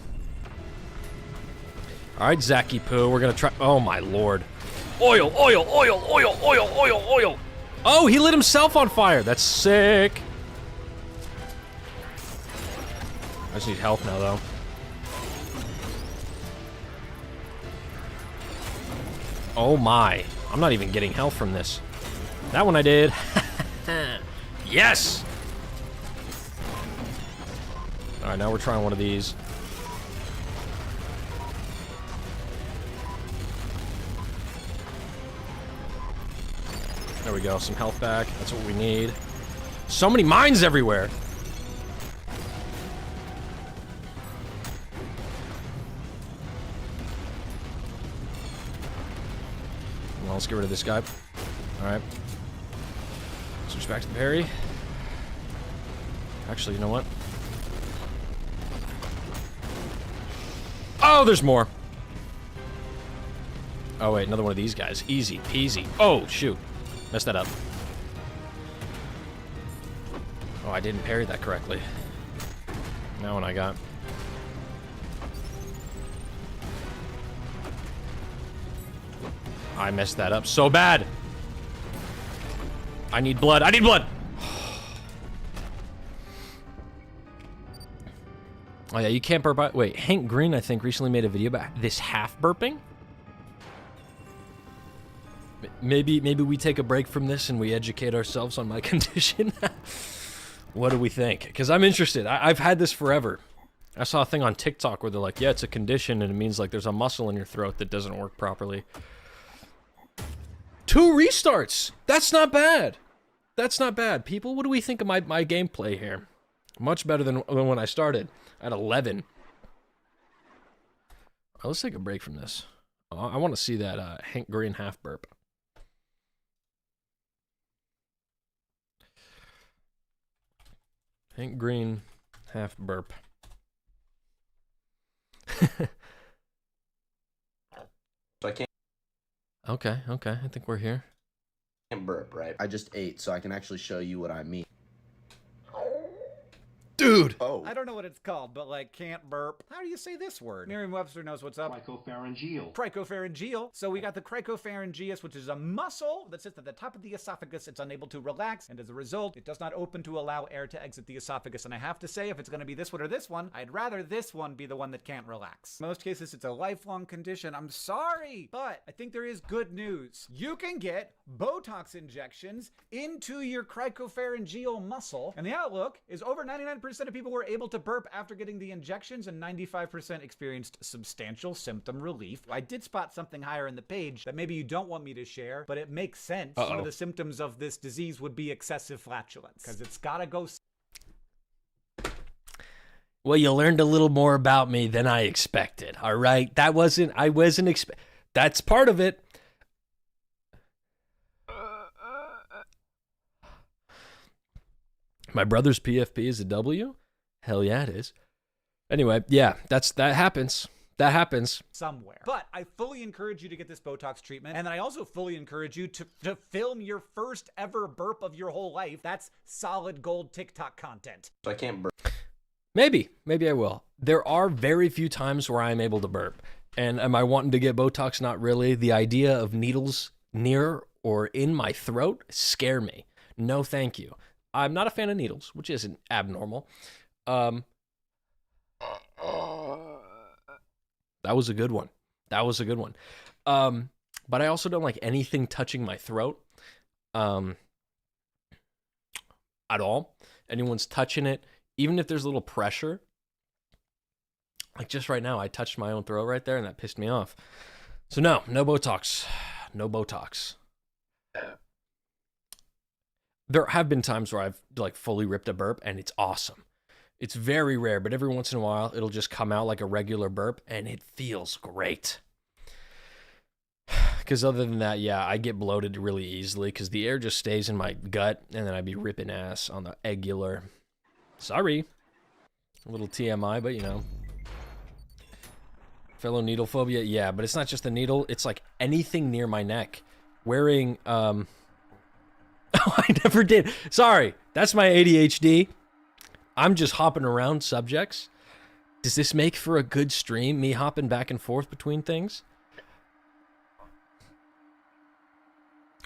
All right, Zacky Poo, we're gonna try. Oh my lord! Oil, oil, oil, oil, oil, oil, oil. Oh, he lit himself on fire. That's sick. I just need health now, though. Oh my! I'm not even getting health from this. That one I did. Yes. All right, now we're trying one of these. There we go, some health back. That's what we need. So many mines everywhere. Well, let's get rid of this guy. All right. Switch back to the parry. Actually, you know what? Oh, there's more. Oh, wait, another one of these guys. Easy peasy. Oh, shoot. Messed that up. Oh, I didn't parry that correctly. Now what I got. I messed that up so bad. I need blood. I need blood. Oh yeah, you can't burp. Wait, Hank Green, I think, recently made a video about this half burping. Maybe we take a break from this and we educate ourselves on my condition. What do we think? Because I'm interested. I've had this forever. I saw a thing on TikTok where they're like, yeah, it's a condition and it means like there's a muscle in your throat that doesn't work properly. 2 restarts. That's not bad. That's not bad. People, what do we think of my gameplay here? Much better than when I started at 11. Let's take a break from this. I want to see that Hank Green half burp. Pink, green, half burp. So I can't Okay, I think we're here. burp, right? I just ate, so I can actually show you what I mean. Dude! Oh. I don't know what it's called, but like can't burp. How do you say this word? Merriam-Webster knows what's up. Cricopharyngeal. Cricopharyngeal. So we got the cricopharyngeus, which is a muscle that sits at the top of the esophagus. It's unable to relax, and as a result, it does not open to allow air to exit the esophagus. And I have to say, if it's going to be this one or this one, I'd rather this one be the one that can't relax. In most cases, it's a lifelong condition. I'm sorry, but I think there is good news. You can get Botox injections into your cricopharyngeal muscle, and the outlook is over 99% of people were able to burp after getting the injections, and 95% experienced substantial symptom relief. I did spot something higher in the page that maybe you don't want me to share, but it makes sense. One of the symptoms of this disease would be excessive flatulence, because it's gotta go. Well, you learned a little more about me than I expected, all right? I wasn't that's part of it. My brother's PFP is a W? Hell yeah, it is. Anyway, yeah, that happens. That happens. Somewhere. But I fully encourage you to get this Botox treatment. And then I also fully encourage you to film your first ever burp of your whole life. That's solid gold TikTok content. So I can't burp. Maybe I will. There are very few times where I'm able to burp. And am I wanting to get Botox? Not really. The idea of needles near or in my throat scare me. No, thank you. I'm not a fan of needles, which isn't abnormal. That was a good one. But I also don't like anything touching my throat at all. Anyone's touching it, even if there's a little pressure. Like just right now, I touched my own throat right there, and that pissed me off. So no Botox. No Botox. There have been times where I've like fully ripped a burp, and it's awesome. It's very rare, but every once in a while, it'll just come out like a regular burp, and it feels great. Because other than that, yeah, I get bloated really easily because the air just stays in my gut, and then I'd be ripping ass on the egular. Sorry. A little TMI, but you know. Fellow needle phobia, yeah, but it's not just the needle. It's like anything near my neck. Wearing, Oh, I never did. Sorry, that's my ADHD. I'm just hopping around subjects. Does this make for a good stream, me hopping back and forth between things?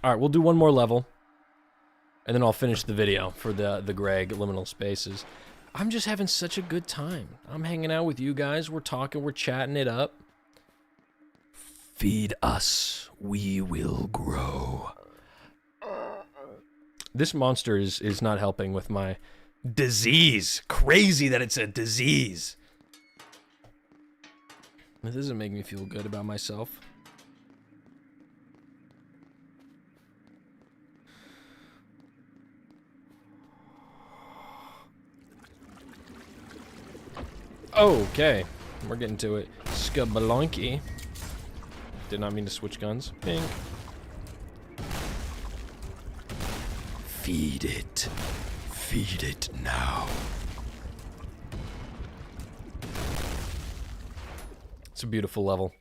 All right, we'll do one more level, and then I'll finish the video for the Greg Liminal Spaces. I'm just having such a good time. I'm hanging out with you guys. We're talking, we're chatting it up. Feed us, we will grow. This monster is not helping with my disease. Crazy that it's a disease. This doesn't make me feel good about myself. Okay, we're getting to it. Skabalonky. Did not mean to switch guns. Pink. Feed it. Feed it now. It's a beautiful level.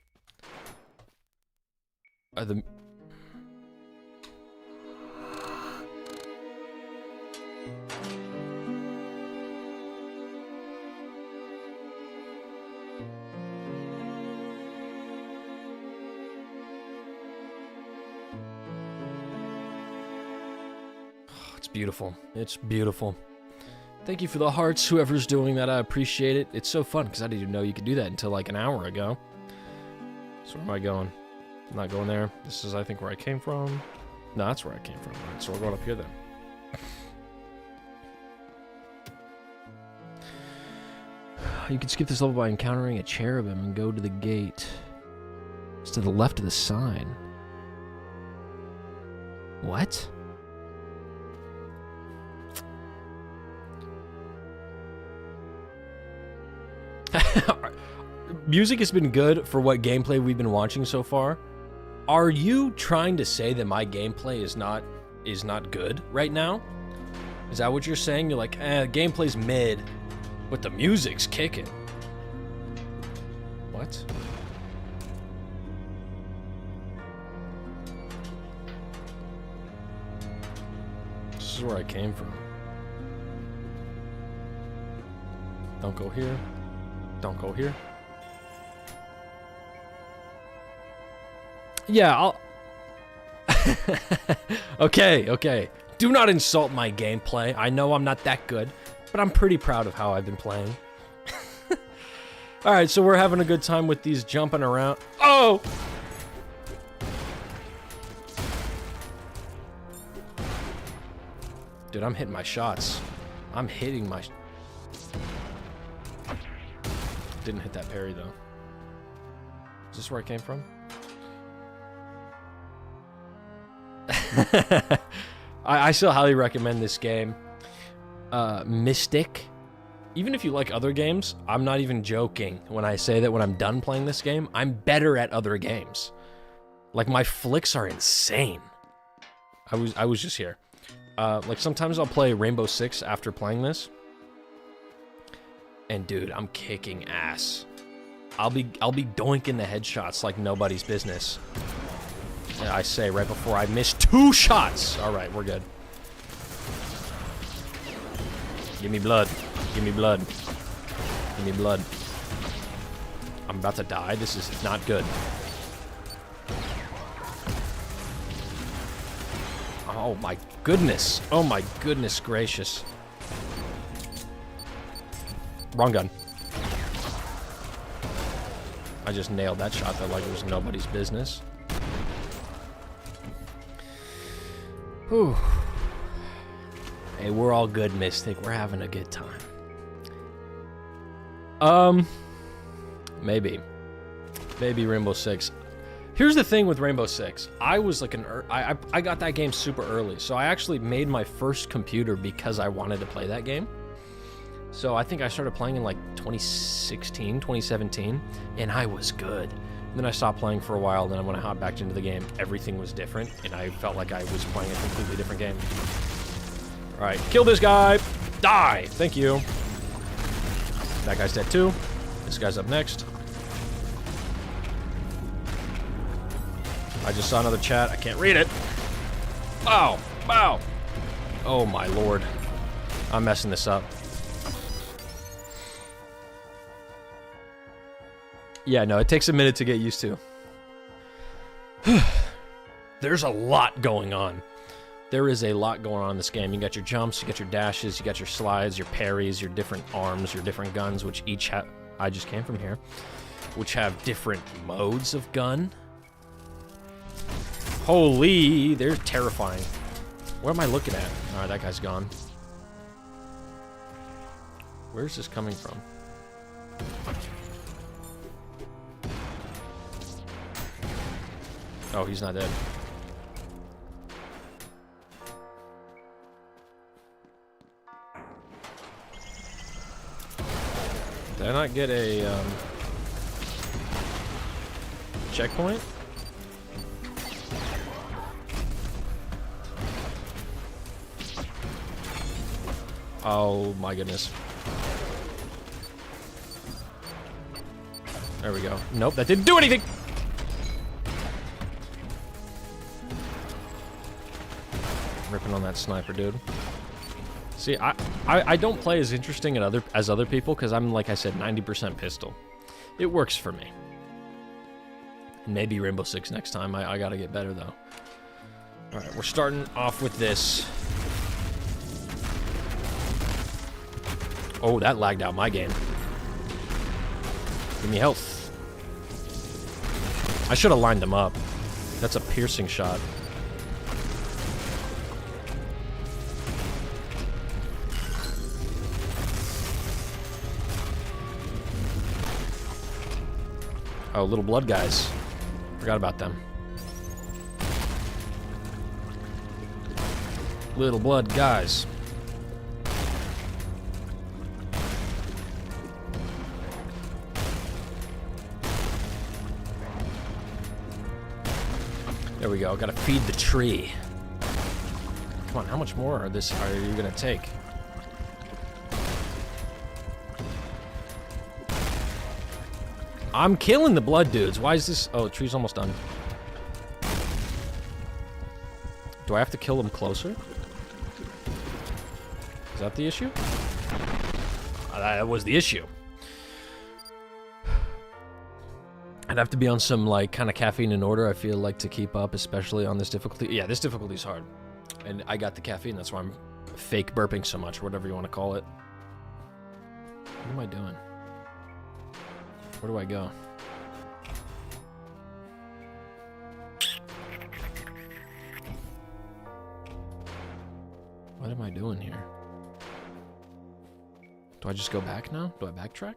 It's beautiful. It's beautiful. Thank you for the hearts, whoever's doing that. I appreciate it. It's so fun because I didn't even know you could do that until like an hour ago. So where am I going? I'm not going there. This is, I think, where I came from. No, that's where I came from. All right, so we're going up here then. You can skip this level by encountering a cherubim and go to the gate. It's to the left of the sign. What? Music has been good for what gameplay we've been watching so far. Are you trying to say that my gameplay is not good right now? Is that what you're saying? You're like, gameplay's mid, but the music's kicking. What? This is where I came from. Don't go here. Don't go here. Yeah, I'll... Okay. Do not insult my gameplay. I know I'm not that good, but I'm pretty proud of how I've been playing. Alright, so we're having a good time with these jumping around. Oh! Dude, I'm hitting my shots. I'm hitting my... Didn't hit that parry, though. Is this where I came from? I still highly recommend this game. Mystic. Even if you like other games, I'm not even joking when I say that when I'm done playing this game, I'm better at other games. Like, my flicks are insane. I was just here. Like, sometimes I'll play Rainbow Six after playing this. And dude, I'm kicking ass. I'll be doinking the headshots like nobody's business. And I say right before I miss 2 shots. All right, we're good. Give me blood. Give me blood. Give me blood. I'm about to die. This is not good. Oh my goodness. Oh my goodness gracious. Wrong gun. I just nailed that shot though like it was nobody's business. Whew. Hey, we're all good, Mystic. We're having a good time. Maybe Rainbow Six. Here's the thing with Rainbow Six. I was like I got that game super early, so I actually made my first computer because I wanted to play that game. So I think I started playing in like 2016, 2017, and I was good. And then I stopped playing for a while, then when I hopped back into the game, everything was different, and I felt like I was playing a completely different game. Alright, kill this guy! Die! Thank you. That guy's dead too. This guy's up next. I just saw another chat. I can't read it. Bow! Bow! Oh my lord. I'm messing this up. Yeah, no, it takes a minute to get used to. There's a lot going on. There is a lot going on in this game. You got your jumps, you got your dashes, you got your slides, your parries, your different arms, your different guns, which each have... I just came from here. Which have different modes of gun. Holy, they're terrifying. What am I looking at? Alright, that guy's gone. Where's this coming from? Oh, he's not dead. Did I not get a checkpoint? Oh my goodness. There we go. Nope, that didn't do anything! Ripping on that sniper, dude. See, I don't play as interesting as other people because I'm, like I said, 90% pistol. It works for me. Maybe Rainbow Six next time. I gotta get better, though. Alright, we're starting off with this. Oh, that lagged out my game. Give me health. I should have lined them up. That's a piercing shot. Oh, little blood guys. Forgot about them. Little blood guys. There we go. Gotta feed the tree. Come on, how much more of this are you gonna take? I'm killing the blood dudes. Why is this? Oh, the tree's almost done. Do I have to kill them closer? Is that the issue? That was the issue. I'd have to be on some, like, kind of caffeine in order, I feel like, to keep up, especially on this difficulty. Yeah, this difficulty is hard. And I got the caffeine, that's why I'm fake burping so much, or whatever you want to call it. What am I doing? Where do I go? What am I doing here? Do I just go back now? Do I backtrack?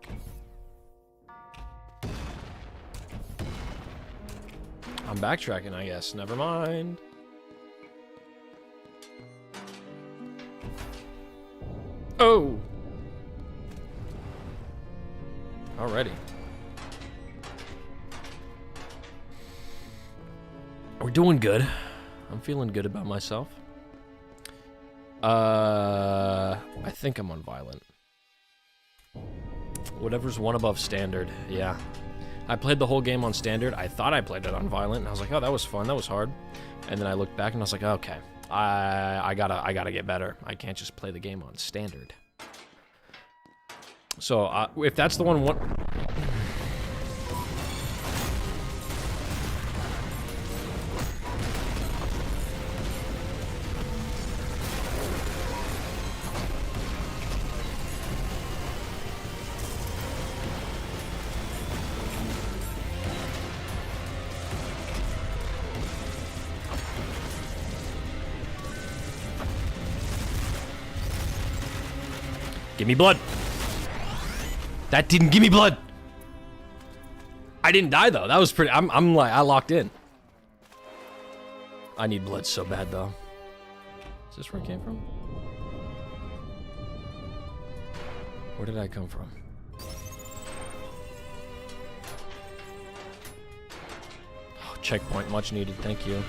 I'm backtracking, I guess. Never mind. Oh! Alrighty. We're doing good. I'm feeling good about myself. I think I'm on violent. Whatever's one above standard, yeah. I played the whole game on standard. I thought I played it on violent, and I was like, oh, that was fun, that was hard. And then I looked back and I was like, okay, I gotta get better. I can't just play the game on standard. So, if that's the one, what? Give me blood. That didn't give me blood. I didn't die though. That was pretty. I'm like, I locked in. I need blood so bad though. Is this where it came from? Where did I come from? Oh, checkpoint, much needed. Thank you.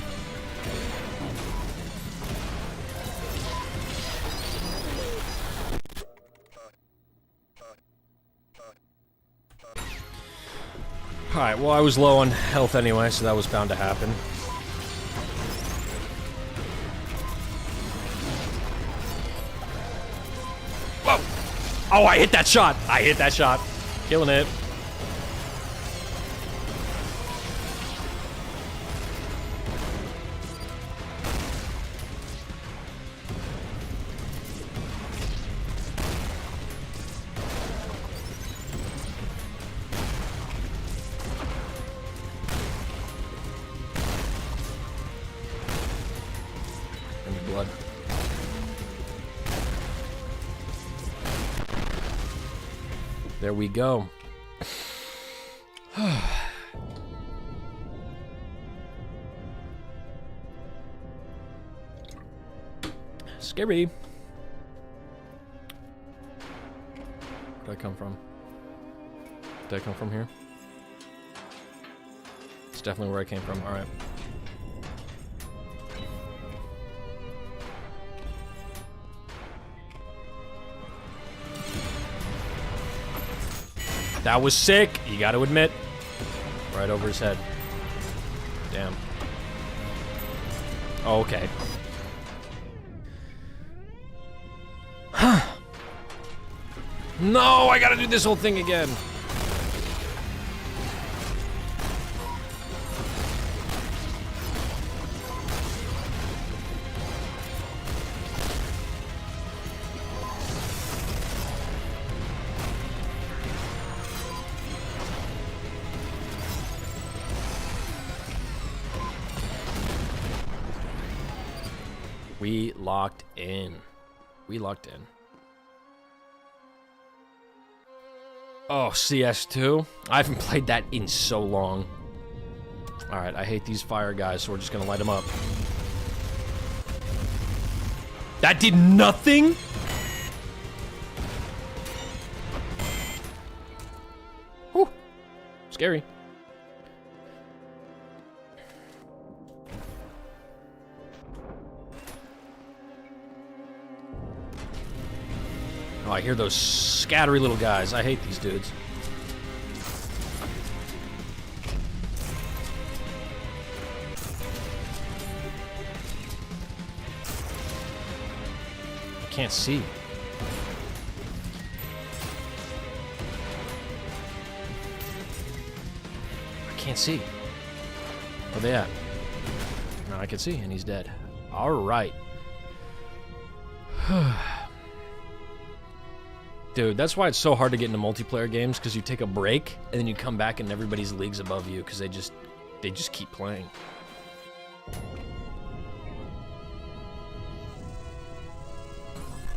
Alright, well I was low on health anyway, so that was bound to happen. Whoa! Oh, I hit that shot! I hit that shot. Killing it. There we go. Scary. Where'd I come from? Did I come from here? It's definitely where I came from. Alright. That was sick, you gotta admit. Right over his head. Damn. Oh, okay. No, I gotta do this whole thing again. We locked in. We locked in. Oh, CS2? I haven't played that in so long. Alright, I hate these fire guys, so we're just gonna light them up. That did nothing? Whew. Scary. Oh, I hear those scattery little guys. I hate these dudes. I can't see. I can't see. Where they at? No, I can see, and he's dead. All right. Dude, that's why it's so hard to get into multiplayer games, because you take a break and then you come back and everybody's leagues above you because they just keep playing.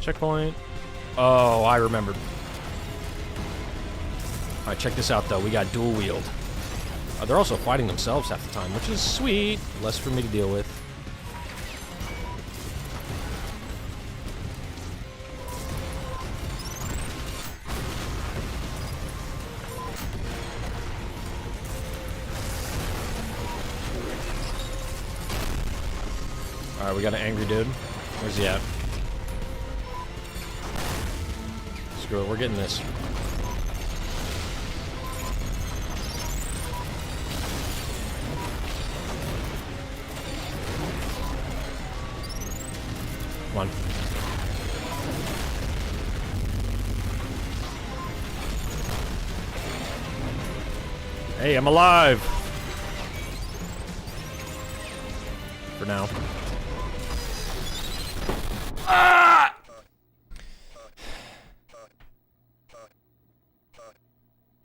Checkpoint. Oh, I remembered. All right, check this out though. We got dual wield. They're also fighting themselves half the time, which is sweet. Less for me to deal with. Alright, we got an angry dude. Where's he at? Screw it, we're getting this. Come on. Hey, I'm alive! For now. Ah!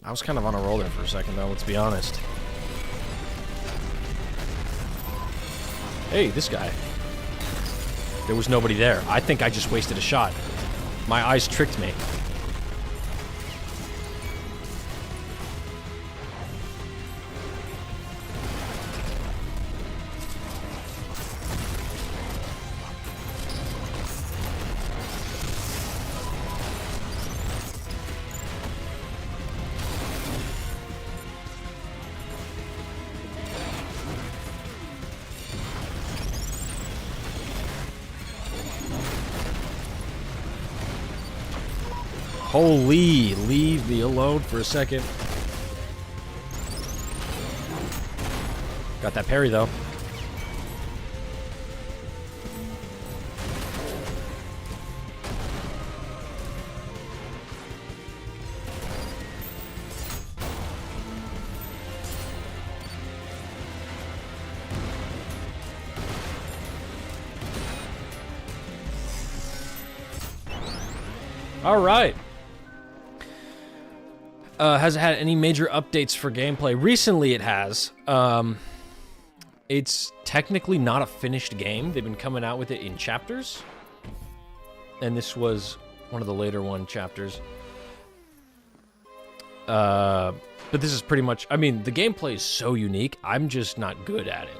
I was kind of on a roll there for a second, though, let's be honest. Hey, this guy. There was nobody there. I think I just wasted a shot. My eyes tricked me. Holy, leave me alone for a second. Got that parry though. All right. Has it had any major updates for gameplay? Recently it has. It's technically not a finished game. They've been coming out with it in chapters. And this was one of the later chapters. But this is pretty much... I mean, the gameplay is so unique. I'm just not good at it.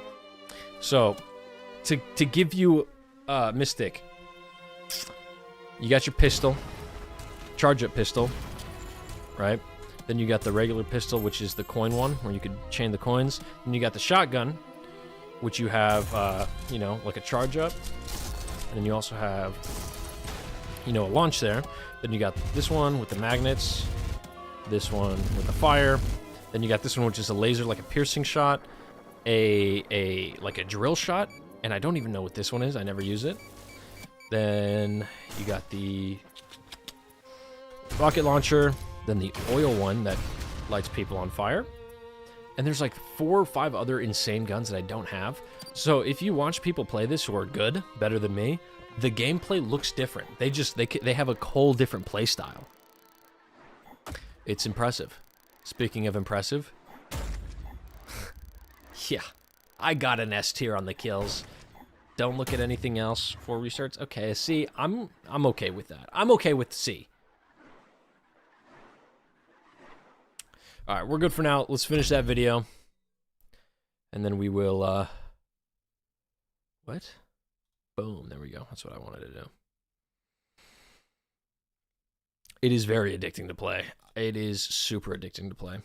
So, to give you Mystic, you got your pistol. Charge-up pistol. Right? Then you got the regular pistol, which is the coin one, where you could chain the coins. Then you got the shotgun, which you have, you know, like a charge up. And then you also have, you know, a launch there. Then you got this one with the magnets, this one with the fire. Then you got this one, which is a laser, like a piercing shot, like a drill shot. And I don't even know what this one is. I never use it. Then you got the rocket launcher. Then the oil one that lights people on fire. And there's like 4 or 5 other insane guns that I don't have. So if you watch people play this who are good, better than me, the gameplay looks different. They have a whole different play style. It's impressive. Speaking of impressive, yeah, I got an S tier on the kills. Don't look at anything else for restarts. Okay, C. I'm okay with that. I'm okay with C. All right, we're good for now. Let's finish that video. And then we will, what? Boom, there we go. That's what I wanted to do. It is very addicting to play. It is super addicting to play.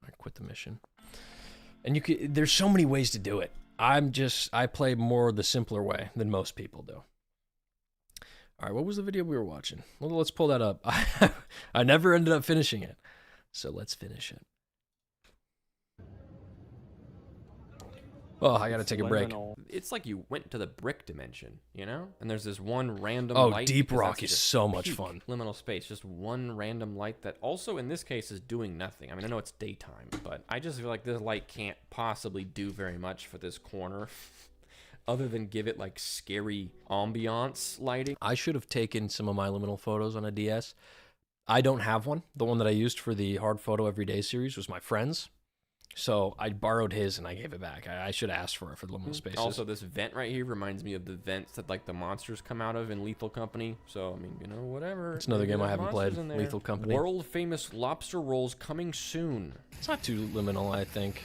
I quit the mission. And there's so many ways to do it. I play more the simpler way than most people do. All right, what was the video we were watching? Well, let's pull that up. I never ended up finishing it, so let's finish it. Oh, I gotta take a break. It's like you went to the brick dimension, you know? And there's this one random Oh, light. Deep because Rock that's is the so much peak fun. Liminal space, just one random light that also in this case is doing nothing. I mean, I know it's daytime, but I just feel like this light can't possibly do very much for this corner. Other than give it like scary ambiance lighting. I should have taken some of my liminal photos on a DS. I don't have one. The one that I used for the Hard Photo Everyday series was my friend's. So I borrowed his and I gave it back. I should have asked for it for the Liminal Spaces. Also, this vent right here reminds me of the vents that like the monsters come out of in Lethal Company. So, I mean, you know, whatever. It's another Maybe game I there's haven't played, monsters in there. Lethal Company. World famous lobster rolls coming soon. It's not too liminal, I think.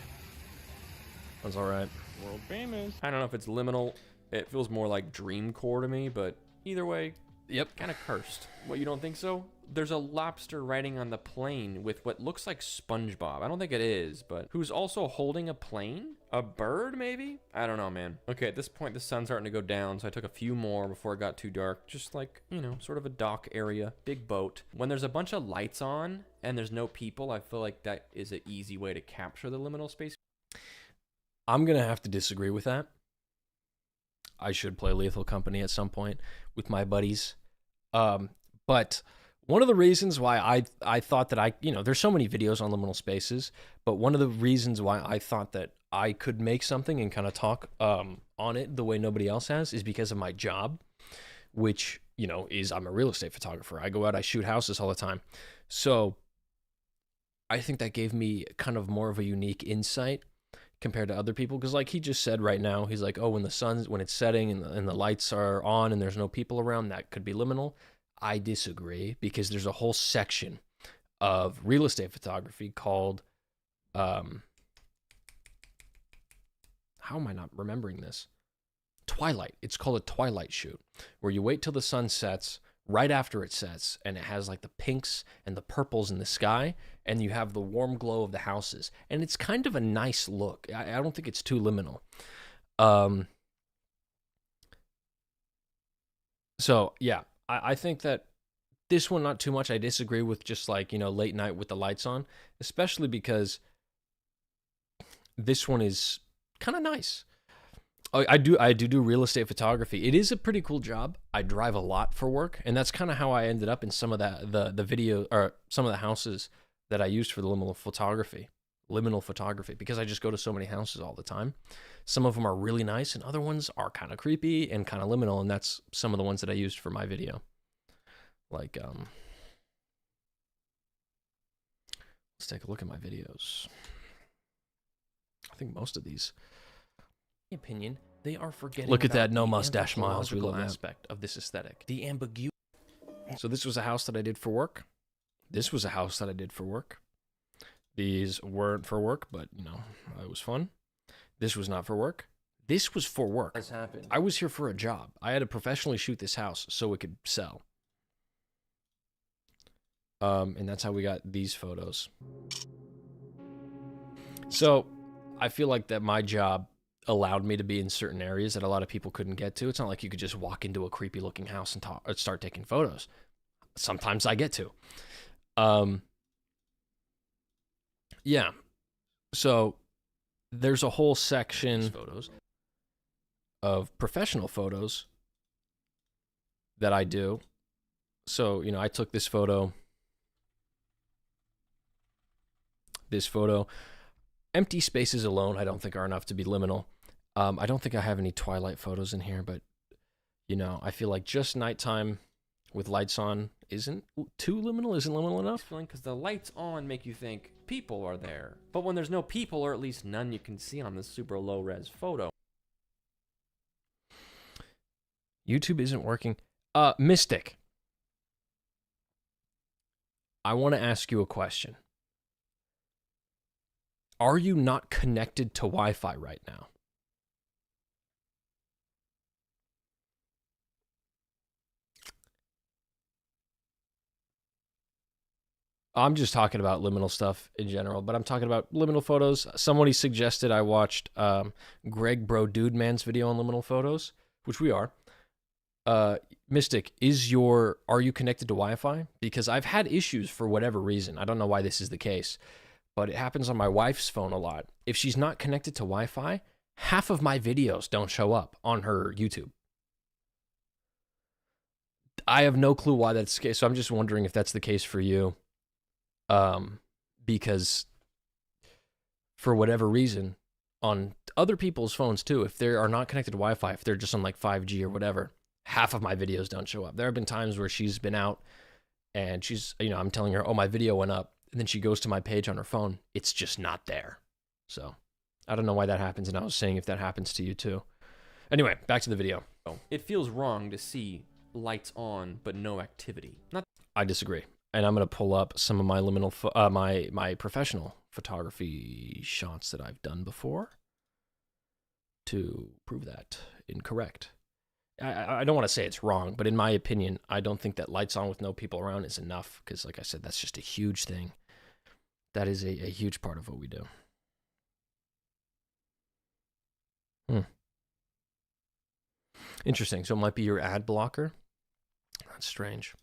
That's all right. World famous. I don't know if it's liminal. It feels more like Dreamcore to me, but either way, Yep. kind of cursed. What, you don't think so? There's a lobster riding on the plane with what looks like SpongeBob. I don't think it is, but who's also holding a plane? A bird, maybe? I don't know, man. Okay, at this point, the sun's starting to go down, so I took a few more before it got too dark. Just like, you know, sort of a dock area, big boat. When there's a bunch of lights on and there's no people, I feel like that is an easy way to capture the liminal space. I'm going to have to disagree with that. I should play Lethal Company at some point with my buddies. But one of the reasons why I thought that there's so many videos on liminal spaces, but one of the reasons why I thought that I could make something and kind of talk on it the way nobody else has is because of my job, which, you know, is I'm a real estate photographer. I go out, I shoot houses all the time. So I think that gave me kind of more of a unique insight compared to other people, because like he just said right now, he's like, oh, when it's setting and the lights are on and there's no people around, that could be liminal. I disagree, because there's a whole section of real estate photography called how am I not remembering this? Twilight. It's called a twilight shoot, where you wait till the sun sets, right after it sets, and it has like the pinks and the purples in the sky, and you have the warm glow of the houses, and it's kind of a nice look. I don't think it's too liminal. So yeah, I think that this one, not too much. I disagree with just like, you know, late night with the lights on, especially because this one is kind of nice. I do real estate photography. It is a pretty cool job. I drive a lot for work, and that's kind of how I ended up in some of the video, or some of the houses that I used for the liminal photography, because I just go to so many houses all the time. Some of them are really nice, and other ones are kind of creepy and kind of liminal, and that's some of the ones that I used for my video. Like, let's take a look at my videos. I think most of these, in my opinion, they are forgetting. Look at that, no mustache miles. We love that aspect of this aesthetic. The ambiguity. So this was a house that I did for work. This was a house that I did for work. These weren't for work, but you know, it was fun. This was not for work. This was for work. What's happened? I was here for a job. I had to professionally shoot this house so it could sell. And that's how we got these photos. So I feel like that my job allowed me to be in certain areas that a lot of people couldn't get to. It's not like you could just walk into a creepy looking house and start taking photos. Sometimes I get to. Yeah. So there's a whole section of professional photos that I do. So, you know, I took this photo. Empty spaces alone, I don't think are enough to be liminal. I don't think I have any twilight photos in here, but, you know, I feel like just nighttime with lights on isn't too liminal, isn't liminal enough. Because the lights on make you think people are there. But when there's no people, or at least none you can see on this super low-res photo. YouTube isn't working. Mystic, I want to ask you a question. Are you not connected to Wi-Fi right now? I'm just talking about liminal stuff in general, but I'm talking about liminal photos. Somebody suggested I watched Greg Bro Dude Man's video on liminal photos, which we are. Mystic, are you connected to Wi-Fi? Because I've had issues for whatever reason. I don't know why this is the case, but it happens on my wife's phone a lot. If she's not connected to Wi-Fi, half of my videos don't show up on her YouTube. I have no clue why that's the case, so I'm just wondering if that's the case for you. Because for whatever reason, on other people's phones too, if they are not connected to Wi-Fi, if they're just on like 5G or whatever, half of my videos don't show up. There have been times where she's been out and she's, I'm telling her, oh, my video went up. And then she goes to my page on her phone. It's just not there. So I don't know why that happens. And I was saying if that happens to you too. Anyway, back to the video. It feels wrong to see lights on, but no activity. I disagree. And I'm going to pull up some of my liminal, my professional photography shots that I've done before to prove that incorrect. I don't want to say it's wrong, but in my opinion, I don't think that lights on with no people around is enough. Because like I said, that's just a huge thing. That is a huge part of what we do. Interesting. So it might be your ad blocker. That's strange.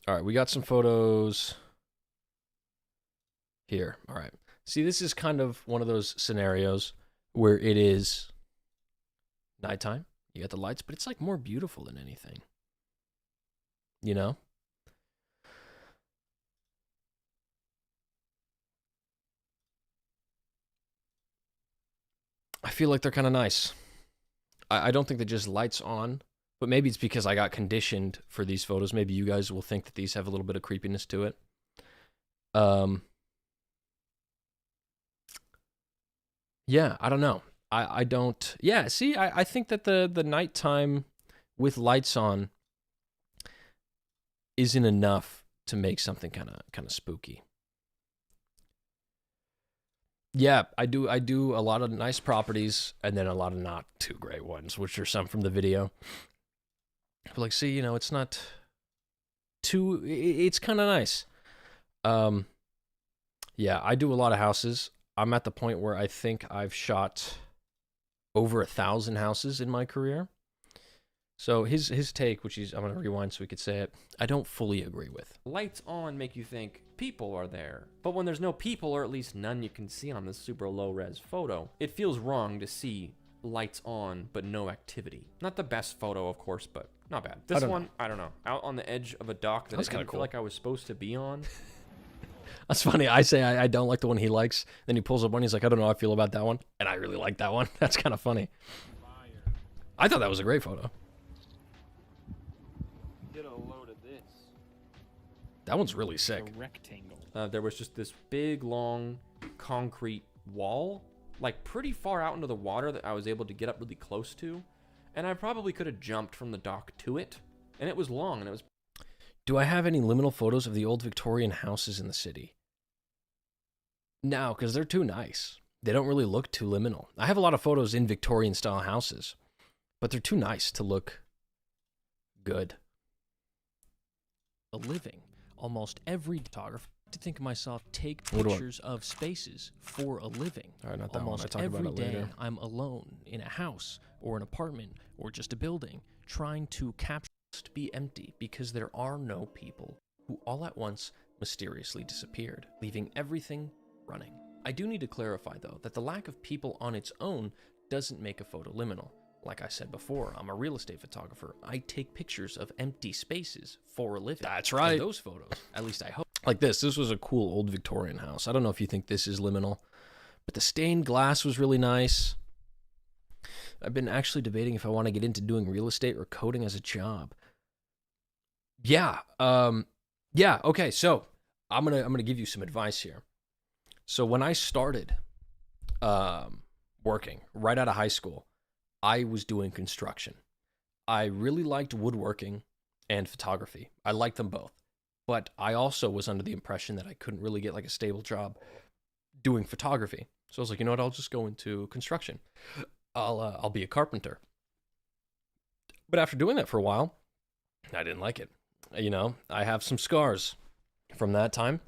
All right, we got some photos here. All right. See, this is kind of one of those scenarios where it is nighttime. You got the lights, but it's like more beautiful than anything. You know? I feel like they're kind of nice. I don't think they're just lights on, but maybe it's because I got conditioned for these photos. Maybe you guys will think that these have a little bit of creepiness to it. Yeah, I don't know. I don't. Yeah, see, I think that the nighttime with lights on isn't enough to make something kind of spooky. Yeah, I do a lot of nice properties and then a lot of not too great ones, which are some from the video. But like, see, it's not too, it's kind of nice. Yeah, I do a lot of houses. I'm at the point where I think I've shot over 1,000 houses in my career. So his take, which I'm going to rewind so we could say it, I don't fully agree with. Lights on make you think people are there. But when there's no people, or at least none you can see on this super low-res photo, it feels wrong to see lights on, but no activity. Not the best photo, of course, but not bad. This one, I don't know. Out on the edge of a dock that I didn't feel like I was supposed to be on. That's funny. I say I don't like the one he likes. Then he pulls up one. He's like, I don't know how I feel about that one. And I really like that one. That's kind of funny. I thought that was a great photo. Get a load of this. That one's really sick. A rectangle. There was just this big, long concrete wall, like pretty far out into the water that I was able to get up really close to. And I probably could have jumped from the dock to it. And it was long, and it was... Do I have any liminal photos of the old Victorian houses in the city? No, because they're too nice. They don't really look too liminal. I have a lot of photos in Victorian-style houses, but they're too nice to look good. A living. Almost every photographer, to think of myself, take pictures of spaces for a living. All right, not that Almost one. I talk every about it day later. I'm alone in a house or an apartment or just a building trying to capture to be empty because there are no people who all at once mysteriously disappeared, leaving everything running. I do need to clarify, though, that the lack of people on its own doesn't make a photo liminal. Like I said before, I'm a real estate photographer. I take pictures of empty spaces for a living. That's right. And those photos, at least I hope. Like this. This was a cool old Victorian house. I don't know if you think this is liminal, but the stained glass was really nice. I've been actually debating if I want to get into doing real estate or coding as a job. Yeah. Yeah. Okay. So I'm gonna give you some advice here. So when I started working right out of high school, I was doing construction. I really liked woodworking and photography. I liked them both, but I also was under the impression that I couldn't really get like a stable job doing photography. So I was like, you know what? I'll just go into construction. I'll be a carpenter. But after doing that for a while, I didn't like it. I have some scars from that time.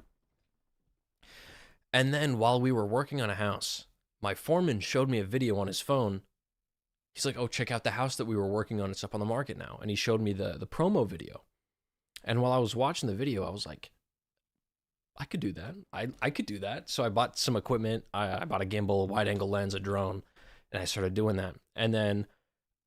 And then while we were working on a house, my foreman showed me a video on his phone. He's like, oh, check out the house that we were working on. It's up on the market now. And he showed me the promo video. And while I was watching the video, I was like, I could do that. I could do that. So I bought some equipment. I bought a gimbal, wide angle lens, a drone, and I started doing that. And then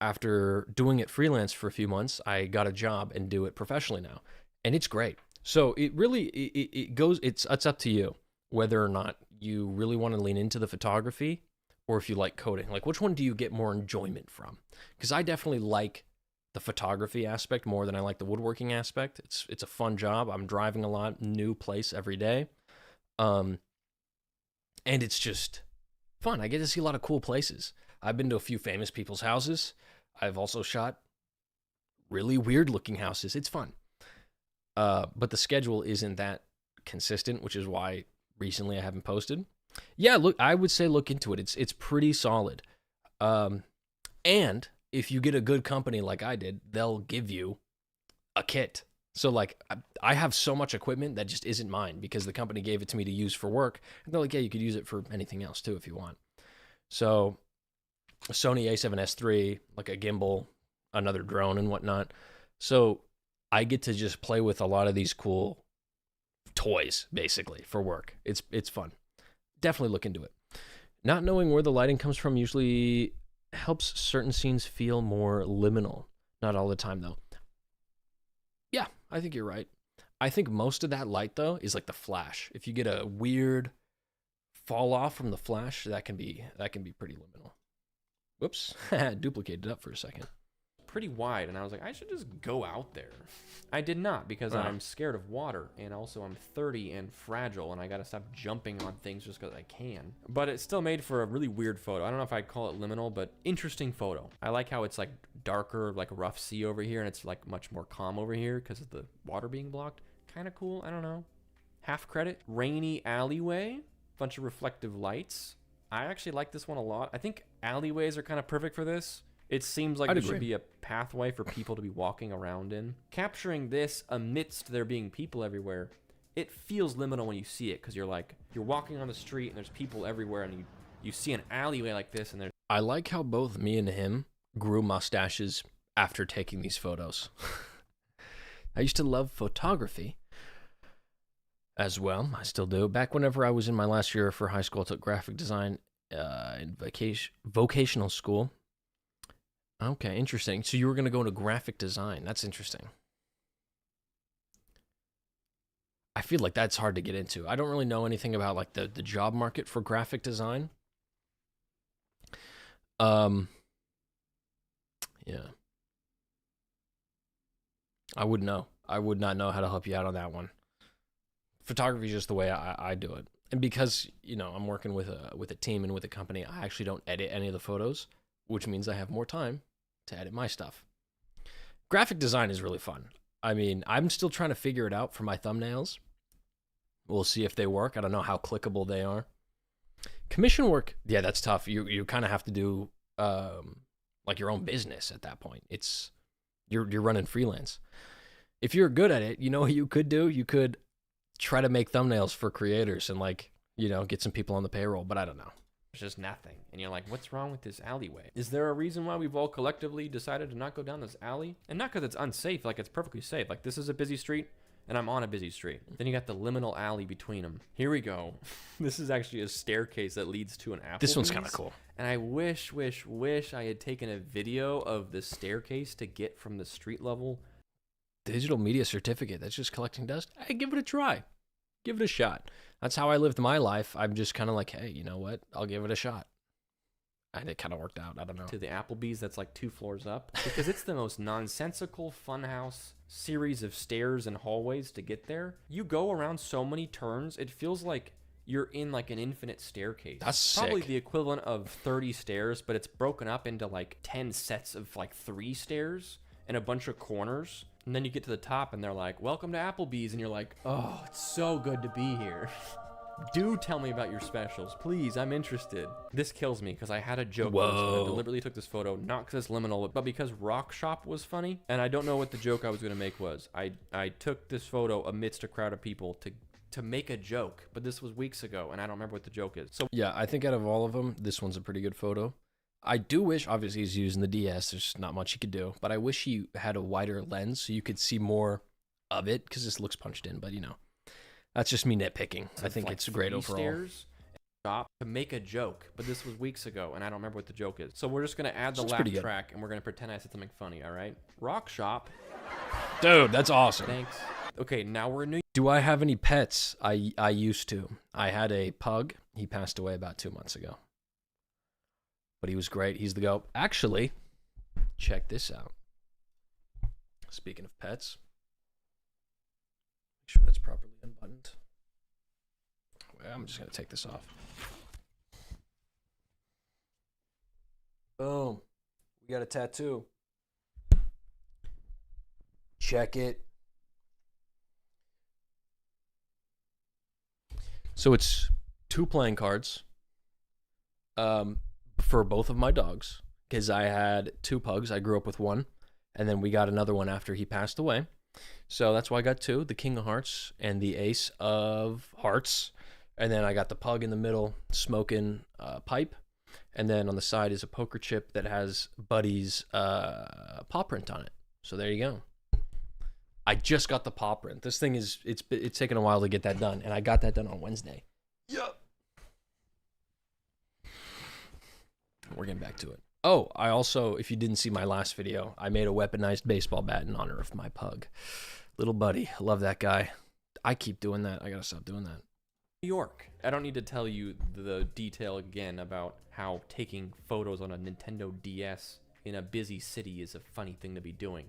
after doing it freelance for a few months, I got a job and do it professionally now. And it's great. So it really, it's up to you whether or not you really want to lean into the photography or if you like coding. Like, which one do you get more enjoyment from? Because I definitely like the photography aspect more than I like the woodworking aspect. It's a fun job. I'm driving a lot, new place every day. And it's just fun. I get to see a lot of cool places. I've been to a few famous people's houses. I've also shot really weird looking houses. It's fun. But the schedule isn't that consistent, which is why recently I haven't posted. Yeah, look, I would say look into it. It's pretty solid. And if you get a good company like I did, they'll give you a kit. So like I have so much equipment that just isn't mine because the company gave it to me to use for work. And they're like, yeah, you could use it for anything else too if you want. So a Sony a7S III, like a gimbal, another drone and whatnot. So I get to just play with a lot of these cool toys basically for work. It's fun. Definitely look into it. Not knowing where the lighting comes from usually helps certain scenes feel more liminal. Not all the time though. Yeah, I think you're right. I think most of that light though is like the flash. If you get a weird fall off from the flash, that can be pretty liminal. Whoops, duplicated it up for a second. Pretty wide, and I was like, I should just go out there. I did not because I'm scared of water, and also I'm 30 and fragile, and I gotta stop jumping on things just because I can. But it still made for a really weird photo. I don't know if I'd call it liminal, but interesting photo. I like how it's like darker, like a rough sea over here, and it's like much more calm over here because of the water being blocked. Kind of cool. I don't know. Half credit. Rainy alleyway. Bunch of reflective lights. I actually like this one a lot. I think alleyways are kind of perfect for this. It seems like there should be a pathway for people to be walking around in. Capturing this amidst there being people everywhere, it feels liminal when you see it because you're walking on the street and there's people everywhere and you see an alleyway like this and there's... I like how both me and him grew mustaches after taking these photos. I used to love photography as well. I still do. Back whenever I was in my last year for high school, I took graphic design in vocational school. Okay, interesting. So you were going to go into graphic design. That's interesting. I feel like that's hard to get into. I don't really know anything about like the job market for graphic design. Yeah. I wouldn't know. I would not know how to help you out on that one. Photography is just the way I do it. And because, I'm working with a team and with a company, I actually don't edit any of the photos, which means I have more time to edit my stuff. Graphic design is really fun. I mean, I'm still trying to figure it out for my thumbnails. We'll see if they work. I don't know how clickable they are. Commission work, yeah, that's tough. You kind of have to do like your own business at that point. You're running freelance. If you're good at it, you know what you could do? You could try to make thumbnails for creators and get some people on the payroll, but I don't know. There's just nothing. And you're like, what's wrong with this alleyway? Is there a reason why we've all collectively decided to not go down this alley? And not because it's unsafe, like it's perfectly safe. Like this is a busy street and I'm on a busy street. Then you got the liminal alley between them. Here we go. This is actually a staircase that leads to an Applebee's. This one's kind of cool. And I wish I had taken a video of the staircase to get from the street level. Digital media certificate. That's just collecting dust. Hey, give it a try. Give it a shot. That's how I lived my life. I'm just kind of like, hey, you know what? I'll give it a shot. And it kind of worked out. I don't know. To the Applebee's that's like 2 floors up. Because it's the most nonsensical funhouse series of stairs and hallways to get there. You go around so many turns, it feels like you're in like an infinite staircase. That's probably sick. The equivalent of 30 stairs, but it's broken up into like 10 sets of like 3 stairs and a bunch of corners. And then you get to the top and they're like, welcome to Applebee's. And you're like, oh, it's so good to be here. Do tell me about your specials. Please, I'm interested. This kills me because I had a joke. Whoa. I deliberately took this photo, not because it's liminal, but because Rock Shop was funny. And I don't know what the joke I was going to make was. I took this photo amidst a crowd of people to to make a joke, but this was weeks ago, and I don't remember what the joke is. So Yeah, I think out of all of them, this one's a pretty good photo. I do wish, obviously he's using the DS, there's not much he could do, but I wish he had a wider lens so you could see more of it, because this looks punched in, but you know, that's just me nitpicking. I think like it's great overall. stairs stop to make a joke, but this was weeks ago, and I don't remember what the joke is. So we're just gonna add the Sounds laugh pretty good. track, and we're gonna pretend I said something funny. All right, rock shop. Dude, that's awesome. Thanks. Okay, now we're in New. Do I have any pets? I used to. I had a pug. He passed away about 2 months ago. But he was great. He's the GOAT. Actually, check this out. Speaking of pets, make sure that's properly unbuttoned. Well, I'm just going to take this off. Boom. We got a tattoo. Check it. So it's 2 playing cards for both of my dogs, because I had 2 pugs. I grew up with one, and then we got another one after he passed away. So that's why I got 2, the King of Hearts and the Ace of Hearts. And then I got the pug in the middle smoking pipe. And then on the side is a poker chip that has Buddy's paw print on it. So there you go. I just got the paw print. This thing is, it's taken a while to get that done, and I got that done on Wednesday. Yup. We're getting back to it. Oh, I also, if you didn't see my last video, I made a weaponized baseball bat in honor of my pug. Little Buddy. I love that guy. I keep doing that. I gotta stop doing that. New York. I don't need to tell you the detail again about how taking photos on a Nintendo DS in a busy city is a funny thing to be doing.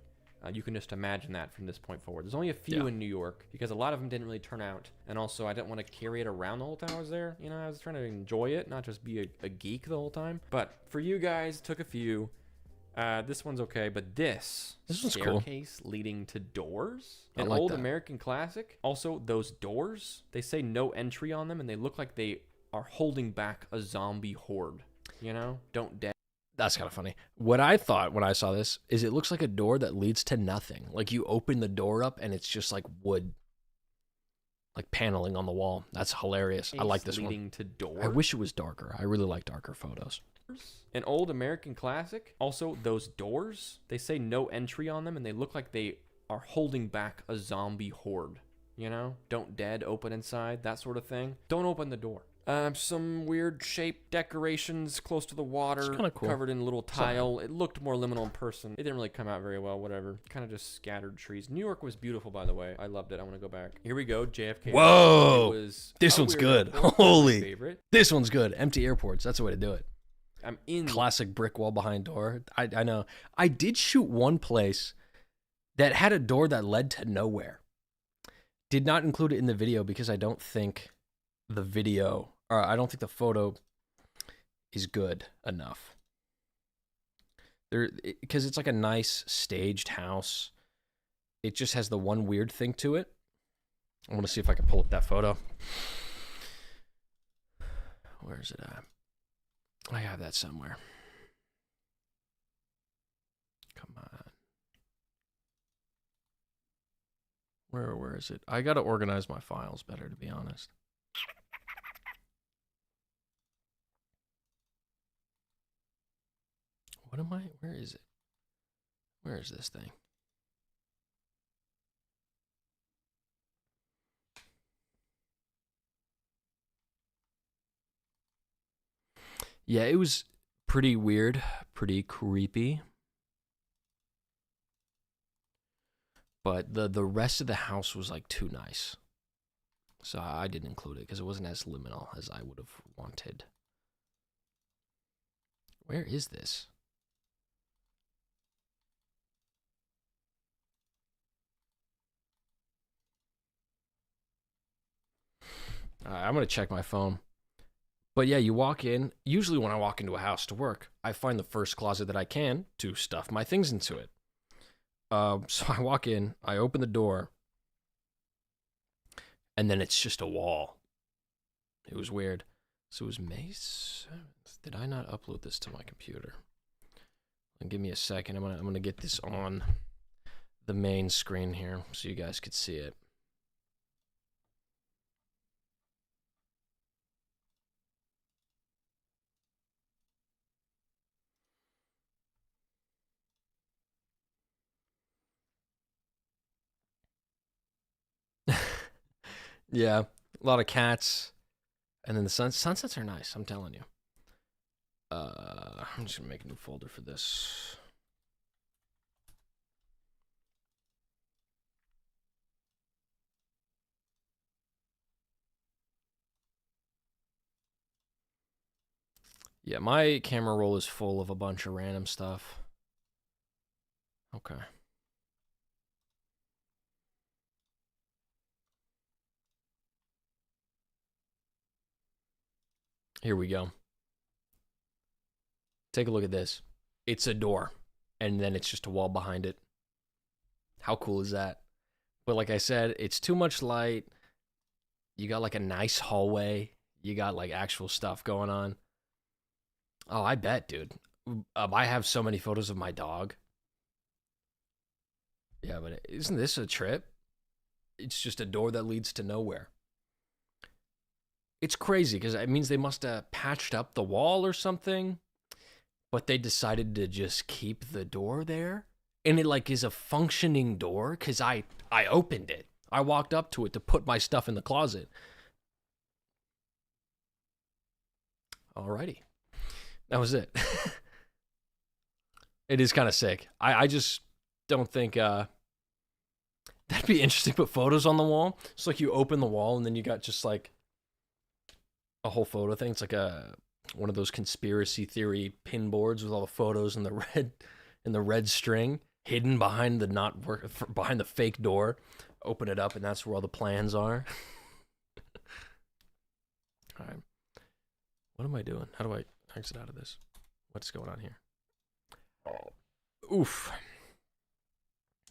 You can just imagine that from this point forward. There's only a few in New York because a lot of them didn't really turn out. And also, I didn't want to carry it around the whole time I was there. You know, I was trying to enjoy it, not just be a geek the whole time. But for you guys, took a few. This one's okay, but this one's staircase leading to doors, an like old that. American classic. Also, those doors, they say no entry on them, and they look like they are holding back a zombie horde. You know, don't dead. That's kind of funny. What I thought when I saw this is it looks like a door that leads to nothing. Like you open the door up and it's just like wood, like paneling on the wall. That's hilarious. I like this leading one. to doors. I wish it was darker. I really like darker photos. An old American classic. Also, those doors, they say no entry on them, and they look like they are holding back a zombie horde. You know, don't dead, open inside, that sort of thing. Don't open the door. Some weird shaped decorations close to the water, kinda cool. covered in little tile. It looked more liminal in person. It didn't really come out very well, whatever. Kind of just scattered trees. New York was beautiful, by the way. I loved it. I want to go back. Here we go, JFK. Whoa! It was This a one's weird good. airport. Holy. Favorite. This one's good. Empty airports. That's the way to do it. I'm in. Classic brick wall behind door. I know. I did shoot one place that had a door that led to nowhere. Did not include it in the video because I don't think the video, or I don't think the photo is good enough. Because it's like a nice staged house. It just has the one weird thing to it. I want to see if I can pull up that photo. Where is it at? I have that somewhere. Come on. Where is it? I gotta organize my files better, to be honest. What am I? Where is it? Where is this thing? Yeah, it was pretty weird, pretty creepy. But the rest of the house was like too nice. So I didn't include it because it wasn't as liminal as I would have wanted. Where is this? I'm going to check my phone. But yeah, you walk in. Usually when I walk into a house to work, I find the first closet that I can to stuff my things into it. So I walk in, I open the door, and then it's just a wall. It was weird. So it was May 7th. Did I not upload this to my computer? Give me a second. I'm gonna get this on the main screen here so you guys could see it. Yeah, a lot of cats. And then the sunsets are nice, I'm telling you. I'm just gonna make a new folder for this. Yeah, my camera roll is full of a bunch of random stuff. Okay. Here we go. Take a look at this. It's a door, and then it's just a wall behind it. How cool is that? But like I said, it's too much light. You got like a nice hallway. You got like actual stuff going on. Oh, I bet, dude. I have so many photos of my dog. Yeah, but isn't this a trip? It's just a door that leads to nowhere. It's crazy because it means they must have patched up the wall or something, but they decided to just keep the door there. And it like is a functioning door because I opened it. I walked up to it to put my stuff in the closet. Alrighty. That was it. It is kind of sick. I just don't think that'd be interesting to put photos on the wall. It's like you open the wall and then you got just like a whole photo thing. It's like one of those conspiracy theory pin boards with all the photos in the red string hidden behind behind the fake door. Open it up and that's where all the plans are. All right. What am I doing? How do I exit out of this? What's going on here? Oof.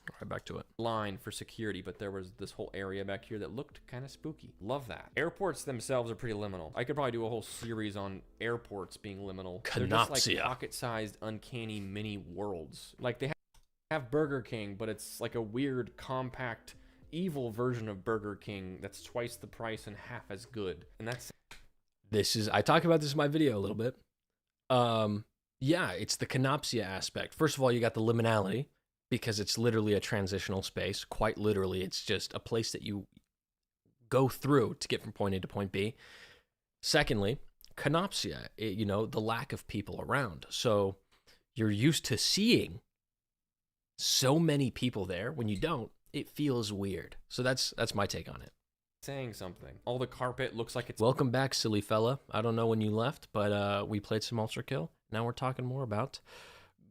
All right, back to it. Line for security, but there was this whole area back here that looked kind of spooky. Love that. Airports themselves are pretty liminal. I could probably do a whole series on airports being liminal. They're just like pocket-sized, uncanny mini worlds. Like they have Burger King, but it's like a weird, compact, evil version of Burger King that's twice the price and half as good. And that's... I talk about this in my video a little bit. Yeah, it's the canopsia aspect. First of all, you got the liminality, because it's literally a transitional space. Quite literally, it's just a place that you go through to get from point A to point B. Secondly, canopsia, the lack of people around. So you're used to seeing so many people there. When you don't, it feels weird. So that's my take on it. Saying something. All the carpet looks like it's... Welcome back, silly fella. I don't know when you left, but we played some ULTRAKILL. Now we're talking more about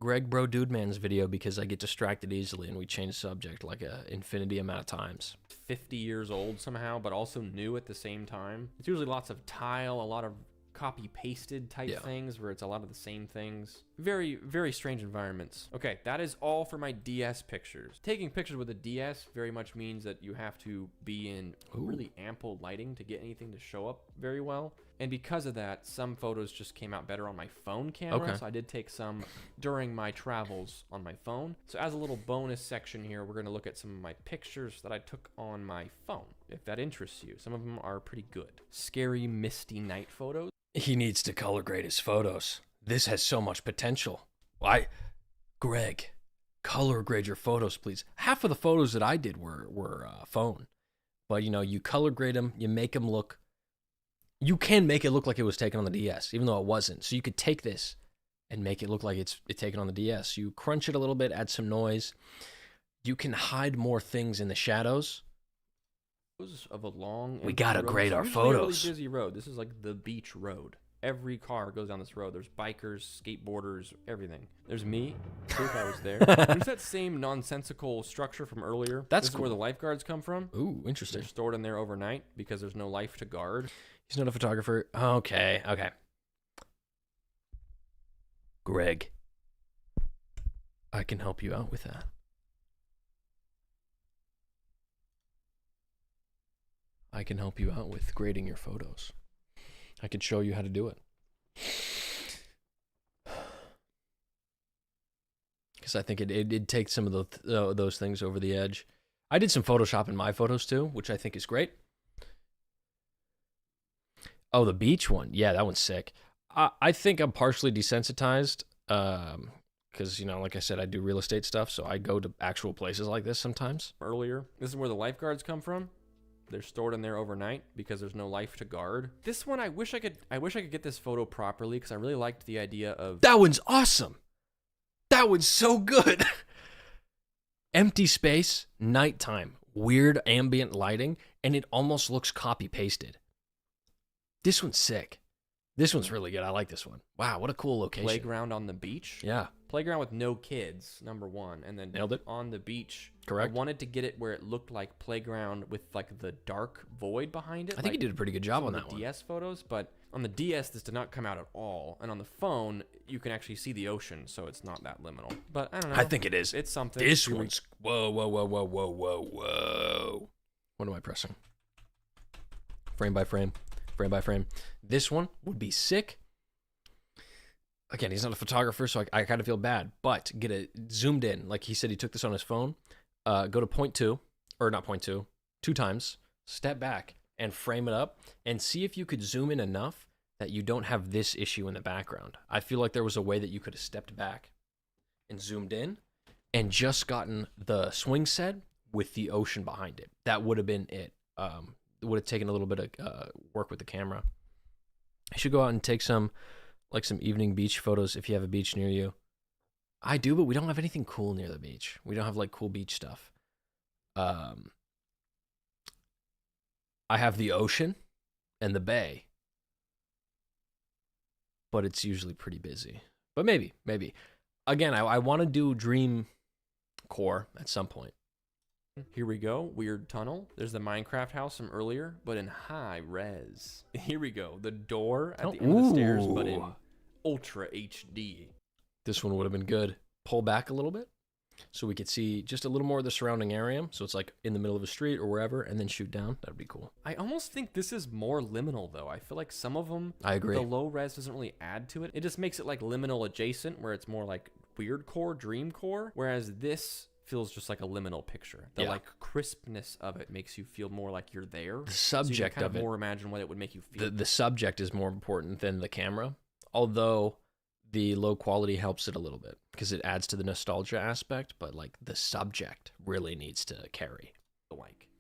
Greg Bro Dude Man's video because I get distracted easily and we change subject like an infinity amount of times. 50 years old somehow, but also new at the same time. It's usually lots of tile, a lot of copy-pasted type things where it's a lot of the same things. Very, very strange environments. Okay, that is all for my DS pictures. Taking pictures with a DS very much means that you have to be in really ample lighting to get anything to show up very well. And because of that, some photos just came out better on my phone camera. So I did take some during my travels on my phone. So as a little bonus section here, we're going to look at some of my pictures that I took on my phone, if that interests you. Some of them are pretty good. Scary, misty night photos. He needs to color grade his photos. This has so much potential. Greg, color grade your photos, please. Half of the photos that I did were phone. But, you color grade them, you make them look... You can make it look like it was taken on the DS, even though it wasn't. So you could take this and make it look like it's taken on the DS. You crunch it a little bit, add some noise. You can hide more things in the shadows. Of a long... We gotta grade our photos. A really busy road. This is like the beach road. Every car goes down this road. There's bikers, skateboarders, everything. There's me. Proof I was there. There's that same nonsensical structure from earlier. That's cool. This is where the lifeguards come from. Ooh, interesting. They're stored in there overnight because there's no life to guard. He's not a photographer. Okay. Greg, I can help you out with that. I can help you out with grading your photos. I could show you how to do it. Because I think it'd take some of those things over the edge. I did some Photoshop in my photos too, which I think is great. Oh, the beach one. Yeah, that one's sick. I think I'm partially desensitized because, like I said, I do real estate stuff, so I go to actual places like this sometimes. Earlier, this is where the lifeguards come from. They're stored in there overnight because there's no life to guard. This one, I wish I could get this photo properly because I really liked the idea of. That one's awesome. That one's so good. Empty space, nighttime, weird ambient lighting, and it almost looks copy pasted. This one's sick. This one's really good. I like this one. Wow, what a cool location. Playground on the beach. Yeah. Playground with no kids, number one, and then Nailed it. on the beach. Correct. I wanted to get it where it looked like playground with like the dark void behind it. I think you did a pretty good job on that the one. DS photos, but on the DS this did not come out at all, and on the phone you can actually see the ocean, so it's not that liminal. But I don't know. I think it is. It's something. This one's whoa. What am I pressing? Frame by frame. This one would be sick. Again, he's not a photographer, so I kind of feel bad. But get it zoomed in. Like he said, he took this on his phone. Go to 0.2, or not 0.2, 2 times. Step back and frame it up and see if you could zoom in enough that you don't have this issue in the background. I feel like there was a way that you could have stepped back and zoomed in and just gotten the swing set with the ocean behind it. That would have been it. It would have taken a little bit of work with the camera. You should go out and take some evening beach photos if you have a beach near you. I do, but we don't have anything cool near the beach. We don't have like cool beach stuff. I have the ocean and the bay, but it's usually pretty busy. But maybe. Again, I want to do Dream Core at some point. Here we go. Weird tunnel. There's the Minecraft house from earlier, but in high res. Here we go. The door at the end of the stairs, but in Ultra HD. This one would have been good. Pull back a little bit so we could see just a little more of the surrounding area. So it's like in the middle of a street or wherever, and then shoot down. That'd be cool. I almost think this is more liminal, though. I feel like some of them, I agree. The low res doesn't really add to it. It just makes it like liminal adjacent, where it's more like weird core, dream core, whereas this feels just like a liminal picture. The like crispness of it makes you feel more like you're there. The subject so you can of it. More imagine what it would make you feel. The subject is more important than the camera, although the low quality helps it a little bit because it adds to the nostalgia aspect. But like the subject really needs to carry.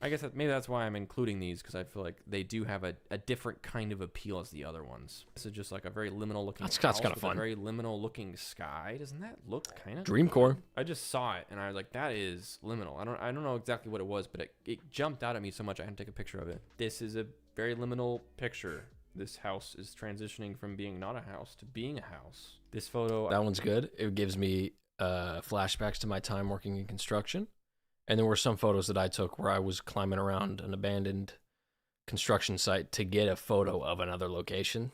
I guess maybe that's why I'm including these, because I feel like they do have a different kind of appeal as the other ones. This is just like a very liminal looking house kind of with fun. A very liminal looking sky. Doesn't that look kind of Dreamcore? I just saw it and I was like, that is liminal. I don't know exactly what it was, but it jumped out at me so much I had to take a picture of it. This is a very liminal picture. This house is transitioning from being not a house to being a house. This photo, that one's good. It gives me flashbacks to my time working in construction. And there were some photos that I took where I was climbing around an abandoned construction site to get a photo of another location.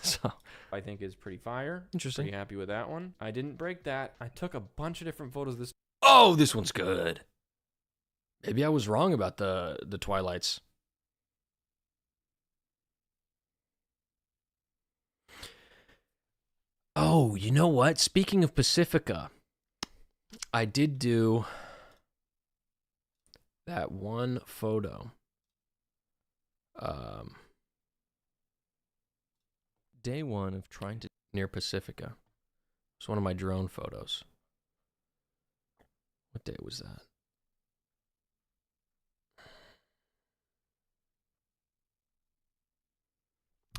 So I think is pretty fire. Interesting. Pretty happy with that one. I didn't break that. I took a bunch of different photos this. Oh, this one's good. Maybe I was wrong about the Twilights. Oh, you know what? Speaking of Pacifica, I did do that one photo. Day one of trying to near Pacifica. It's one of my drone photos. What day was that?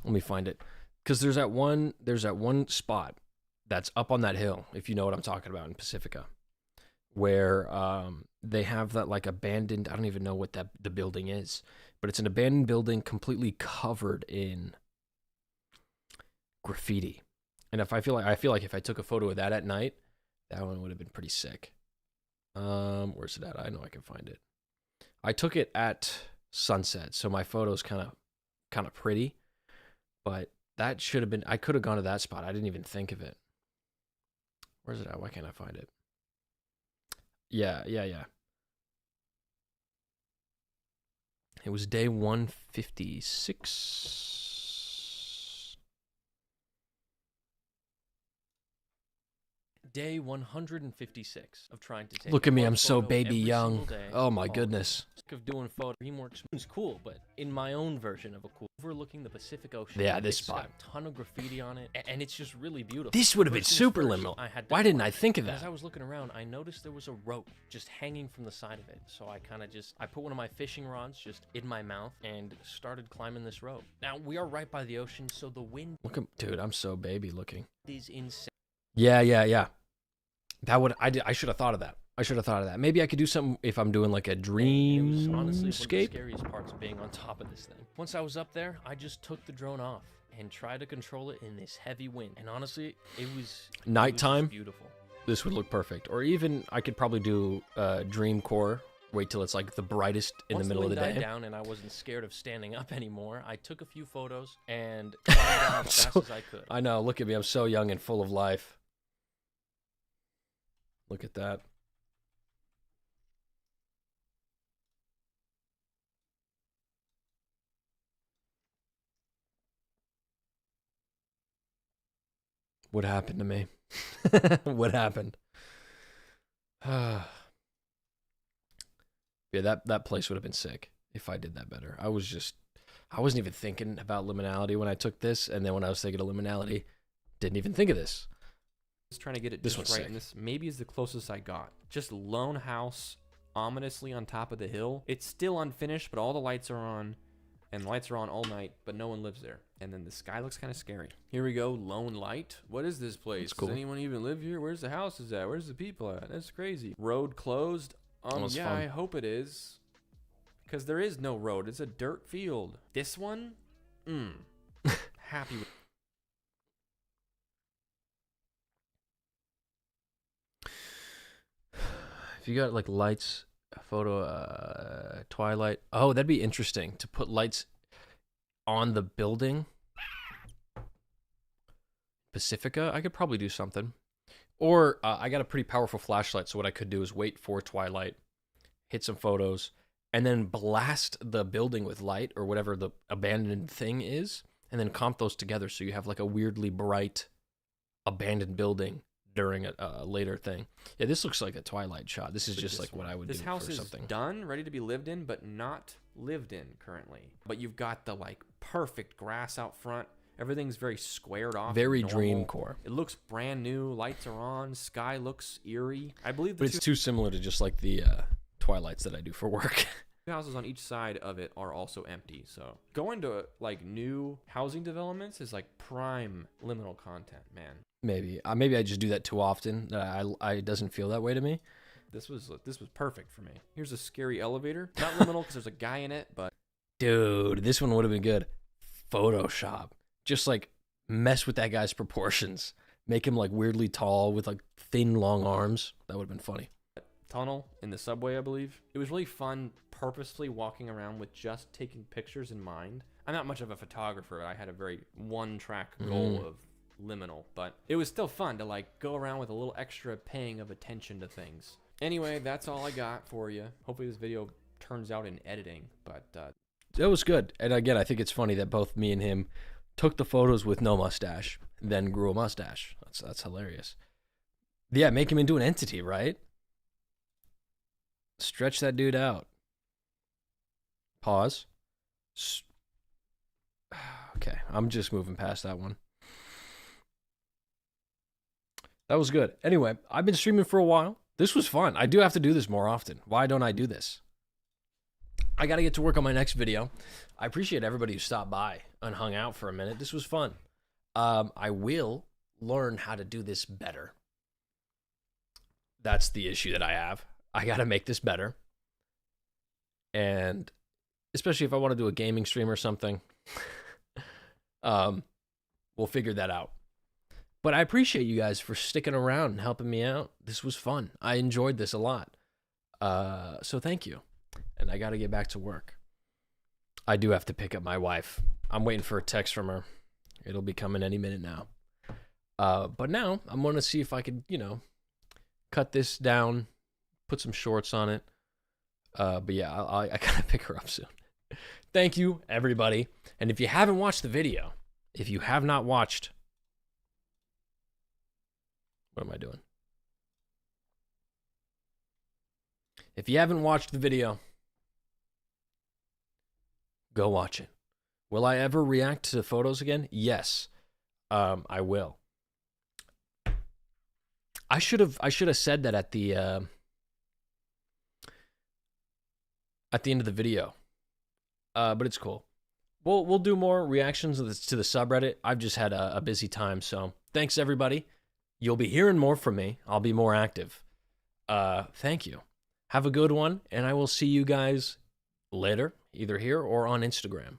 Let me find it. Because there's that one spot that's up on that hill, if you know what I'm talking about, in Pacifica, where they have that like abandoned, I don't even know what the building is, but it's an abandoned building completely covered in graffiti. And I feel like if I took a photo of that at night, that one would have been pretty sick. Where's it at? I know I can find it. I took it at sunset, so my photo's kind of pretty, but that should have been, I could have gone to that spot. I didn't even think of it. Where's it at? Why can't I find it? Yeah. It was day 156. Day 156 of trying to take. Look at me, one I'm so photo baby every young. single day. Oh my goodness. Sick of doing photo. DreamWorks is cool, but in my own version of a cool, overlooking the Pacific Ocean. Yeah, this It's spot. got a ton of graffiti on it, and it's just really beautiful. This would have been First things super first, liminal. I had to Why didn't work. I think of And As that? I was looking around, I noticed there was a rope just hanging from the side of it. So I kind of I put one of my fishing rods just in my mouth and started climbing this rope. Now, we are right by the ocean, so the wind Look at, dude, I'm so baby looking. is insane. Yeah. I should have thought of that. Maybe I could do something if I'm doing like a It was honestly one of the dreamscape. scariest parts of being on top of this thing. Once I was up there, I just took the drone off and tried to control it in this heavy wind. And honestly, it was just Nighttime? beautiful. This would look perfect. Or even I could probably do dream core. Wait till it's like the brightest in Once the middle of the wind day. died down and I wasn't scared of standing up anymore, I took a few photos and climbed down as fast as I could. I know. Look at me. I'm so young and full of life. Look at that. What happened to me? What happened? Yeah, that place would have been sick if I did that better. I wasn't even thinking about liminality when I took this, and then when I was thinking of liminality, didn't even think of this. Just trying to get it This just one's right. sick. And this maybe is the closest I got. Just lone house, ominously on top of the hill. It's still unfinished, but all the lights are on. And the lights are on all night, but no one lives there. And then the sky looks kind of scary. Here we go, lone light. What is this place? That's cool. Does anyone even live here? Where's the houses at? Where's the people at? That's crazy. Road closed. That's Yeah, fun. I hope it is. Because there is no road. It's a dirt field. This one? Happy with. If you got like lights, photo, twilight. Oh, that'd be interesting to put lights on the building. Pacifica, I could probably do something. Or I got a pretty powerful flashlight, so what I could do is wait for twilight, hit some photos, and then blast the building with light or whatever the abandoned thing is, and then comp those together so you have like a weirdly bright abandoned building during a later thing. Yeah, this looks like a twilight shot. This is just like what I would This do house for is something. done, ready to be lived in, but not lived in currently. But you've got the like perfect grass out front. Everything's very squared off. Very normal. dream core. It looks brand new. Lights are on. Sky looks eerie. I believe the But it's too similar to just like the twilights that I do for work. two houses on each side of it are also empty. So going to like new housing developments is like prime liminal content, man. Maybe I just do that too often. I it doesn't feel that way to me. This was perfect for me. Here's a scary elevator. Not liminal because there's a guy in it, but Dude, this one would have been good. Photoshop. Just like mess with that guy's proportions. Make him like weirdly tall with like thin, long arms. That would have been funny. tunnel in the subway, I believe. It was really fun purposefully walking around with just taking pictures in mind. I'm not much of a photographer. I had a very one-track goal of liminal, but it was still fun to like go around with a little extra paying of attention to things. Anyway, that's all I got for you. Hopefully this video turns out in editing, but That was good. And again, I think it's funny that both me and him took the photos with no mustache, then grew a mustache. That's hilarious. Yeah, make him into an entity, right? Stretch that dude out. Pause. Okay, I'm just moving past that one. That was good. Anyway, I've been streaming for a while. This was fun. I do have to do this more often. Why don't I do this? I got to get to work on my next video. I appreciate everybody who stopped by and hung out for a minute. This was fun. I will learn how to do this better. That's the issue that I have. I got to make this better. And especially if I want to do a gaming stream or something, we'll figure that out. But I appreciate you guys for sticking around and helping me out. This was fun. I enjoyed this a lot. So thank you. And I got to get back to work. I do have to pick up my wife. I'm waiting for a text from her. It'll be coming any minute now. But now I'm going to see if I could, cut this down, put some shorts on it. But yeah, I got to pick her up soon. Thank you, everybody. And if you haven't watched the video, if you have not watched, what am I doing? If you haven't watched the video, go watch it. Will I ever react to photos again? Yes, I will. I should have said that at the end of the video, but it's cool. We'll do more reactions to the subreddit. I've just had a busy time, so thanks everybody. You'll be hearing more from me. I'll be more active. Thank you. Have a good one, and I will see you guys later, either here or on Instagram.